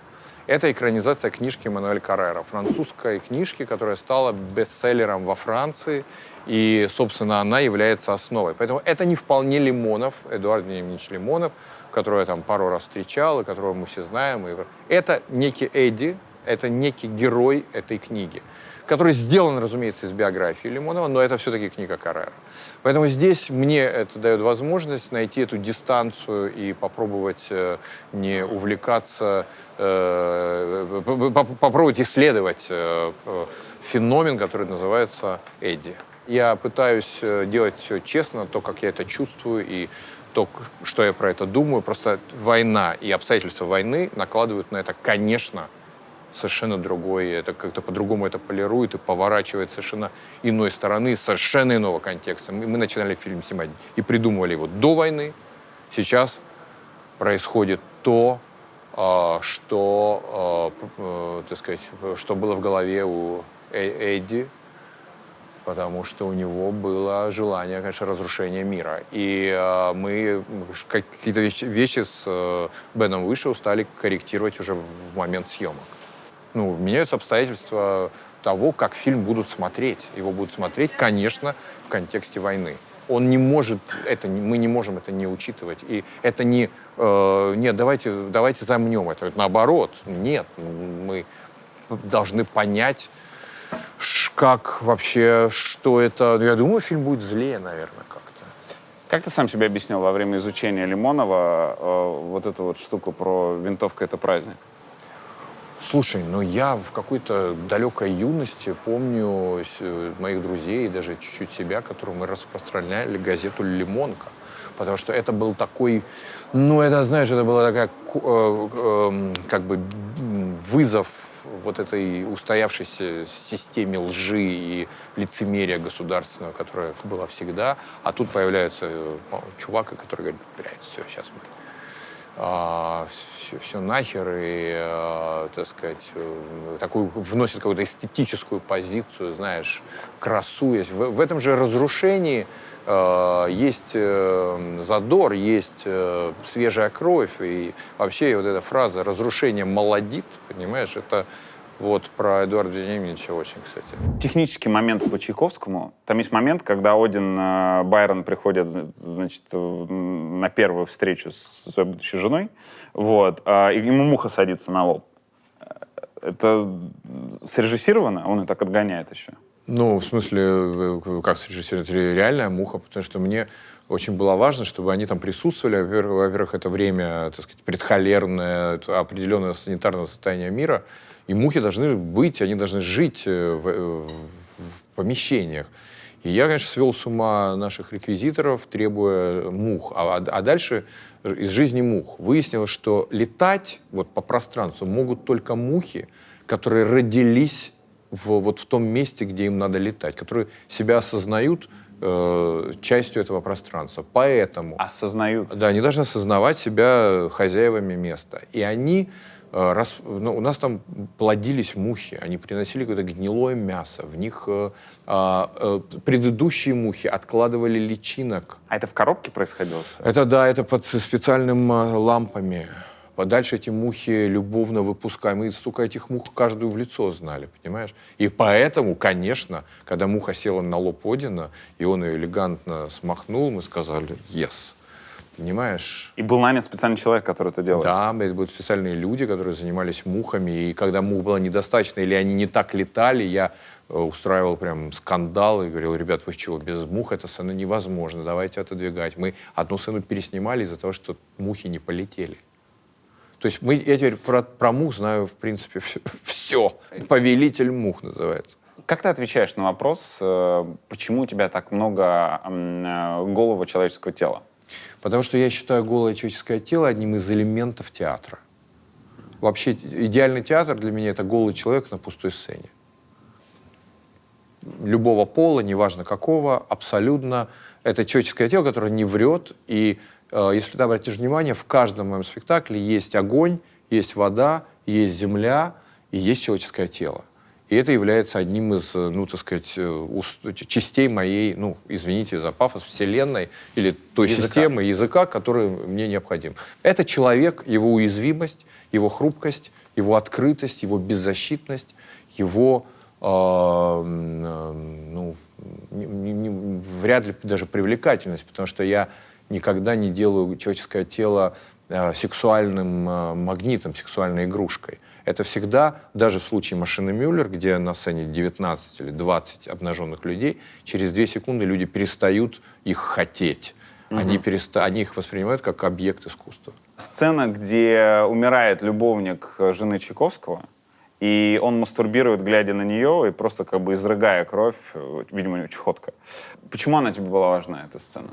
Это экранизация книжки Мануэль Каррера, французской книжки, которая стала бестселлером во Франции, и, собственно, она является основой. Поэтому это не вполне Лимонов, Эдуард Вениаминович Лимонов, которого я там пару раз встречал, и которого мы все знаем. Это некий Эдди, это некий герой этой книги, который сделан, разумеется, из биографии Лимонова, но это все-таки книга Каррера. Поэтому здесь мне это дает возможность найти эту дистанцию и попробовать не увлекаться, попробовать исследовать феномен, который называется Эдди. Я пытаюсь делать все честно, то, как я это чувствую, и то, что я про это думаю. Просто война и обстоятельства войны накладывают на это, конечно, совершенно другой, это как-то по-другому это полирует и поворачивает совершенно иной стороны, совершенно иного контекста. Мы начинали фильм снимать и придумывали его до войны. Сейчас происходит то, что, так сказать, что было в голове у Эдди, потому что у него было желание, конечно, разрушения мира. И мы какие-то вещи с Беном Вышел стали корректировать уже в момент съемок. Ну, меняются обстоятельства того, как фильм будут смотреть. Его будут смотреть, конечно, в контексте войны. Он не может это, мы не можем это не учитывать. И это не, нет, давайте замнем это. Наоборот, нет, мы должны понять, как вообще, что это. Я думаю, фильм будет злее, наверное, как-то. Как ты сам себе объяснил во время изучения Лимонова вот эту вот штуку про «Винтовка — это праздник»? Слушай, ну я в какой-то далекой юности помню моих друзей и даже чуть-чуть себя, которую мы распространяли газету «Лимонка». Потому что это был такой, ну это, знаешь, это была такая как бы вызов вот этой устоявшейся системе лжи и лицемерия государственного, которая была всегда. А тут появляется чувак, который говорит: блядь, все, сейчас мы... все нахер, и, так сказать, такую, вносит какую-то эстетическую позицию, знаешь, красуясь. В этом же разрушении есть задор, есть свежая кровь, и вообще вот эта фраза «разрушение молодит», понимаешь, это Вот про Эдуарда Вениаминовича очень, кстати. Технический момент по Чайковскому. Там есть момент, когда Один Байрон приходит, значит, на первую встречу с своей будущей женой, вот, и ему муха садится на лоб. Это срежиссировано? Он и так отгоняет еще. Ну, в смысле, как срежиссировать? Это реальная муха, потому что мне очень было важно, чтобы они там присутствовали. Во-первых, это время, так сказать, предхолерное, определенное санитарное состояние мира. И мухи должны быть, они должны жить в помещениях. И я, конечно, свел с ума наших реквизиторов, требуя мух. А дальше из жизни мух выяснилось, что летать вот по пространству могут только мухи, которые родились вот в том месте, где им надо летать, которые себя осознают частью этого пространства. Поэтому... Осознают. Да, они должны осознавать себя хозяевами места. И они... у нас там плодились мухи, они приносили какое-то гнилое мясо, в них предыдущие мухи откладывали личинок. А это в коробке происходило все? Это да, это под специальными лампами. Подальше эти мухи любовно выпускаем. Мы, сука, этих мух каждую в лицо знали, понимаешь? И поэтому, конечно, когда муха села на лоб Одина, и он ее элегантно смахнул, мы сказали «yes». Понимаешь? И был нанят специальный человек, который это делает? Да, это были специальные люди, которые занимались мухами. И когда мух было недостаточно, или они не так летали, я устраивал прям скандал и говорил: ребят, вы чего, без мух эта сцена невозможно, давайте отодвигать. Мы одну сцену переснимали из-за того, что мухи не полетели. То есть я теперь про мух знаю, в принципе, все. Повелитель мух называется. Как ты отвечаешь на вопрос, почему у тебя так много голого человеческого тела? Потому что я считаю голое человеческое тело одним из элементов театра. Вообще, идеальный театр для меня — это голый человек на пустой сцене. Любого пола, неважно какого, абсолютно. Это человеческое тело, которое не врет. И если ты обратишь внимание, в каждом моем спектакле есть огонь, есть вода, есть земля и есть человеческое тело. И это является одним из, ну, так сказать, частей моей, ну, извините за пафос, вселенной или той системы языка, который мне необходим. Это человек, его уязвимость, его хрупкость, его открытость, его беззащитность, его, ну, вряд ли даже привлекательность, потому что я никогда не делаю человеческое тело сексуальным магнитом, сексуальной игрушкой. Это всегда, даже в случае машины Мюллер, где на сцене 19 или 20 обнаженных людей, через 2 секунды люди перестают их хотеть. Они их воспринимают как объект искусства. Сцена, где умирает любовник жены Чайковского, и он мастурбирует, глядя на нее, и просто как бы изрыгая кровь, видимо, у него чехотка. Почему она тебе была важна, эта сцена?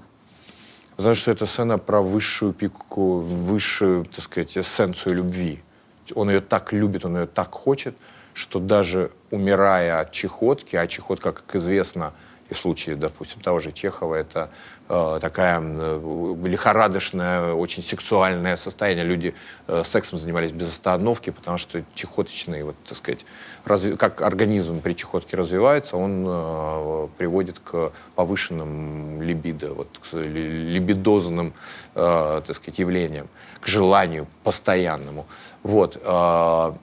Потому что это сцена про высшую пику, высшую, так сказать, эссенцию любви. Он ее так любит, он ее так хочет, что даже умирая от чехотки, а чехотка, как известно, и в случае, допустим, того же Чехова, это такая лихорадочное, очень сексуальное состояние. Люди сексом занимались без остановки, потому что чехоточный, вот, так сказать, как организм при чехотке развивается, он приводит к повышенным либидо, вот, к либидозным, так сказать, явлениям, к желанию постоянному. Вот.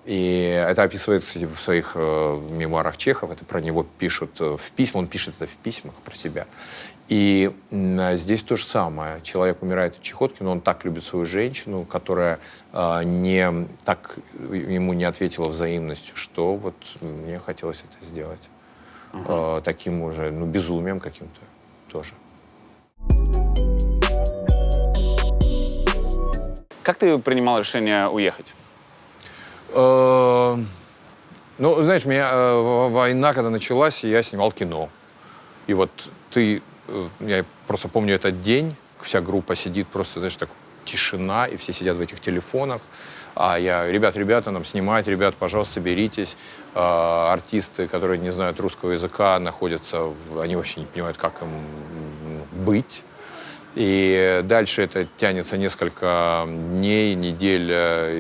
И это описывает, кстати, в своих мемуарах Чехов, это про него пишут в письмах, он пишет это в письмах про себя. И здесь то же самое. Человек умирает от чехотки, но он так любит свою женщину, которая ему не ответила взаимностью, что вот мне хотелось это сделать. Таким уже, ну, безумием каким-то тоже. Как ты принимал решение уехать? Ну, знаешь, война, когда началась, я снимал кино. И вот я просто помню этот день, вся группа сидит, просто, знаешь, так тишина, и все сидят в этих телефонах. А я: ребята, нам снимать, ребят, пожалуйста, соберитесь. Артисты, которые не знают русского языка, находятся, они вообще не понимают, как им быть. И дальше это тянется несколько дней, недель,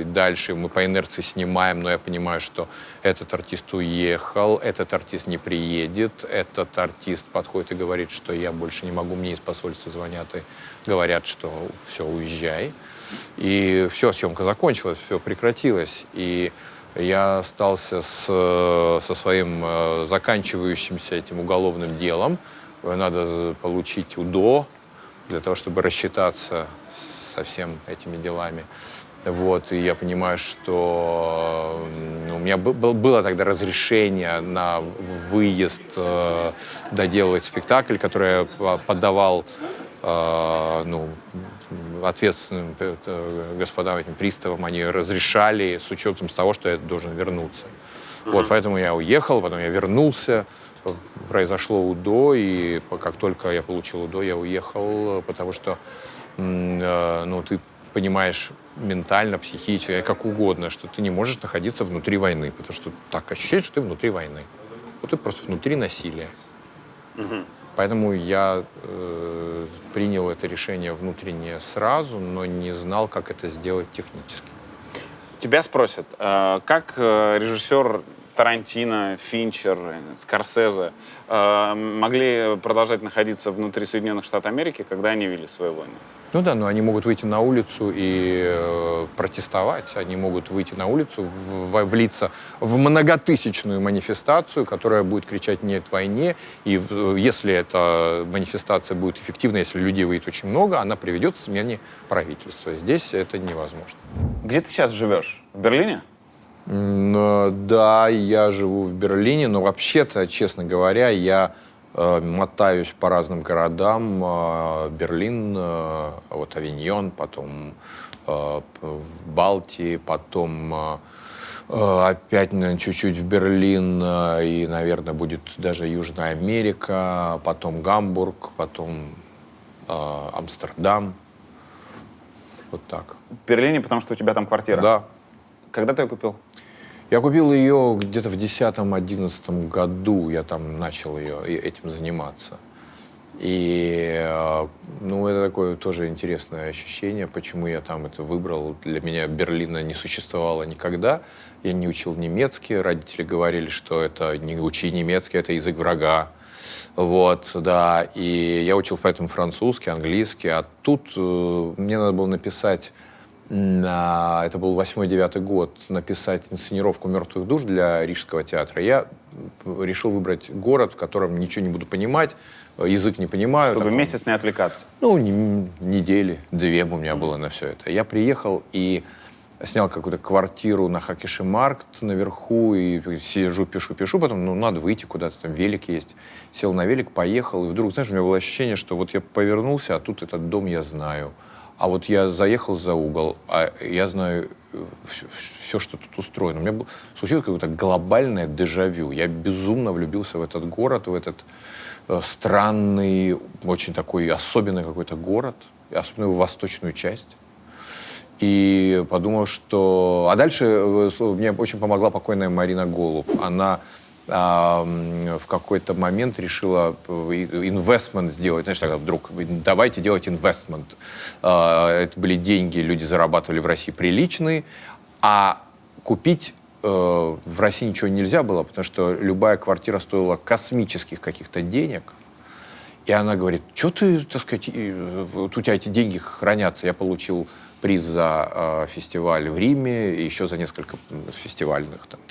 и дальше мы по инерции снимаем, но я понимаю, что этот артист уехал, этот артист не приедет, этот артист подходит и говорит, что я больше не могу, мне из посольства звонят и говорят, что все, уезжай. И все, съемка закончилась, все прекратилось. И Я остался со своим заканчивающимся этим уголовным делом. Надо получить УДО для того, чтобы рассчитаться со всеми этими делами. Вот, и я понимаю, что у меня было тогда разрешение на выезд доделывать спектакль, который я подавал ответственным господам, этим приставам. Они разрешали с учетом того, что я должен вернуться. Вот, поэтому я уехал, потом я вернулся, произошло УДО, и как только я получил УДО, я уехал, потому что ты понимаешь ментально, психически, как угодно, что ты не можешь находиться внутри войны, потому что так ощущаешь, что ты внутри войны. Вот ты просто внутри насилия. Поэтому я принял это решение внутренне сразу, но не знал, как это сделать технически. Тебя спросят, как режиссер Тарантино, Финчер, Скорсезе могли продолжать находиться внутри Соединенных Штатов Америки, когда они вели свою войну? Ну да, но они могут выйти на улицу и протестовать. Они могут выйти на улицу, влиться в многотысячную манифестацию, которая будет кричать «нет войне». И если эта манифестация будет эффективна, если людей выйдет очень много, она приведет к смене правительства. Здесь это невозможно. Где ты сейчас живешь? В Берлине? Да, я живу в Берлине, но вообще-то, честно говоря, я мотаюсь по разным городам. Берлин, вот Авиньон, потом в Балтии, потом опять, наверное, чуть-чуть в Берлин, и, наверное, будет даже Южная Америка, потом Гамбург, потом Амстердам. Вот так. В Берлине, потому что у тебя там квартира? Да. Когда ты ее купил? Я купил ее где-то в 10-11 году, я там начал этим заниматься. И, это такое тоже интересное ощущение, почему я там это выбрал. Для меня Берлина не существовало никогда. Я не учил немецкий, родители говорили, что это не учи немецкий, это язык врага. Вот, да, и я учил поэтому французский, английский, а тут мне надо было написать, это был 8-9 год, написать инсценировку «Мертвых душ» для Рижского театра. Я решил выбрать город, в котором ничего не буду понимать, язык не понимаю. Чтобы месяц не отвлекаться? Недели, 2 у меня было на все это. Я приехал и снял какую-то квартиру на Хакешемаркт наверху, и сижу, пишу, потом, надо выйти куда-то, там велик есть. Сел на велик, поехал, и вдруг, знаешь, у меня было ощущение, что вот я повернулся, а тут этот дом я знаю. А вот я заехал за угол, а я знаю все, что тут устроено. У меня случилось какое-то глобальное дежавю. Я безумно влюбился в этот город, в этот странный, очень такой особенный какой-то город, особенно в восточную часть. И подумал, что... А дальше мне очень помогла покойная Марина Голуб. Она в какой-то момент решила инвестмент сделать. Знаешь, тогда вдруг давайте делать инвестмент. Это были деньги, люди зарабатывали в России приличные, а купить в России ничего нельзя было, потому что любая квартира стоила космических каких-то денег. И она говорит, что ты, так сказать, вот у тебя эти деньги хранятся. Я получил приз за фестиваль в Риме, и еще за несколько фестивальных там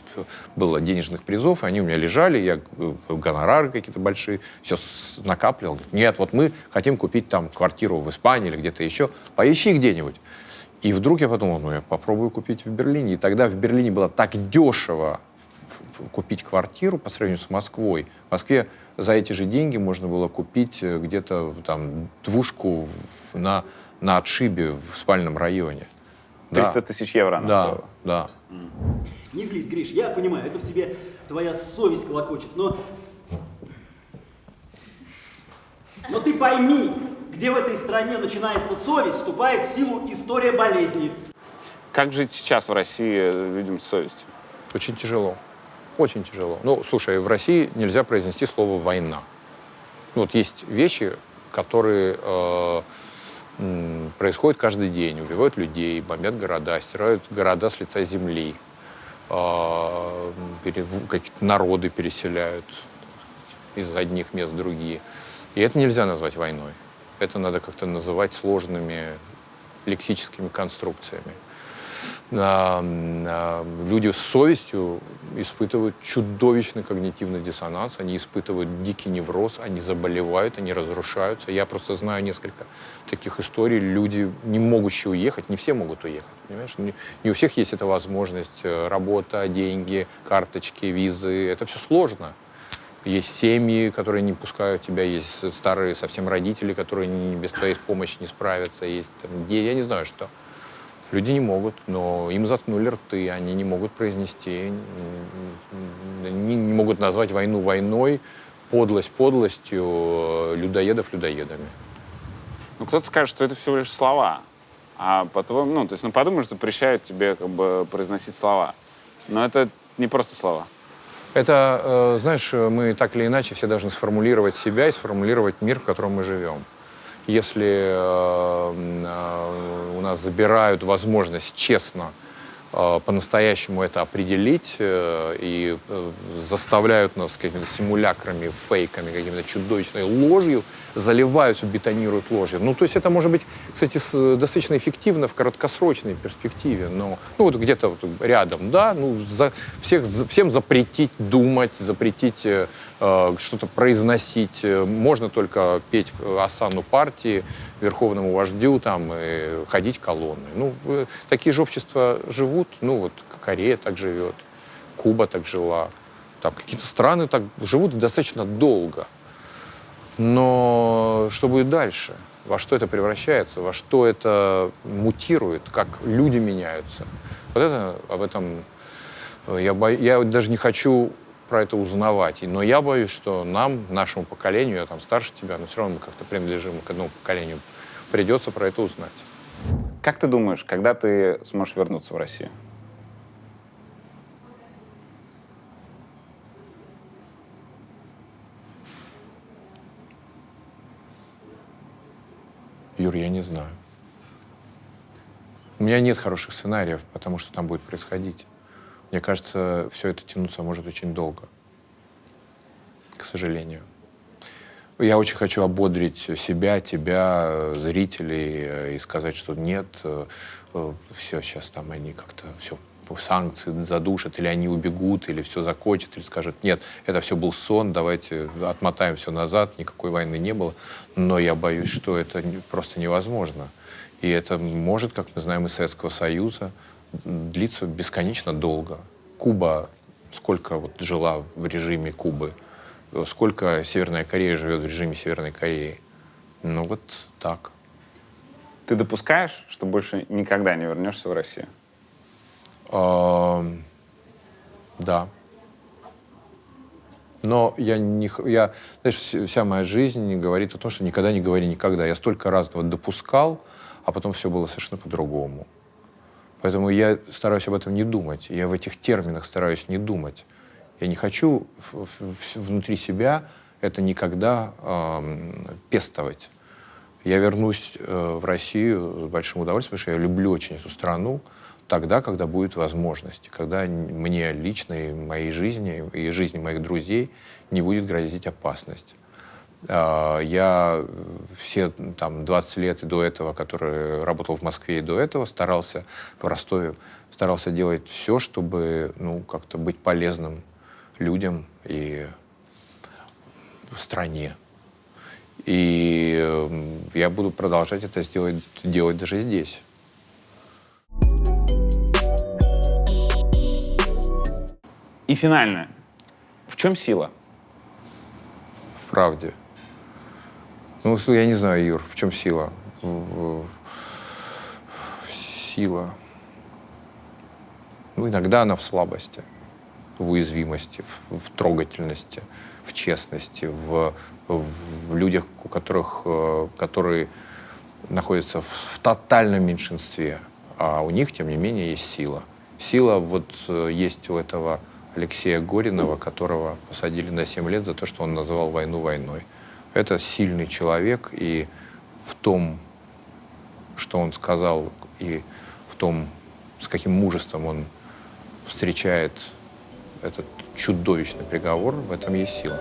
было денежных призов, и они у меня лежали, я гонорары какие-то большие, все накапливал. Нет, вот мы хотим купить там квартиру в Испании или где-то еще, поищи где-нибудь. И вдруг я подумал, я попробую купить в Берлине. И тогда в Берлине было так дешево купить квартиру по сравнению с Москвой. В Москве за эти же деньги можно было купить где-то там двушку на отшибе в спальном районе. 300 тысяч евро она стоила? Да. Не злись, Гриш, я понимаю, это в тебе твоя совесть колокочет, но ты пойми, где в этой стране начинается совесть, вступает в силу история болезни. Как жить сейчас в России людям с совестью? Очень тяжело. Очень тяжело. Слушай, в России нельзя произнести слово «война». Вот есть вещи, которые происходят каждый день. Убивают людей, бомбят города, стирают города с лица земли. Какие-то народы переселяют из одних мест в другие. И это нельзя назвать войной. Это надо как-то называть сложными лексическими конструкциями. люди с совестью испытывают чудовищный когнитивный диссонанс, они испытывают дикий невроз, они заболевают, они разрушаются. Я просто знаю несколько таких историй. Люди, не могущие уехать, не все могут уехать, понимаешь? Не у всех есть эта возможность. Работа, деньги, карточки, визы. Это все сложно. Есть семьи, которые не пускают тебя, есть старые совсем родители, которые без твоей помощи не справятся, есть там, я не знаю что. Люди не могут, но им заткнули рты, они не могут произнести, не могут назвать войну войной, подлость подлостью, людоедов людоедами. Ну, кто-то скажет, что это всего лишь слова. А потом, ну, то есть, ну, подумаешь, запрещают тебе как бы произносить слова. Но это не просто слова. Это, знаешь, мы так или иначе все должны сформулировать себя и сформулировать мир, в котором мы живем. Если у нас забирают возможность честно по-настоящему это определить и заставляют нас какими-то симулякрами, фейками, какими-то чудовищной ложью, заливают, все бетонируют ложью. Ну, то есть это может быть, кстати, достаточно эффективно в краткосрочной перспективе, но ну, вот где-то вот рядом, да, ну, всем запретить думать, запретить что-то произносить. Можно только петь осанну партии, верховному вождю там, и ходить колонной. Ну, такие же общества живут, ну вот Корея так живет, Куба так жила, там какие-то страны так живут достаточно долго. Но что будет дальше? Во что это превращается? Во что это мутирует? Как люди меняются? Вот это, об этом я даже не хочу про это узнавать. Но я боюсь, что нам, нашему поколению, я там старше тебя, но все равно мы как-то принадлежим к одному поколению, придется про это узнать. Как ты думаешь, когда ты сможешь вернуться в Россию? Юр, я не знаю. У меня нет хороших сценариев, потому что там будет происходить. Мне кажется, все это тянуться может очень долго. К сожалению. Я очень хочу ободрить себя, тебя, зрителей и сказать, что нет, все сейчас там они как-то все санкции задушат, или они убегут, или все закончат, или скажут, нет, это все был сон, давайте отмотаем все назад, никакой войны не было. Но я боюсь, что это просто невозможно. И это может, как мы знаем из Советского Союза, длиться бесконечно долго. Куба, сколько вот жила в режиме Кубы, сколько Северная Корея живет в режиме Северной Кореи. Ну вот так. Ты допускаешь, что больше никогда не вернешься в Россию? Да. Но знаешь, вся моя жизнь говорит о том, что никогда не говори никогда. Я столько разного допускал, а потом все было совершенно по-другому. Поэтому я стараюсь об этом не думать. Я в этих терминах стараюсь не думать. Я не хочу внутри себя это никогда пестовать. Я вернусь в Россию с большим удовольствием, потому что я люблю очень эту страну тогда, когда будет возможность, когда мне лично и моей жизни, и жизни моих друзей не будет грозить опасность. Я все там 20 лет и до этого, который работал в Москве и до этого, старался в Ростове, старался делать все, чтобы как-то быть полезным людям и в стране. И я буду продолжать это делать даже здесь. И финально. В чем сила? В правде. Я не знаю, Юр, в чем сила. Сила. Иногда она в слабости, в уязвимости, в трогательности, в честности, в людях, которые находятся в тотальном меньшинстве, а у них, тем не менее, есть сила. Сила есть у этого Алексея Горинова, которого посадили на 7 лет за то, что он называл войну войной. Это сильный человек, и в том, что он сказал, и в том, с каким мужеством он встречает этот чудовищный приговор, в этом есть сила.